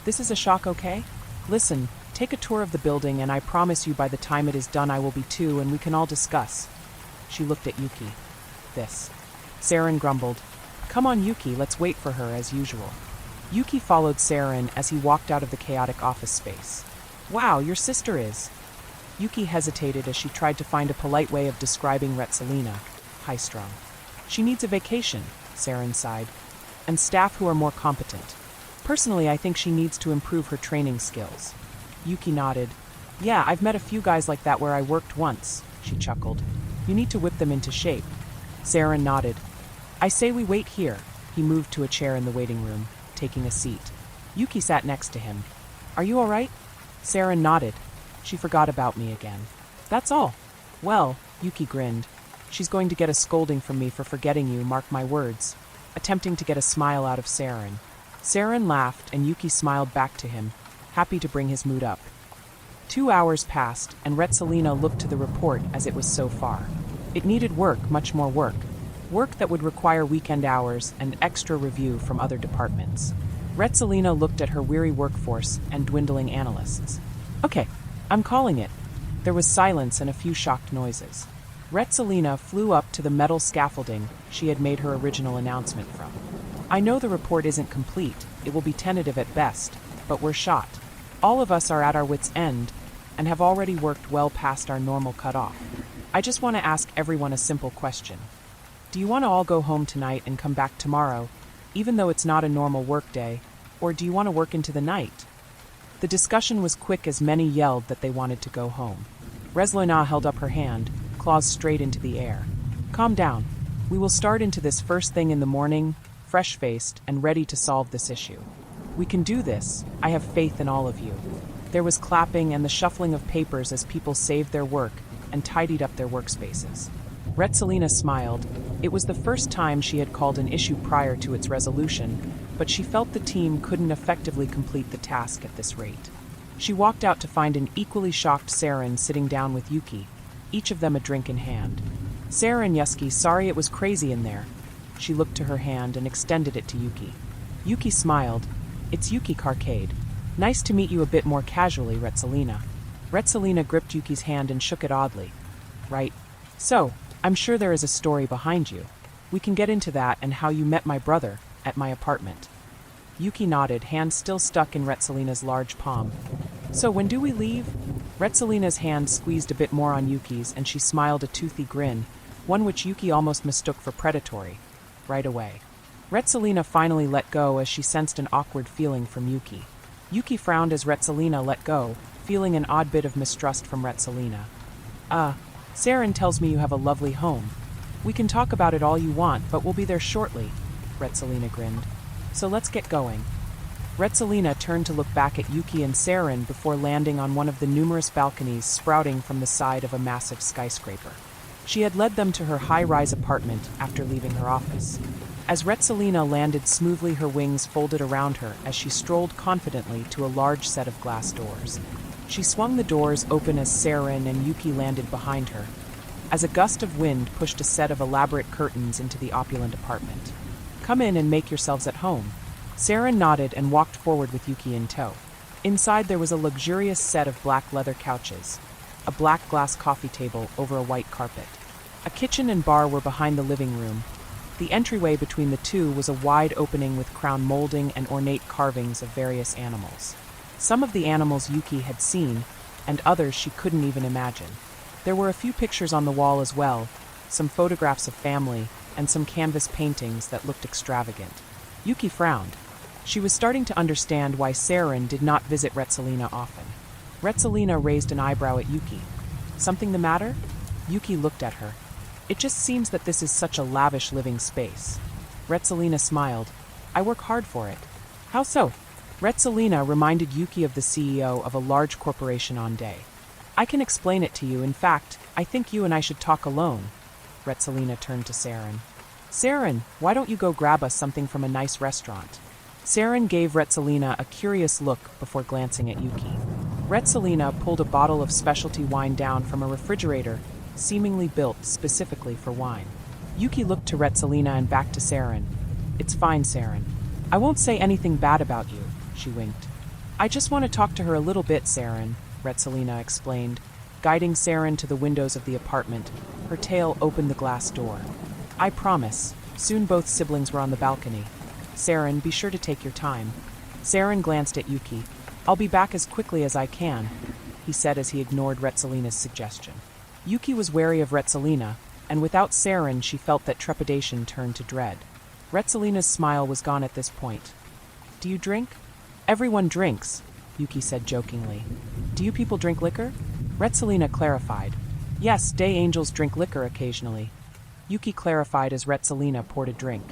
This is a shock, okay? Listen, take a tour of the building, and I promise you by the time it is done I will be 2 and we can all discuss. She looked at Yuki. This. Saren grumbled. Come on, Yuki, let's wait for her as usual. Yuki followed Saren as he walked out of the chaotic office space. Wow, your sister is... Yuki hesitated as she tried to find a polite way of describing Retsalina. High-strung. She needs a vacation, Saren sighed. And staff who are more competent. Personally, I think she needs to improve her training skills. Yuki nodded. Yeah, I've met a few guys like that where I worked once, she chuckled. You need to whip them into shape. Saren nodded. I say we wait here. He moved to a chair in the waiting room, taking a seat. Yuki sat next to him. Are you all right? Saren nodded. She forgot about me again. That's all. Well, Yuki grinned. She's going to get a scolding from me for forgetting you, mark my words. Attempting to get a smile out of Saren. Saren laughed and Yuki smiled back to him, happy to bring his mood up. 2 hours passed and Retsalina looked to the report as it was so far. It needed work, much more work. Work that would require weekend hours and extra review from other departments. Retsalina looked at her weary workforce and dwindling analysts. Okay, I'm calling it. There was silence and a few shocked noises. Retsalina flew up to the metal scaffolding she had made her original announcement from. I know the report isn't complete, it will be tentative at best, but we're shot. All of us are at our wits' end and have already worked well past our normal cutoff. I just want to ask everyone a simple question. Do you want to all go home tonight and come back tomorrow, even though it's not a normal work day, or do you want to work into the night? The discussion was quick as many yelled that they wanted to go home. Retsalina held up her hand, claws straight into the air. Calm down. We will start into this first thing in the morning, fresh-faced and ready to solve this issue. We can do this. I have faith in all of you. There was clapping and the shuffling of papers as people saved their work and tidied up their workspaces. Retsalina smiled. It was the first time she had called an issue prior to its resolution, but she felt the team couldn't effectively complete the task at this rate. She walked out to find an equally shocked Saren sitting down with Yuki, each of them a drink in hand. Saren, Yuski, sorry it was crazy in there. She looked to her hand and extended it to Yuki. Yuki smiled. It's Yuki Carcade. Nice to meet you a bit more casually, Retsalina. Retsalina gripped Yuki's hand and shook it oddly. Right. So, I'm sure there is a story behind you. We can get into that and how you met my brother at my apartment. Yuki nodded, hand still stuck in Retsalina's large palm. So when do we leave? Retsalina's hand squeezed a bit more on Yuki's and she smiled a toothy grin, one which Yuki almost mistook for predatory. Right away. Retsalina finally let go as she sensed an awkward feeling from Yuki. Yuki frowned as Retsalina let go, feeling an odd bit of mistrust from Retsalina. Saren tells me you have a lovely home. We can talk about it all you want, but we'll be there shortly, Retsalina grinned. So let's get going. Retsalina turned to look back at Yuki and Saren before landing on one of the numerous balconies sprouting from the side of a massive skyscraper. She had led them to her high-rise apartment after leaving her office. As Retsalina landed smoothly, her wings folded around her as she strolled confidently to a large set of glass doors. She swung the doors open as Saren and Yuki landed behind her, as a gust of wind pushed a set of elaborate curtains into the opulent apartment. "Come in and make yourselves at home." Saren nodded and walked forward with Yuki in tow. Inside there was a luxurious set of black leather couches, a black glass coffee table over a white carpet. A kitchen and bar were behind the living room. The entryway between the two was a wide opening with crown molding and ornate carvings of various animals. Some of the animals Yuki had seen, and others she couldn't even imagine. There were a few pictures on the wall as well, some photographs of family, and some canvas paintings that looked extravagant. Yuki frowned. She was starting to understand why Saren did not visit Retsalina often. Retsalina raised an eyebrow at Yuki. "Something the matter?" Yuki looked at her. "It just seems that this is such a lavish living space." Retsalina smiled. "I work hard for it." "How so?" Retsalina reminded Yuki of the CEO of a large corporation on Dei. "I can explain it to you. In fact, I think you and I should talk alone." Retsalina turned to Saren. "Saren, why don't you go grab us something from a nice restaurant?" Saren gave Retsalina a curious look before glancing at Yuki. Retsalina pulled a bottle of specialty wine down from a refrigerator, seemingly built specifically for wine. Yuki looked to Retsalina and back to Saren. "It's fine, Saren. I won't say anything bad about you," she winked. "I just want to talk to her a little bit, Saren," Retsalina explained, guiding Saren to the windows of the apartment. Her tail opened the glass door. "I promise." Soon both siblings were on the balcony. "Saren, be sure to take your time." Saren glanced at Yuki. "I'll be back as quickly as I can," he said as he ignored Retsalina's suggestion. Yuki was wary of Retsalina, and without Saren she felt that trepidation turned to dread. Retsalina's smile was gone at this point. "Do you drink?" "Everyone drinks," Yuki said jokingly. "Do you people drink liquor?" Retsalina clarified. "Yes, Dei Angels drink liquor occasionally." Yuki clarified as Retsalina poured a drink.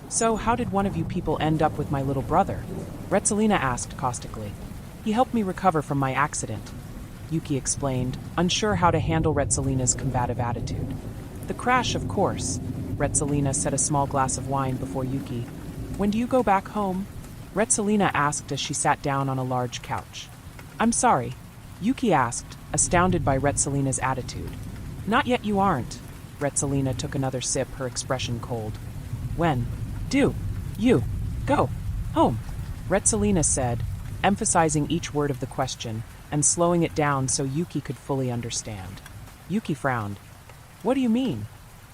"So how did one of you people end up with my little brother?" Retsalina asked caustically. "He helped me recover from my accident," Yuki explained, unsure how to handle Retsalina's combative attitude. "The crash, of course." Retsalina set a small glass of wine before Yuki. "When do you go back home?" Retsalina asked as she sat down on a large couch. "I'm sorry," Yuki asked, astounded by Retsalina's attitude. "Not yet, you aren't." Retsalina took another sip, her expression cold. "When do you go home?" Retsalina said, emphasizing each word of the question and slowing it down so Yuki could fully understand. Yuki frowned. "What do you mean?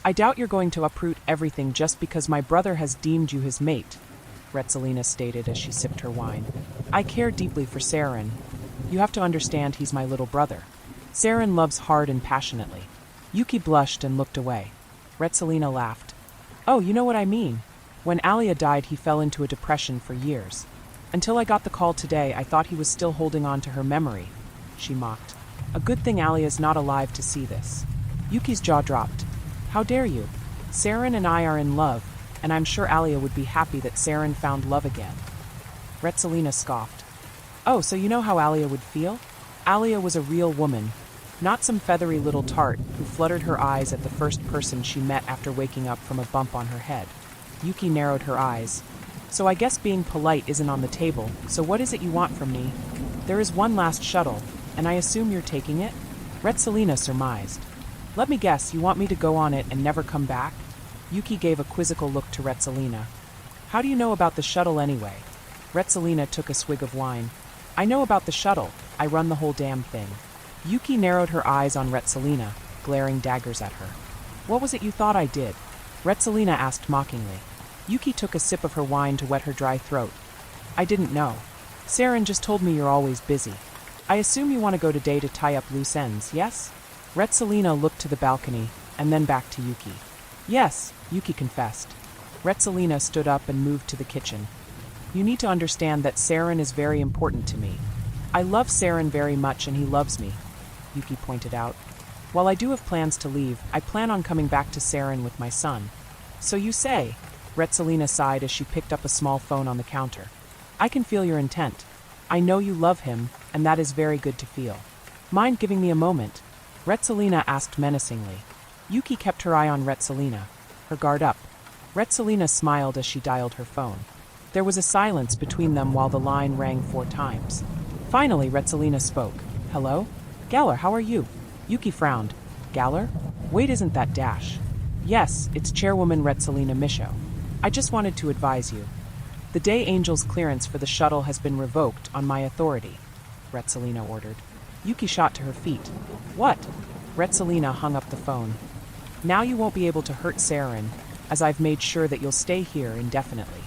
I doubt you're going to uproot everything just because my brother has deemed you his mate," Retsalina stated as she sipped her wine. "I care deeply for Saren. You have to understand he's my little brother. Saren loves hard and passionately." Yuki blushed and looked away. Retsalina laughed. "Oh, you know what I mean. When Alia died, he fell into a depression for years. Until I got the call today, I thought he was still holding on to her memory," she mocked. "A good thing Alia's not alive to see this." Yuki's jaw dropped. "How dare you? Saren and I are in love, and I'm sure Alia would be happy that Saren found love again." Retsalina scoffed. "Oh, so you know how Alia would feel?" Alia was a real woman, not some feathery little tart who fluttered her eyes at the first person she met after waking up from a bump on her head. Yuki narrowed her eyes. "So I guess being polite isn't on the table, so what is it you want from me?" "There is one last shuttle, and I assume you're taking it?" Retsalina surmised. "Let me guess, you want me to go on it and never come back?" Yuki gave a quizzical look to Retsalina. "How do you know about the shuttle anyway?" Retsalina took a swig of wine. "I know about the shuttle. I run the whole damn thing." Yuki narrowed her eyes on Retsalina, glaring daggers at her. "What was it you thought I did?" Retsalina asked mockingly. Yuki took a sip of her wine to wet her dry throat. "I didn't know. Saren just told me you're always busy. I assume you want to go to Dei to tie up loose ends, yes?" Retsalina looked to the balcony, and then back to Yuki. "Yes," Yuki confessed. Retsalina stood up and moved to the kitchen. "You need to understand that Saren is very important to me. I love Saren very much and he loves me," Yuki pointed out. "While I do have plans to leave, I plan on coming back to Saren with my son." "So you say," Retsalina sighed as she picked up a small phone on the counter. I can feel your intent. I know you love him, and that is very good to feel. Mind giving me a moment? Retzelina asked menacingly. Yuki kept her eye on Retzelina, her guard up. Retzelina smiled as she dialed her phone. There was a silence between them while the line rang 4 times. Finally, Retzelina spoke. Hello? Galler, how are you? Yuki frowned. Galler? Wait, isn't that Dash? Yes, it's Chairwoman Retzelina Misho. I just wanted to advise you. The Dei Angel's clearance for the shuttle has been revoked on my authority, Retzelina ordered. Yuki shot to her feet. What? Retzelina hung up the phone. Now you won't be able to hurt Saren, as I've made sure that you'll stay here indefinitely.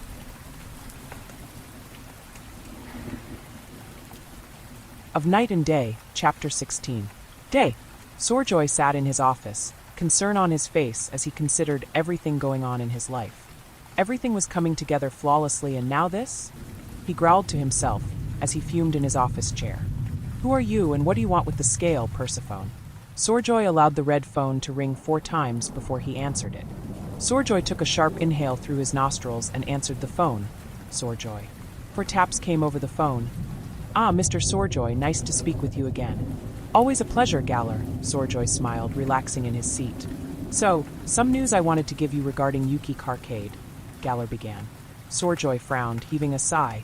Of Night and Day, Chapter 16. Day. Sorjoy sat in his office, concern on his face as he considered everything going on in his life. Everything was coming together flawlessly, and now this? He growled to himself as he fumed in his office chair. Who are you, and what do you want with the scale, Persephone? Sorjoy allowed the red phone to ring 4 times before he answered it. Sorjoy took a sharp inhale through his nostrils and answered the phone. Sorjoy. 4 taps came over the phone. Ah, Mr. Sorjoy, nice to speak with you again. Always a pleasure, Galler, Sorjoy smiled, relaxing in his seat. So, some news I wanted to give you regarding Yuki Carcade, Galler began. Sorjoy frowned, heaving a sigh.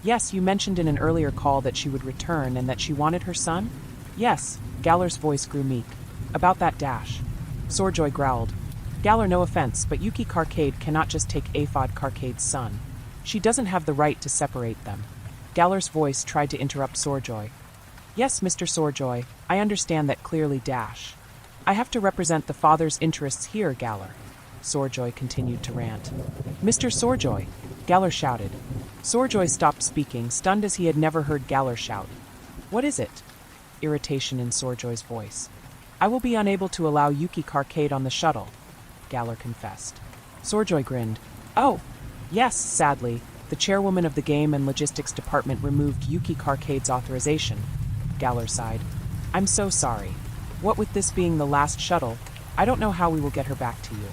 Yes, you mentioned in an earlier call that she would return and that she wanted her son? Yes, Galler's voice grew meek. About that Dash. Sorjoy growled. Galler, no offense, but Yuki Carcade cannot just take Aphod Carcade's son. She doesn't have the right to separate them. Galler's voice tried to interrupt Sorjoy. Yes, Mr. Sorjoy, I understand that clearly, Dash. I have to represent the father's interests here, Galler. Sorjoy continued to rant. Mr. Sorjoy, Galler shouted. Sorjoy stopped speaking, stunned as he had never heard Galler shout. What is it? Irritation in Sorjoy's voice. I will be unable to allow Yuki Carcade on the shuttle, Galler confessed. Sorjoy grinned. Oh, yes, sadly, the chairwoman of the Game and Logistics Department removed Yuki Carcade's authorization, Galler sighed. I'm so sorry. What with this being the last shuttle, I don't know how we will get her back to you.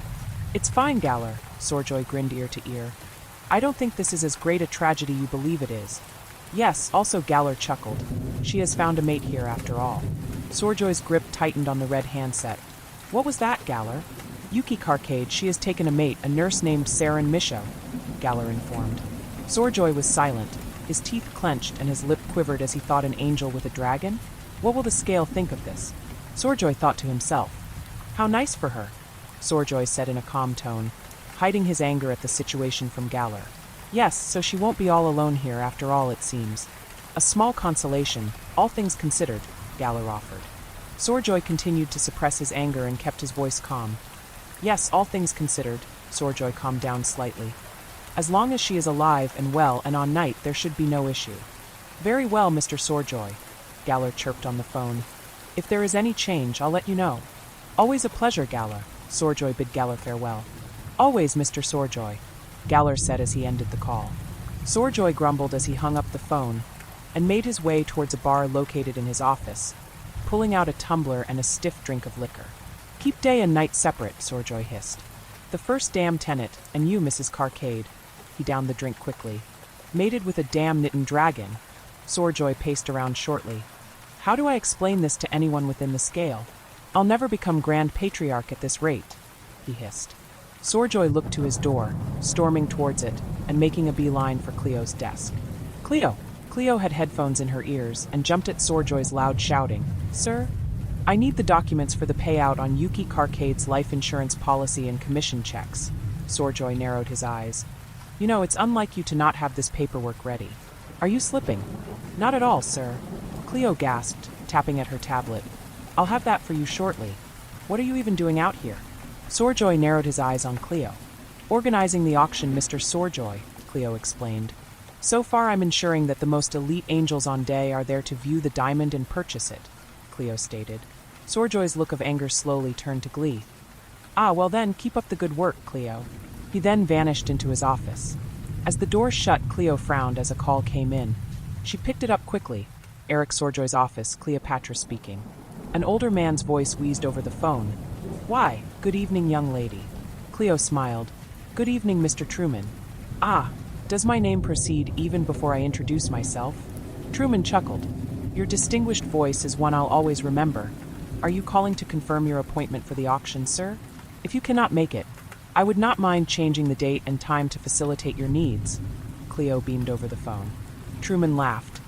It's fine, Galler, Sorjoy grinned ear to ear. I don't think this is as great a tragedy you believe it is. Yes, also Galler chuckled. She has found a mate here after all. Sorjoy's grip tightened on the red handset. What was that, Galler? Yuki Carcade, she has taken a mate, a nurse named Saren Misho, Galler informed. Sorjoy was silent, his teeth clenched and his lip quivered as he thought an angel with a dragon? What will the scale think of this? Sorjoy thought to himself. How nice for her, Sorjoy said in a calm tone, hiding his anger at the situation from Galler. Yes, so she won't be all alone here after all, it seems. A small consolation, all things considered, Galler offered. Sorjoy continued to suppress his anger and kept his voice calm. Yes, all things considered, Sorjoy calmed down slightly. As long as she is alive and well and on Night, there should be no issue. Very well, Mr. Sorjoy, Galler chirped on the phone. If there is any change, I'll let you know. Always a pleasure, Galler, Sorjoy bid Galler farewell. Always, Mr. Sorjoy, Galler said as he ended the call. Sorjoy grumbled as he hung up the phone and made his way towards a bar located in his office, pulling out a tumbler and a stiff drink of liquor. Keep day and night separate, Sorjoy hissed. The first damn tenet, and you, Mrs. Carcade. He downed the drink quickly. Mated with a damn-knitten dragon. Sorjoy paced around shortly. How do I explain this to anyone within the scale? I'll never become Grand Patriarch at this rate, he hissed. Sorjoy looked to his door, storming towards it, and making a beeline for Cleo's desk. Cleo! Cleo had headphones in her ears and jumped at Sorjoy's loud shouting. Sir? I need the documents for the payout on Yuki Carcade's life insurance policy and commission checks. Sorjoy narrowed his eyes. You know, it's unlike you to not have this paperwork ready. Are you slipping? Not at all, sir. Cleo gasped, tapping at her tablet. I'll have that for you shortly. What are you even doing out here? Sorjoy narrowed his eyes on Cleo. Organizing the auction, Mr. Sorjoy, Cleo explained. So far I'm ensuring that the most elite angels on Dei are there to view the diamond and purchase it, Cleo stated. Sorjoy's look of anger slowly turned to glee. Ah, well then, keep up the good work, Cleo. He then vanished into his office. As the door shut, Cleo frowned as a call came in. She picked it up quickly. Eric Sorjoy's office, Cleopatra speaking. An older man's voice wheezed over the phone. Why, good evening, young lady. Cleo smiled. Good evening, Mr. Truman. Ah, Does my name proceed even before I introduce myself? Truman chuckled. Your distinguished voice is one I'll always remember. Are you calling to confirm your appointment for the auction, sir? If you cannot make it, I would not mind changing the date and time to facilitate your needs. Cleo beamed over the phone. Truman laughed.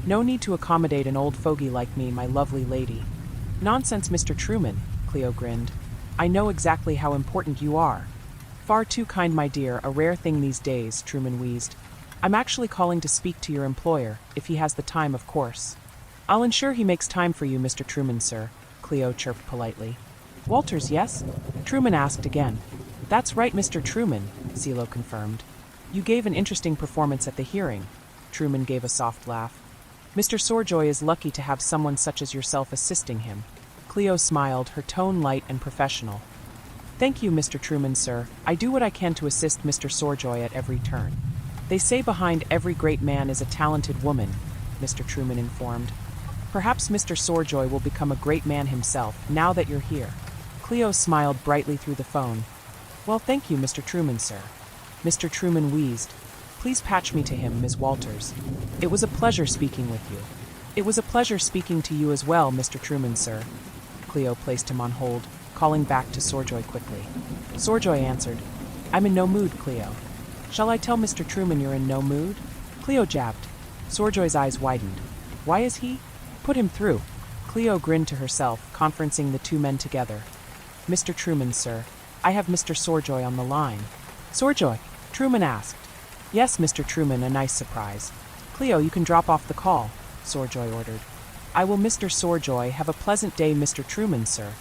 No need to accommodate an old fogey like me, my lovely lady. Nonsense, Mr. Truman, Cleo grinned. I know exactly how important you are. Far too kind, my dear, a rare thing these days, Truman wheezed. I'm actually calling to speak to your employer, if he has the time, of course. I'll ensure he makes time for you, Mr. Truman, sir, Cleo chirped politely. Walters, yes? Truman asked again. That's right, Mr. Truman, CeeLo confirmed. You gave an interesting performance at the hearing. Truman gave a soft laugh. Mr. Sorjoy is lucky to have someone such as yourself assisting him. Cleo smiled, her tone light and professional. Thank you, Mr. Truman, sir. I do what I can to assist Mr. Sorjoy at every turn. They say behind every great man is a talented woman, Mr. Truman informed. Perhaps Mr. Sorjoy will become a great man himself, now that you're here. Cleo smiled brightly through the phone. Well, thank you, Mr. Truman, sir. Mr. Truman wheezed. Please patch me to him, Ms. Walters. It was a pleasure speaking with you. It was a pleasure speaking to you as well, Mr. Truman, sir. Cleo placed him on hold, calling back to Sorjoy quickly. Sorjoy answered. I'm in no mood, Cleo. Shall I tell Mr. Truman you're in no mood? Cleo jabbed. Sorjoy's eyes widened. Why is he? Put him through. Cleo grinned to herself, conferencing the two men together. Mr. Truman, sir. I have Mr. Sorjoy on the line. Sorjoy? Truman asked. Yes, Mr. Truman, a nice surprise. Cleo, you can drop off the call, Sorjoy ordered. I will, Mr. Sorjoy. Have a pleasant day, Mr. Truman, sir,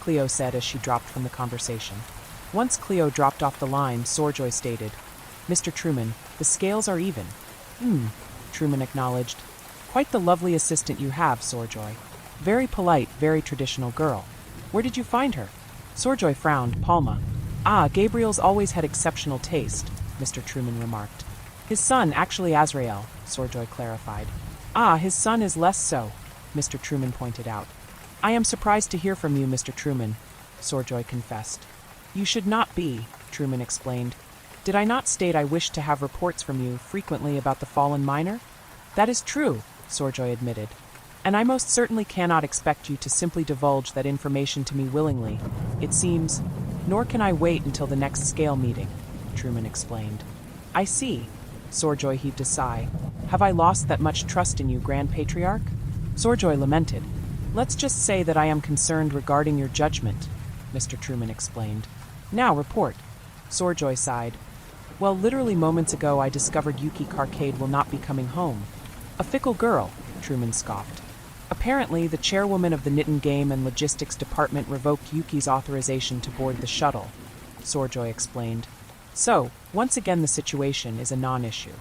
Cleo said as she dropped from the conversation. Once Cleo dropped off the line, Sorjoy stated, Mr. Truman, the scales are even. Truman acknowledged. Quite the lovely assistant you have, Sorjoy. Very polite, very traditional girl. Where did you find her? Sorjoy frowned. Palma. Ah, Gabriel's always had exceptional taste, Mr. Truman remarked. His son, actually Azrael, Sorjoy clarified. Ah, his son is less so, Mr. Truman pointed out. I am surprised to hear from you, Mr. Truman, Sorjoy confessed. You should not be, Truman explained. Did I not state I wished to have reports from you frequently about the fallen miner? That is true, Sorjoy admitted. And I most certainly cannot expect you to simply divulge that information to me willingly, it seems, nor can I wait until the next scale meeting, Truman explained. I see. Sorjoy heaved a sigh. Have I lost that much trust in you, Grand Patriarch? Sorjoy lamented. Let's just say that I am concerned regarding your judgment, Mr. Truman explained. Now report. Sorjoy sighed. Well, literally moments ago I discovered Yuki Carcade will not be coming home. A fickle girl, Truman scoffed. Apparently, the chairwoman of the Nitin Game and Logistics Department revoked Yuki's authorization to board the shuttle, Sorjoy explained. So, once again the situation is a non-issue.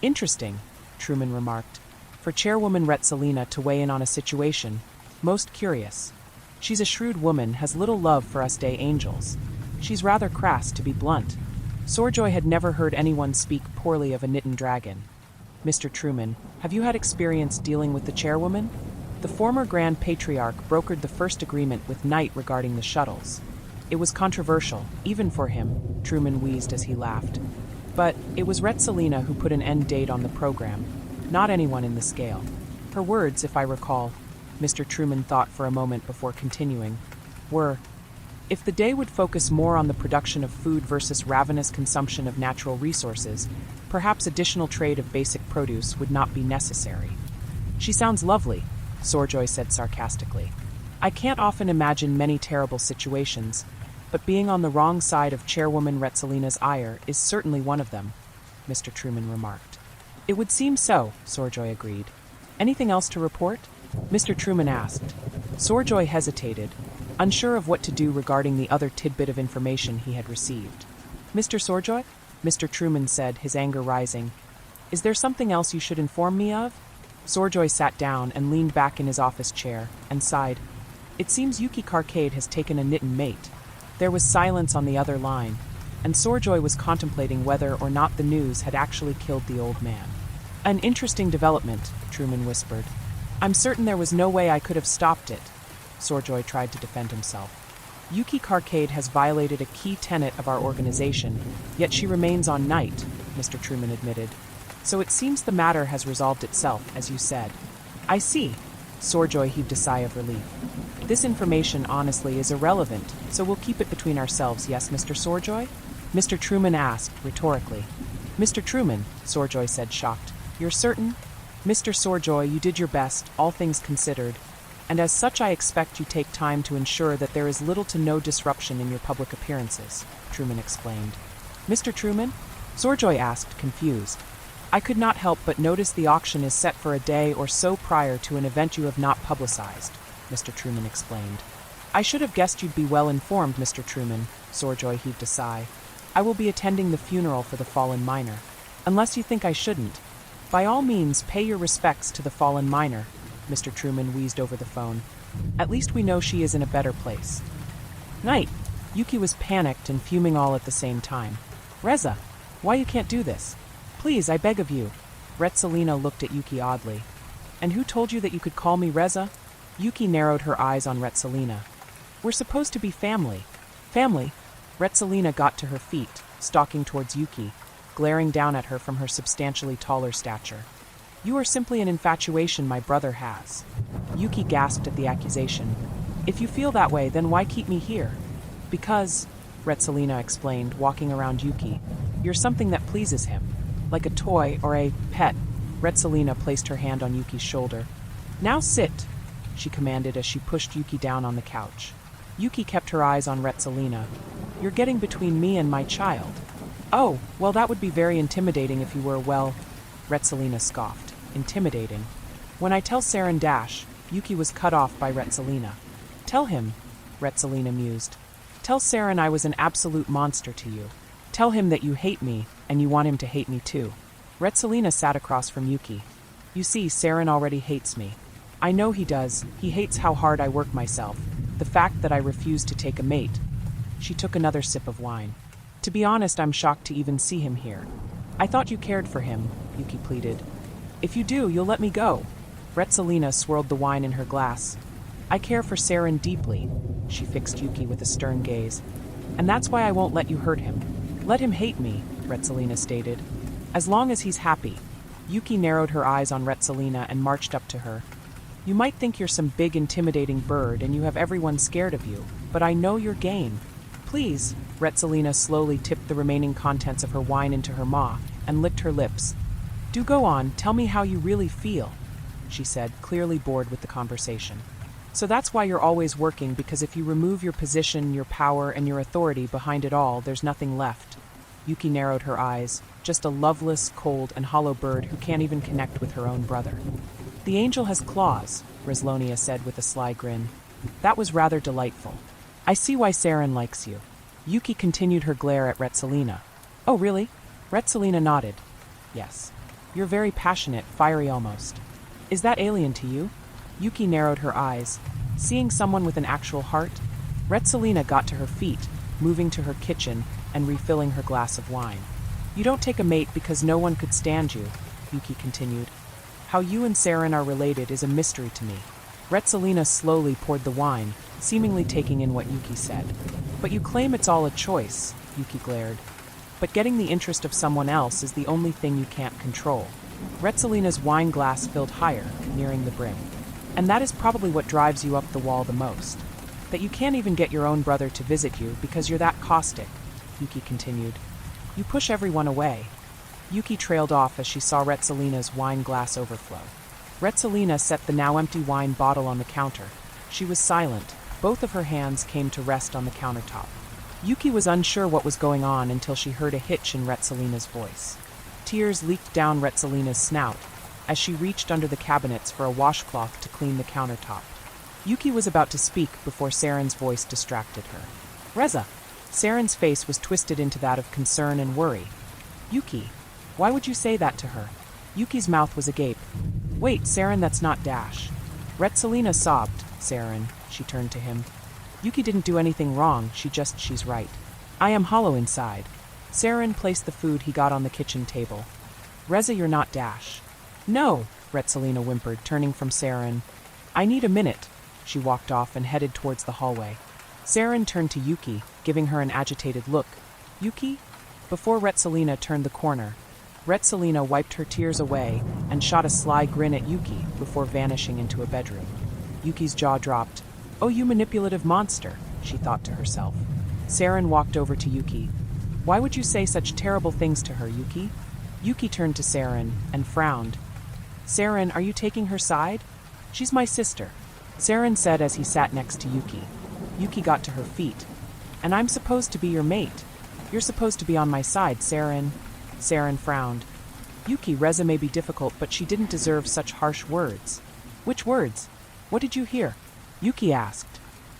Interesting, Truman remarked. For Chairwoman Retsalina to weigh in on a situation, most curious. She's a shrewd woman, has little love for us Dei Angels. She's rather crass, to be blunt. Sorjoy had never heard anyone speak poorly of a Nitin dragon. Mr. Truman, have you had experience dealing with the chairwoman? The former Grand Patriarch brokered the first agreement with Night regarding the shuttles. It was controversial, even for him, Truman wheezed as he laughed. But it was Retsalina who put an end date on the program, not anyone in the scale. Her words, if I recall, Mr. Truman thought for a moment before continuing, were, if the day would focus more on the production of food versus ravenous consumption of natural resources, perhaps additional trade of basic produce would not be necessary. She sounds lovely, Sorjoy said sarcastically. I can't often imagine many terrible situations, but being on the wrong side of Chairwoman Retsalina's ire is certainly one of them, Mr. Truman remarked. It would seem so, Sorjoy agreed. Anything else to report? Mr. Truman asked. Sorjoy hesitated, unsure of what to do regarding the other tidbit of information he had received. Mr. Sorjoy? Mr. Truman said, his anger rising. Is there something else you should inform me of? Sorjoy sat down and leaned back in his office chair, and sighed. It seems Yuki Carcade has taken a Nitin mate. There was silence on the other line, and Sorjoy was contemplating whether or not the news had actually killed the old man. An interesting development, Truman whispered. I'm certain there was no way I could have stopped it. Sorjoy tried to defend himself. Yuki Carcade has violated a key tenet of our organization, yet she remains on Night, Mr. Truman admitted. So it seems the matter has resolved itself, as you said. I see. Sorjoy heaved a sigh of relief. This information, honestly, is irrelevant, so we'll keep it between ourselves, yes, Mr. Sorjoy? Mr. Truman asked, rhetorically. Mr. Truman, Sorjoy said, shocked. You're certain? Mr. Sorjoy, you did your best, all things considered, and as such I expect you take time to ensure that there is little to no disruption in your public appearances, Truman explained. Mr. Truman? Sorjoy asked, confused. I could not help but notice the auction is set for a day or so prior to an event you have not publicized, Mr. Truman explained. I should have guessed you'd be well informed, Mr. Truman, Sorjoy heaved a sigh. I will be attending the funeral for the fallen miner. Unless you think I shouldn't. By all means, pay your respects to the fallen miner, Mr. Truman wheezed over the phone. At least we know she is in a better place. Night. Yuki was panicked and fuming all at the same time. Reza, why you can't do this? Please, I beg of you. Retsalina looked at Yuki oddly. And who told you that you could call me Reza? Yuki narrowed her eyes on Retsalina. We're supposed to be family. Family? Retsalina got to her feet, stalking towards Yuki, glaring down at her from her substantially taller stature. You are simply an infatuation my brother has. Yuki gasped at the accusation. If you feel that way, then why keep me here? Because, Retsalina explained, walking around Yuki, you're something that pleases him. Like a toy or a pet. Retsalina placed her hand on Yuki's shoulder. Now sit, she commanded as she pushed Yuki down on the couch. Yuki kept her eyes on Retsalina. You're getting between me and my child. Oh, well, that would be very intimidating if you were, well, Retsalina scoffed. Intimidating. When I tell Saren Dash, Yuki was cut off by Retsalina. Tell him, Retsalina mused. Tell Saren I was an absolute monster to you. Tell him that you hate me, and you want him to hate me too. Retsalina sat across from Yuki. You see, Saren already hates me. I know he does. He hates how hard I work myself. The fact that I refuse to take a mate. She took another sip of wine. To be honest, I'm shocked to even see him here. I thought you cared for him, Yuki pleaded. If you do, you'll let me go. Retsalina swirled the wine in her glass. I care for Saren deeply, she fixed Yuki with a stern gaze. And that's why I won't let you hurt him. Let him hate me, Retsalina stated. As long as he's happy. Yuki narrowed her eyes on Retsalina and marched up to her. You might think you're some big intimidating bird and you have everyone scared of you, but I know your game. Please, Retsalina slowly tipped the remaining contents of her wine into her maw and licked her lips. Do go on, tell me how you really feel, she said, clearly bored with the conversation. So that's why you're always working, because if you remove your position, your power, and your authority behind it all, there's nothing left. Yuki narrowed her eyes, just a loveless, cold, and hollow bird who can't even connect with her own brother. The angel has claws, Reslonia said with a sly grin. That was rather delightful. I see why Saren likes you. Yuki continued her glare at Retsalina. Oh, really? Retsalina nodded. Yes. You're very passionate, fiery almost. Is that alien to you? Yuki narrowed her eyes. Seeing someone with an actual heart? Retsalina got to her feet, moving to her kitchen and refilling her glass of wine. You don't take a mate because no one could stand you, Yuki continued. How you and Saren are related is a mystery to me. Retsalina slowly poured the wine, seemingly taking in what Yuki said. But you claim it's all a choice, Yuki glared. But getting the interest of someone else is the only thing you can't control. Retsalina's wine glass filled higher, nearing the brim. And that is probably what drives you up the wall the most. That you can't even get your own brother to visit you because you're that caustic, Yuki continued. You push everyone away. Yuki trailed off as she saw Retsalina's wine glass overflow. Retsalina set the now empty wine bottle on the counter. She was silent. Both of her hands came to rest on the countertop. Yuki was unsure what was going on until she heard a hitch in Retsalina's voice. Tears leaked down Retsalina's snout as she reached under the cabinets for a washcloth to clean the countertop. Yuki was about to speak before Saren's voice distracted her. Reza! Saren's face was twisted into that of concern and worry. Yuki, why would you say that to her? Yuki's mouth was agape. Wait, Saren, that's not Dash. Retsalina sobbed. Saren, she turned to him. Yuki didn't do anything wrong, she's right. I am hollow inside. Saren placed the food he got on the kitchen table. Reza, you're not Dash. No, Retsalina whimpered, turning from Saren. I need a minute. She walked off and headed towards the hallway. Saren turned to Yuki, giving her an agitated look. Yuki? Before Retsalina turned the corner, Retsalina wiped her tears away and shot a sly grin at Yuki before vanishing into a bedroom. Yuki's jaw dropped. "Oh, you manipulative monster," she thought to herself. Saren walked over to Yuki. "Why would you say such terrible things to her, Yuki?" Yuki turned to Saren and frowned. "Saren, are you taking her side?" "She's my sister," Saren said as he sat next to Yuki. Yuki got to her feet. "And I'm supposed to be your mate. You're supposed to be on my side, Saren." Saren frowned. "Yuki, Reza may be difficult, but she didn't deserve such harsh words." "Which words? What did you hear?" Yuki asked.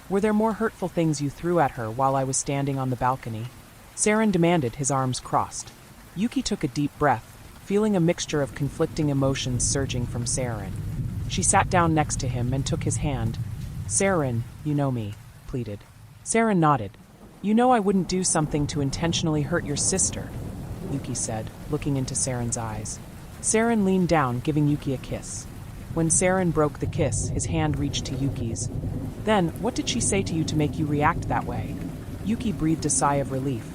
"Were there more hurtful things you threw at her while I was standing on the balcony?" Saren demanded, his arms crossed. Yuki took a deep breath, feeling a mixture of conflicting emotions surging from Saren. She sat down next to him and took his hand. "Saren, you know me," pleaded. Saren nodded. "You know I wouldn't do something to intentionally hurt your sister," Yuki said, looking into Saren's eyes. Saren leaned down, giving Yuki a kiss. When Saren broke the kiss, his hand reached to Yuki's. "Then, what did she say to you to make you react that way?" Yuki breathed a sigh of relief.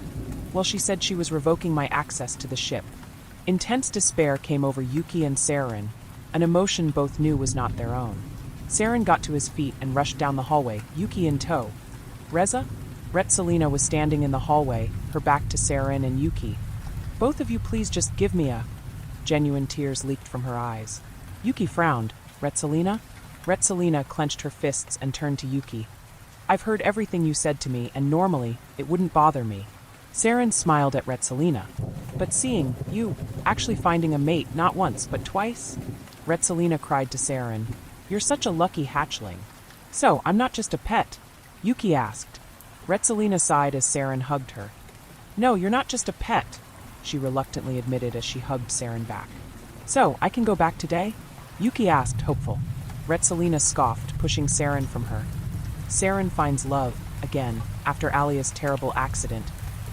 "Well, she said she was revoking my access to the ship." Intense despair came over Yuki and Saren, an emotion both knew was not their own. Saren got to his feet and rushed down the hallway, Yuki in tow. "Reza?" Retsalina was standing in the hallway, her back to Saren and Yuki. "Both of you please just give me a—" Genuine tears leaked from her eyes. Yuki frowned. "Retsalina?" Retsalina clenched her fists and turned to Yuki. "I've heard everything you said to me, and normally, it wouldn't bother me." Saren smiled at Retsalina. "But seeing you actually finding a mate not once but twice?" Retsalina cried to Saren. "You're such a lucky hatchling." "So, I'm not just a pet?" Yuki asked. Retsalina sighed as Saren hugged her. "No, you're not just a pet," she reluctantly admitted as she hugged Saren back. "So, I can go back today?" Yuki asked, hopeful. Retsalina scoffed, pushing Saren from her. "Saren finds love, again, after Alia's terrible accident.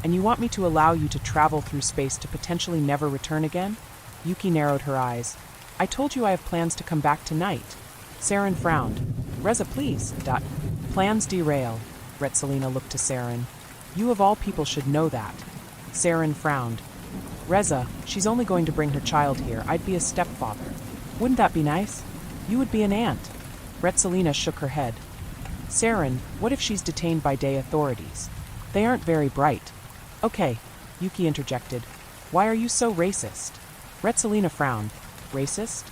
And you want me to allow you to travel through space to potentially never return again?" Yuki narrowed her eyes. "I told you I have plans to come back tonight." Saren frowned. "Reza, please." Plans derail. Retsalina looked to Saren. "You of all people should know that." Saren frowned. "Reza, she's only going to bring her child here. I'd be a stepfather. Wouldn't that be nice? You would be an aunt." Retsalina shook her head. "Saren, what if she's detained by Dei authorities? They aren't very bright." "Okay," Yuki interjected. "Why are you so racist?" Retsalina frowned. "Racist?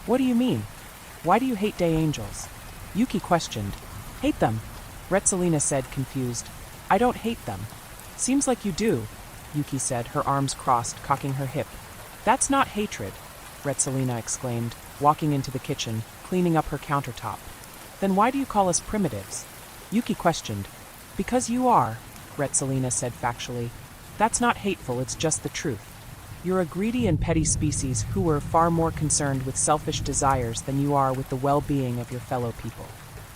What do you mean? Why do you hate Dei Angels?" Yuki questioned. "Hate them?" Retsalina said, confused. "I don't hate them." "Seems like you do," Yuki said, her arms crossed, cocking her hip. "That's not hatred," Retsalina exclaimed, walking into the kitchen, cleaning up her countertop. "Then why do you call us primitives?" Yuki questioned. "Because you are," Retsalina said factually. "That's not hateful, it's just the truth. You're a greedy and petty species who are far more concerned with selfish desires than you are with the well-being of your fellow people."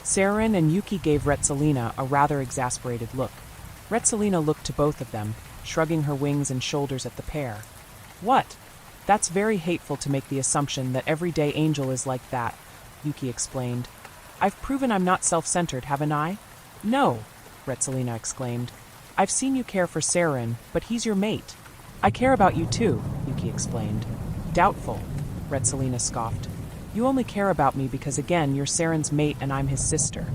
Saren and Yuki gave Retsalina a rather exasperated look. Retsalina looked to both of them, shrugging her wings and shoulders at the pair. "What? That's very hateful to make the assumption that every Dei Angel is like that," Yuki explained. "I've proven I'm not self-centered, haven't I?" "No," Retsalina exclaimed. "I've seen you care for Saren, but he's your mate." "I care about you too," Yuki explained. "Doubtful," Retsalina scoffed. "You only care about me because, again, you're Saren's mate and I'm his sister.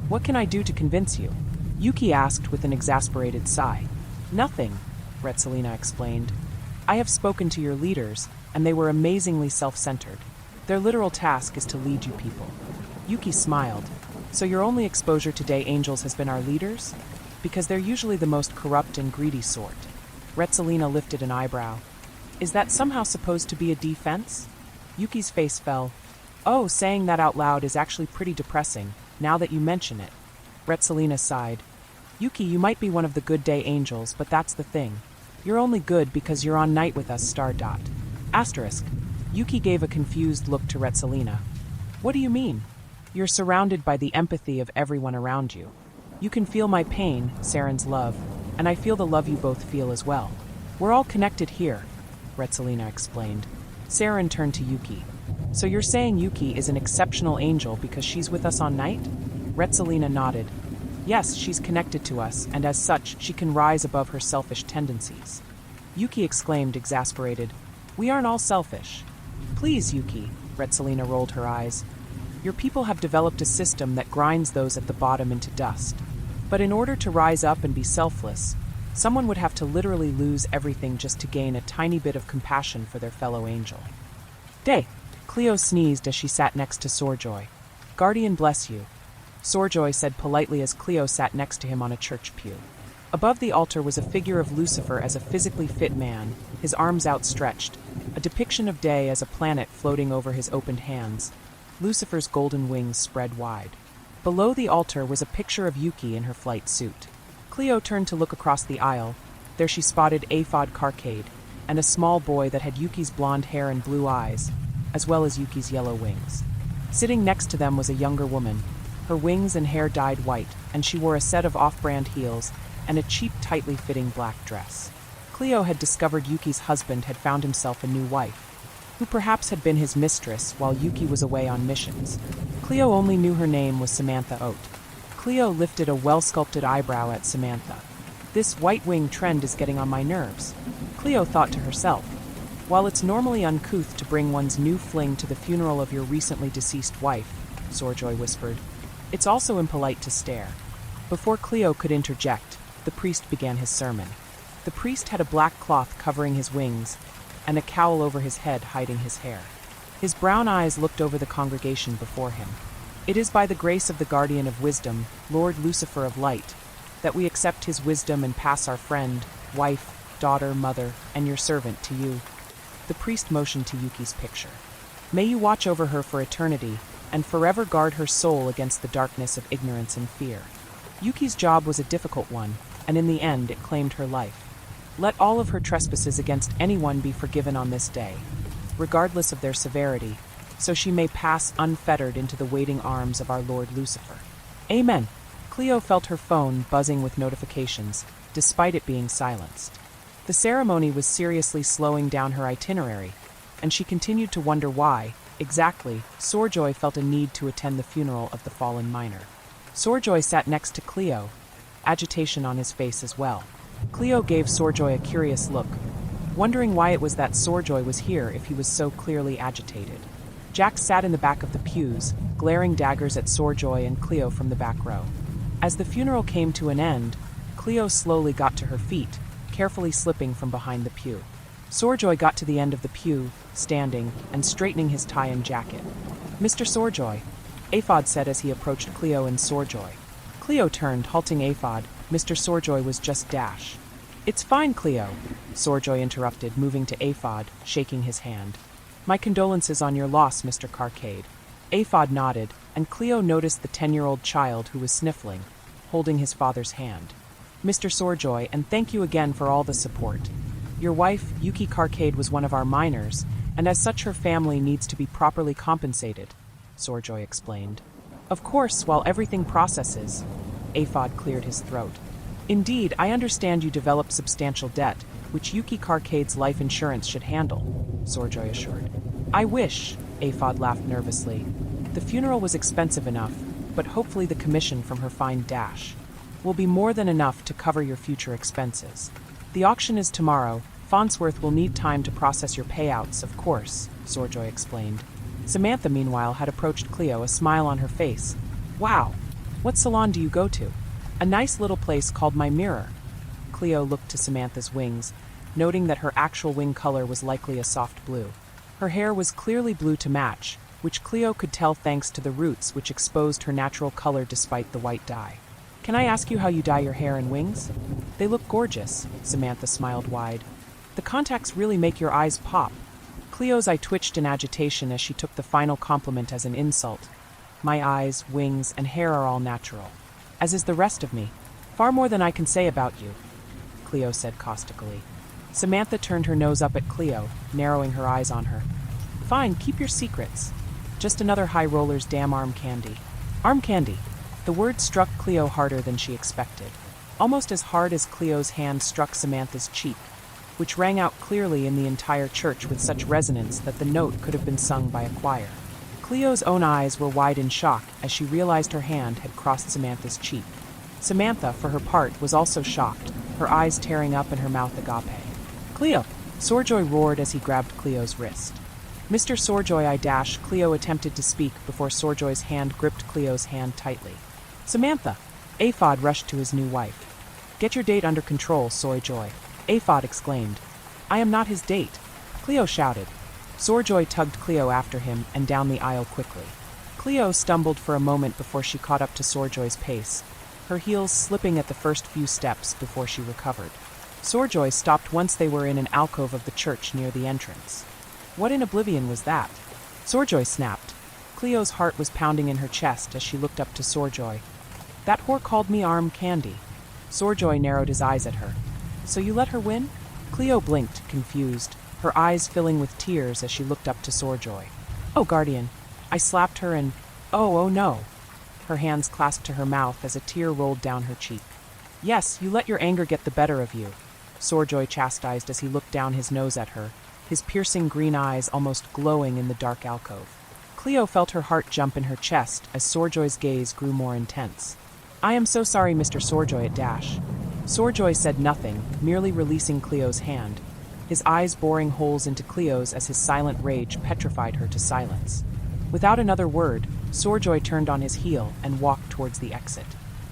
What can I do to convince you?" Yuki asked with an exasperated sigh. "Nothing," Retsalina explained. "I have spoken to your leaders, and they were amazingly self-centered. Their literal task is to lead you people." Yuki smiled. "So your only exposure to Dei Angels has been our leaders? Because they're usually the most corrupt and greedy sort." Retsalina lifted an eyebrow. "Is that somehow supposed to be a defense?" Yuki's face fell. "Oh, saying that out loud is actually pretty depressing, now that you mention it." Retsalina sighed. "Yuki, you might be one of the good Dei Angels, but that's the thing. You're only good because you're on night with us, star dot. Asterisk." Yuki gave a confused look to Retsalina. "What do you mean?" "You're surrounded by the empathy of everyone around you. You can feel my pain, Saren's love, and I feel the love you both feel as well. We're all connected here," Retsalina explained. Saren turned to Yuki. "So you're saying Yuki is an exceptional angel because she's with us on night?" Retsalina nodded. "Yes, she's connected to us, and as such, she can rise above her selfish tendencies." Yuki exclaimed, exasperated. We aren't all selfish. Please, Yuki, Retsalina rolled her eyes. Your people have developed a system that grinds those at the bottom into dust. But in order to rise up and be selfless, someone would have to literally lose everything just to gain a tiny bit of compassion for their fellow angel. Dei! Cleo sneezed as she sat next to Sorjoy. Guardian bless you, Sorjoy said politely as Cleo sat next to him on a church pew. Above the altar was a figure of Lucifer as a physically fit man, his arms outstretched, a depiction of Dei as a planet floating over his opened hands, Lucifer's golden wings spread wide. Below the altar was a picture of Yuki in her flight suit. Cleo turned to look across the aisle. There she spotted Aphod Carcade, and a small boy that had Yuki's blonde hair and blue eyes, as well as Yuki's yellow wings. Sitting next to them was a younger woman. Her wings and hair dyed white, and she wore a set of off-brand heels and a cheap, tightly fitting black dress. Cleo had discovered Yuki's husband had found himself a new wife, who perhaps had been his mistress while Yuki was away on missions. Cleo only knew her name was Samantha Oat. Cleo lifted a well-sculpted eyebrow at Samantha. This white-wing trend is getting on my nerves, Cleo thought to herself. While it's normally uncouth to bring one's new fling to the funeral of your recently deceased wife, Sorjoy whispered, it's also impolite to stare. Before Cleo could interject, the priest began his sermon. The priest had a black cloth covering his wings, and a cowl over his head hiding his hair. His brown eyes looked over the congregation before him. It is by the grace of the guardian of wisdom, Lord Lucifer of Light, that we accept his wisdom and pass our friend, wife, daughter, mother, and your servant to you. The priest motioned to Yuki's picture. May you watch over her for eternity, and forever guard her soul against the darkness of ignorance and fear. Yuki's job was a difficult one, and in the end it claimed her life. Let all of her trespasses against anyone be forgiven on this day, regardless of their severity, so she may pass unfettered into the waiting arms of our Lord Lucifer. Amen. Cleo felt her phone buzzing with notifications, despite it being silenced. The ceremony was seriously slowing down her itinerary, and she continued to wonder why, exactly, Sorjoy felt a need to attend the funeral of the fallen miner. Sorjoy sat next to Cleo, agitation on his face as well. Cleo gave Sorjoy a curious look, wondering why it was that Sorjoy was here if he was so clearly agitated. Jack sat in the back of the pews, glaring daggers at Sorjoy and Cleo from the back row. As the funeral came to an end, Cleo slowly got to her feet, carefully slipping from behind the pew. Sorjoy got to the end of the pew, standing, and straightening his tie and jacket. Mr. Sorjoy, Aphod said as he approached Cleo and Sorjoy. Cleo turned, halting Aphod. Mr. Sorjoy was just dash. It's fine, Cleo, Sorjoy interrupted, moving to Aphod, shaking his hand. My condolences on your loss, Mr. Carcade. Aphod nodded, and Cleo noticed the 10-year-old child who was sniffling, holding his father's hand. Mr. Sorjoy, and thank you again for all the support. Your wife, Yuki Carcade, was one of our miners, and as such her family needs to be properly compensated, Sorjoy explained. Of course, while everything processes, Aphod cleared his throat. Indeed, I understand you developed substantial debt, which Yuki Carcade's life insurance should handle, Sorjoy assured. I wish, Aphod laughed nervously. The funeral was expensive enough, but hopefully the commission from her fine dash will be more than enough to cover your future expenses. The auction is tomorrow. Farnsworth will need time to process your payouts, of course, Sorjoy explained. Samantha, meanwhile, had approached Cleo, a smile on her face. Wow! What salon do you go to? A nice little place called My Mirror. Cleo looked to Samantha's wings, noting that her actual wing color was likely a soft blue. Her hair was clearly blue to match, which Cleo could tell thanks to the roots which exposed her natural color despite the white dye. Can I ask you how you dye your hair and wings? They look gorgeous, Samantha smiled wide. The contacts really make your eyes pop. Cleo's eye twitched in agitation as she took the final compliment as an insult. My eyes, wings, and hair are all natural, as is the rest of me. Far more than I can say about you, Cleo said caustically. Samantha turned her nose up at Cleo, narrowing her eyes on her. Fine, keep your secrets. Just another high roller's damn arm candy. Arm candy. The word struck Cleo harder than she expected, almost as hard as Cleo's hand struck Samantha's cheek, which rang out clearly in the entire church with such resonance that the note could have been sung by a choir. Cleo's own eyes were wide in shock as she realized her hand had crossed Samantha's cheek. Samantha, for her part, was also shocked, her eyes tearing up and her mouth agape. Cleo! Sorjoy roared as he grabbed Cleo's wrist. Mr. Sorjoy Cleo attempted to speak before Sorjoy's hand gripped Cleo's hand tightly. Samantha! Aphod rushed to his new wife. Get your date under control, Sorjoy, Aphod exclaimed. I am not his date, Cleo shouted. Sorjoy tugged Cleo after him and down the aisle quickly. Cleo stumbled for a moment before she caught up to Sorjoy's pace, her heels slipping at the first few steps before she recovered. Sorjoy stopped once they were in an alcove of the church near the entrance. What in oblivion was that? Sorjoy snapped. Cleo's heart was pounding in her chest as she looked up to Sorjoy. That whore called me arm candy. Sorjoy narrowed his eyes at her. So you let her win? Cleo blinked, confused, her eyes filling with tears as she looked up to Sorjoy. Oh, Guardian. I slapped her and... Oh no. Her hands clasped to her mouth as a tear rolled down her cheek. Yes, you let your anger get the better of you, Sorjoy chastised as he looked down his nose at her, his piercing green eyes almost glowing in the dark alcove. Cleo felt her heart jump in her chest as Sorjoy's gaze grew more intense. I am so sorry, Mr. Sorjoy . Sorjoy said nothing, merely releasing Cleo's hand, his eyes boring holes into Cleo's as his silent rage petrified her to silence. Without another word, Sorjoy turned on his heel and walked towards the exit.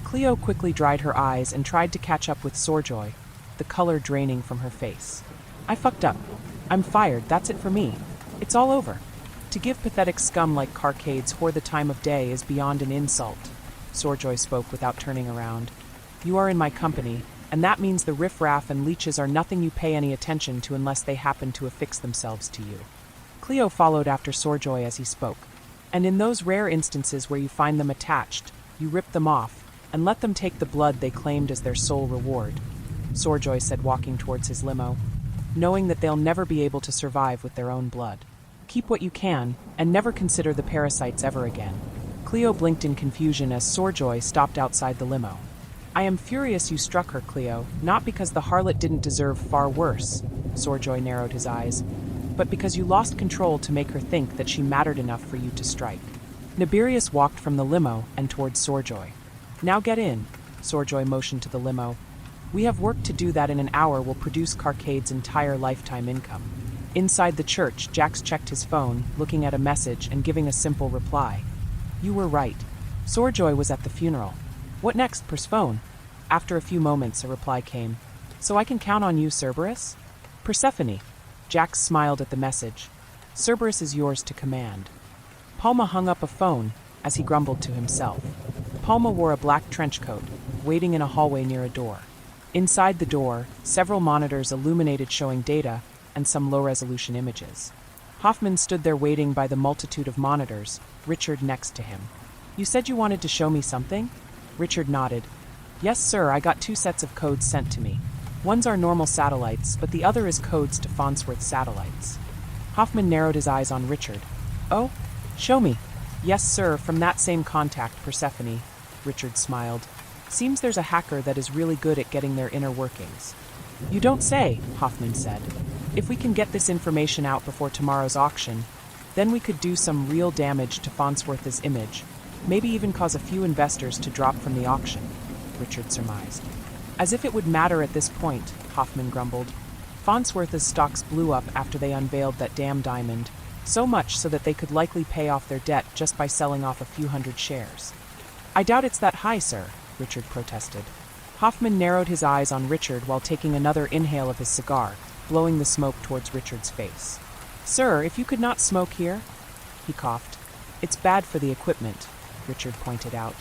Cleo quickly dried her eyes and tried to catch up with Sorjoy, the color draining from her face. I fucked up. I'm fired, that's it for me. It's all over. To give pathetic scum like Carcades whore the time of day is beyond an insult, Sorjoy spoke without turning around. You are in my company, and that means the riffraff and leeches are nothing you pay any attention to unless they happen to affix themselves to you. Cleo followed after Sorjoy as he spoke. And in those rare instances where you find them attached, you rip them off, and let them take the blood they claimed as their sole reward, Sorjoy said, walking towards his limo, knowing that they'll never be able to survive with their own blood. Keep what you can, and never consider the parasites ever again. Cleo blinked in confusion as Sorjoy stopped outside the limo. I am furious you struck her, Cleo, not because the harlot didn't deserve far worse, Sorjoy narrowed his eyes, but because you lost control to make her think that she mattered enough for you to strike. Nibirius walked from the limo and towards Sorjoy. Now get in, Sorjoy motioned to the limo. We have work to do that in an hour will produce Carcade's entire lifetime income. Inside the church, Jax checked his phone, looking at a message and giving a simple reply. You were right. Sorjoy was at the funeral. What next, Persephone? After a few moments, a reply came. So I can count on you, Cerberus? Persephone. Jax smiled at the message. Cerberus is yours to command. Palma hung up a phone as he grumbled to himself. Palma wore a black trench coat, waiting in a hallway near a door. Inside the door, several monitors illuminated showing data and some low-resolution images. Hoffman stood there waiting by the multitude of monitors, Richard next to him. You said you wanted to show me something? Richard nodded. Yes, sir, I got 2 sets of codes sent to me. One's our normal satellites, but the other is codes to Farnsworth satellites. Hoffman narrowed his eyes on Richard. Oh? Show me. Yes, sir, from that same contact, Persephone, Richard smiled. Seems there's a hacker that is really good at getting their inner workings. You don't say, Hoffman said. If we can get this information out before tomorrow's auction, then we could do some real damage to Farnsworth's image, maybe even cause a few investors to drop from the auction, Richard surmised. As if it would matter at this point, Hoffman grumbled. Farnsworth's stocks blew up after they unveiled that damn diamond, so much so that they could likely pay off their debt just by selling off a few hundred shares. I doubt it's that high, sir, Richard protested. Hoffman narrowed his eyes on Richard while taking another inhale of his cigar, blowing the smoke towards Richard's face. Sir, if you could not smoke here? He coughed. It's bad for the equipment, Richard pointed out.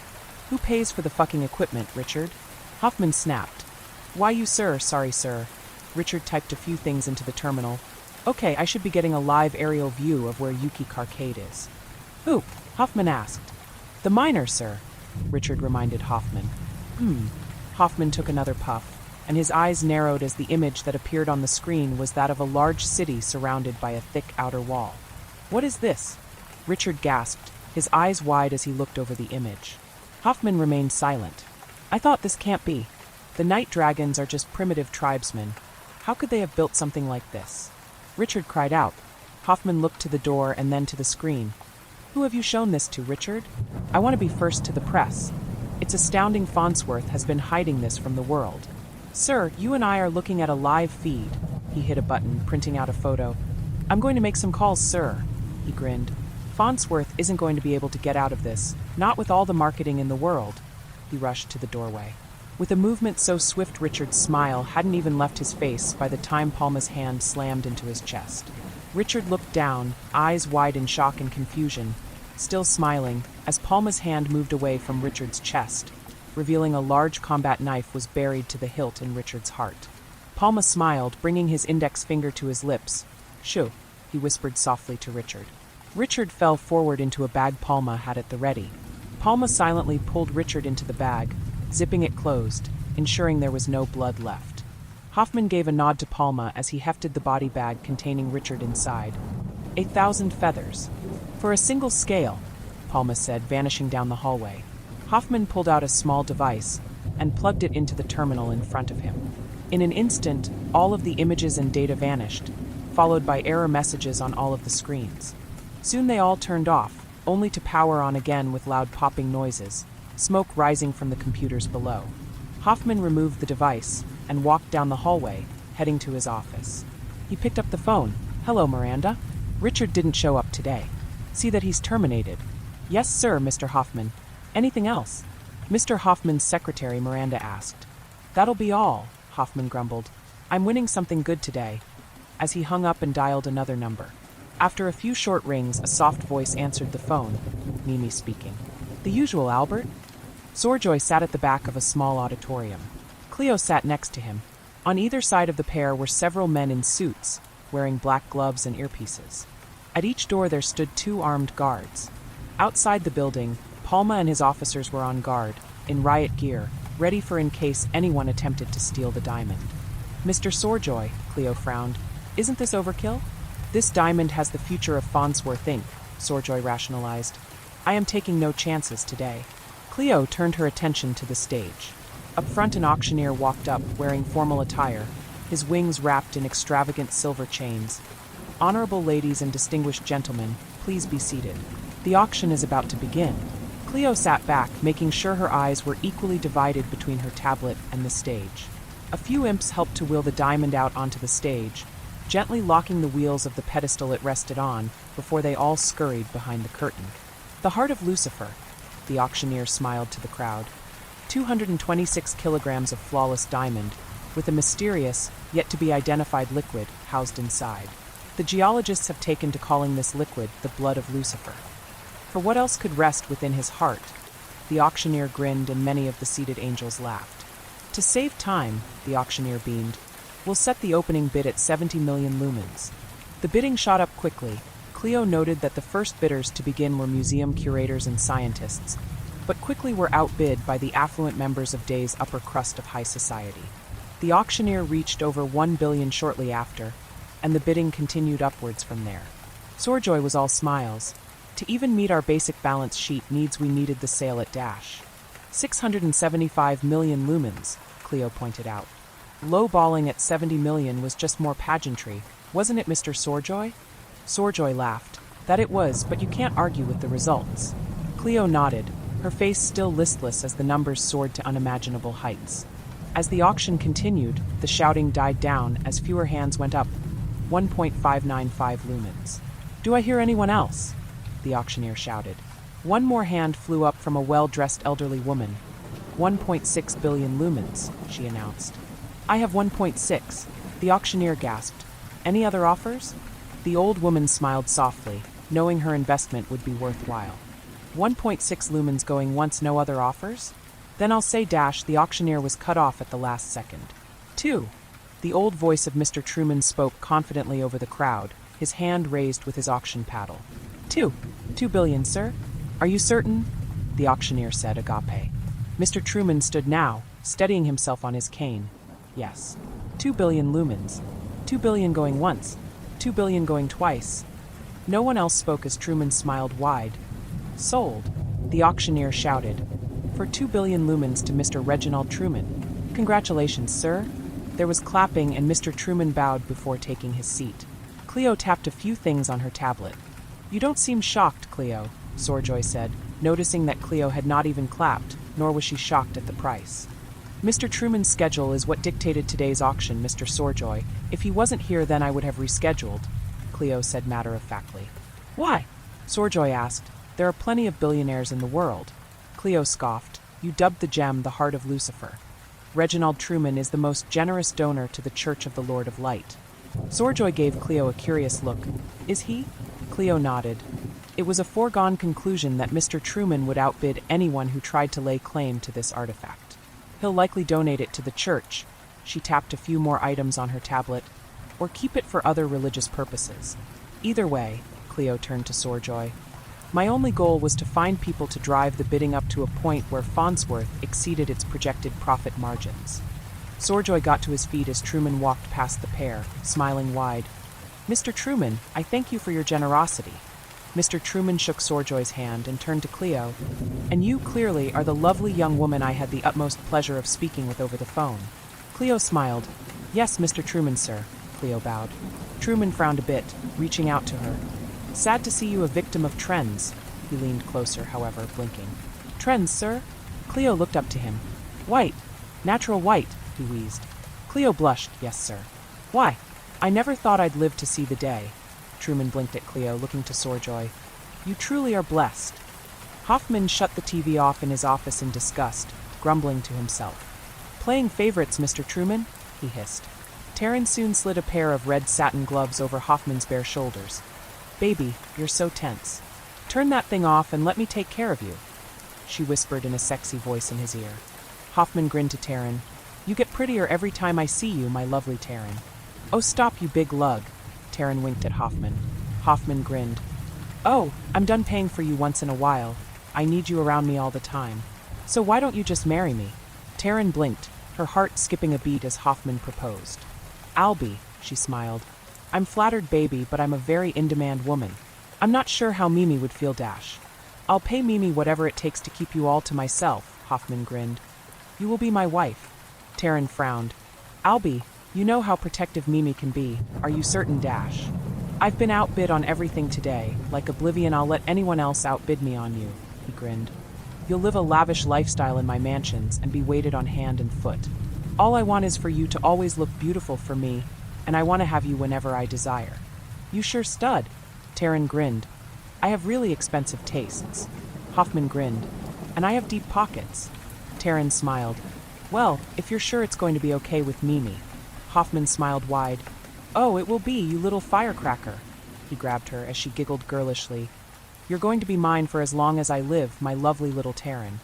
Who pays for the fucking equipment, Richard? Hoffman snapped. Why you, sir? Sorry, sir. Richard typed a few things into the terminal. Okay, I should be getting a live aerial view of where Yuki Carcade is. Who? Hoffman asked. The miner, sir, Richard reminded Hoffman. Hoffman took another puff, and his eyes narrowed as the image that appeared on the screen was that of a large city surrounded by a thick outer wall. What is this? Richard gasped, his eyes wide as he looked over the image. Hoffman remained silent. I thought this can't be. The night dragons are just primitive tribesmen. How could they have built something like this? Richard cried out. Hoffman looked to the door and then to the screen. Who have you shown this to, Richard? I want to be first to the press. It's astounding Farnsworth has been hiding this from the world. Sir, you and I are looking at a live feed. He hit a button, printing out a photo. "I'm going to make some calls, sir," he grinned. "Farnsworth isn't going to be able to get out of this, not with all the marketing in the world." He rushed to the doorway. With a movement so swift Richard's smile hadn't even left his face by the time Palma's hand slammed into his chest. Richard looked down, eyes wide in shock and confusion, still smiling, as Palma's hand moved away from Richard's chest, revealing a large combat knife was buried to the hilt in Richard's heart. Palma smiled, bringing his index finger to his lips. "Shoo," he whispered softly to Richard. Richard fell forward into a bag Palma had at the ready. Palma silently pulled Richard into the bag, zipping it closed, ensuring there was no blood left. Hoffman gave a nod to Palma as he hefted the body bag containing Richard inside. 1,000 feathers. For a single scale, Palma said, vanishing down the hallway. Hoffman pulled out a small device and plugged it into the terminal in front of him. In an instant, all of the images and data vanished, followed by error messages on all of the screens. Soon they all turned off, only to power on again with loud popping noises, smoke rising from the computers below. Hoffman removed the device and walked down the hallway, heading to his office. He picked up the phone. "Hello, Miranda. Richard didn't show up today. See that he's terminated." "Yes, sir, Mr. Hoffman. Anything else?" Mr. Hoffman's secretary, Miranda asked. "That'll be all," Hoffman grumbled. "I'm winning something good today," as he hung up and dialed another number. After a few short rings, a soft voice answered the phone, Mimi speaking. "The usual, Albert?" Sorjoy sat at the back of a small auditorium. Cleo sat next to him. On either side of the pair were several men in suits, wearing black gloves and earpieces. At each door there stood 2 armed guards. Outside the building, Palma and his officers were on guard, in riot gear, ready for in case anyone attempted to steal the diamond. "Mr. Sorjoy," Cleo frowned, "isn't this overkill?" "This diamond has the future of Farnsworth Inc., Sorjoy rationalized. "I am taking no chances today." Cleo turned her attention to the stage. Up front, an auctioneer walked up, wearing formal attire, his wings wrapped in extravagant silver chains. "Honorable ladies and distinguished gentlemen, please be seated. The auction is about to begin." Cleo sat back, making sure her eyes were equally divided between her tablet and the stage. A few imps helped to wheel the diamond out onto the stage, gently locking the wheels of the pedestal it rested on before they all scurried behind the curtain. "The heart of Lucifer," the auctioneer smiled to the crowd. 226 kilograms of flawless diamond, with a mysterious, yet-to-be-identified liquid housed inside. The geologists have taken to calling this liquid the blood of Lucifer. For what else could rest within his heart? The auctioneer grinned and many of the seated angels laughed. "To save time," the auctioneer beamed, "we'll set the opening bid at 70 million lumens." The bidding shot up quickly. Cleo noted that the first bidders to begin were museum curators and scientists, but quickly were outbid by the affluent members of Dei's upper crust of high society. The auctioneer reached over 1 billion shortly after, and the bidding continued upwards from there. Sorjoy was all smiles. "To even meet our basic balance sheet needs we needed the sale at Dash. 675 million lumens, Cleo pointed out. Low-balling at 70 million was just more pageantry, wasn't it, Mr. Sorjoy? Sorjoy laughed. "That it was, but you can't argue with the results." Cleo nodded, her face still listless as the numbers soared to unimaginable heights. As the auction continued, the shouting died down as fewer hands went up. 1.595 lumens. "Do I hear anyone else?" the auctioneer shouted. One more hand flew up from a well-dressed elderly woman. 1.6 billion lumens, she announced. "I have 1.6, the auctioneer gasped. "Any other offers?" The old woman smiled softly, knowing her investment would be worthwhile. 1.6 lumens going once, no other offers? "Then I'll say Dash." The auctioneer was cut off at the last second. 2. The old voice of Mr. Truman spoke confidently over the crowd, his hand raised with his auction paddle. 2 billion, sir? Are you certain?" the auctioneer said, agape. Mr. Truman stood now, steadying himself on his cane. "Yes. 2 billion lumens. 2 billion going once. 2 billion going twice." No one else spoke as Truman smiled wide. "Sold," the auctioneer shouted. "For 2 billion lumens to Mr. Reginald Truman. Congratulations, sir." There was clapping and Mr. Truman bowed before taking his seat. Cleo tapped a few things on her tablet. "You don't seem shocked, Cleo," Sorjoy said, noticing that Cleo had not even clapped, nor was she shocked at the price. Mr. Truman's schedule is what dictated today's auction, Mr. Sorjoy. If he wasn't here, then I would have rescheduled, Cleo said matter-of-factly. Why? Sorjoy asked. There are plenty of billionaires in the world. Cleo scoffed. You dubbed the gem the heart of Lucifer. Reginald Truman is the most generous donor to the Church of the Lord of Light. Sorjoy gave Cleo a curious look. Is he? Cleo nodded. It was a foregone conclusion that Mr. Truman would outbid anyone who tried to lay claim to this artifact. He'll likely donate it to the church. She tapped a few more items on her tablet. Or keep it for other religious purposes. Either way, Cleo turned to Sorjoy. My only goal was to find people to drive the bidding up to a point where Farnsworth exceeded its projected profit margins. Sorjoy got to his feet as Truman walked past the pair, smiling wide. Mr. Truman, I thank you for your generosity. Mr. Truman shook Sorjoy's hand and turned to Cleo. And you, clearly, are the lovely young woman I had the utmost pleasure of speaking with over the phone. Cleo smiled. Yes, Mr. Truman, sir. Cleo bowed. Truman frowned a bit, reaching out to her. Sad to see you a victim of trends. He leaned closer, however, blinking. Trends, sir? Cleo looked up to him. White. Natural white, he wheezed. Cleo blushed. Yes, sir. Why? I never thought I'd live to see the day. Truman blinked at Cleo, looking to Sorjoy. You truly are blessed. Hoffman shut the TV off in his office in disgust, grumbling to himself. Playing favorites, Mr. Truman? He hissed. Taryn soon slid a pair of red satin gloves over Hoffman's bare shoulders. Baby, you're so tense. Turn that thing off and let me take care of you, she whispered in a sexy voice in his ear. Hoffman grinned to Taryn. You get prettier every time I see you, my lovely Taryn. Oh, stop, you big lug. Taryn winked at Hoffman. Hoffman grinned. Oh, I'm done paying for you once in a while. I need you around me all the time. So why don't you just marry me? Taryn blinked, her heart skipping a beat as Hoffman proposed. I'll be, she smiled. I'm flattered, baby, but I'm a very in-demand woman. I'm not sure how Mimi would feel, Dash. I'll pay Mimi whatever it takes to keep you all to myself, Hoffman grinned. You will be my wife. Taryn frowned. Albie, you know how protective Mimi can be. Are you certain, Dash? I've been outbid on everything today. Like Oblivion, I'll let anyone else outbid me on you, he grinned. You'll live a lavish lifestyle in my mansions and be waited on hand and foot. All I want is for you to always look beautiful for me, and I want to have you whenever I desire. You sure stud. Taryn grinned. I have really expensive tastes. Hoffman grinned. And I have deep pockets. Taryn smiled. Well, if you're sure it's going to be okay with Mimi. Hoffman smiled wide. Oh, it will be, you little firecracker. He grabbed her as she giggled girlishly. You're going to be mine for as long as I live, my lovely little Taryn.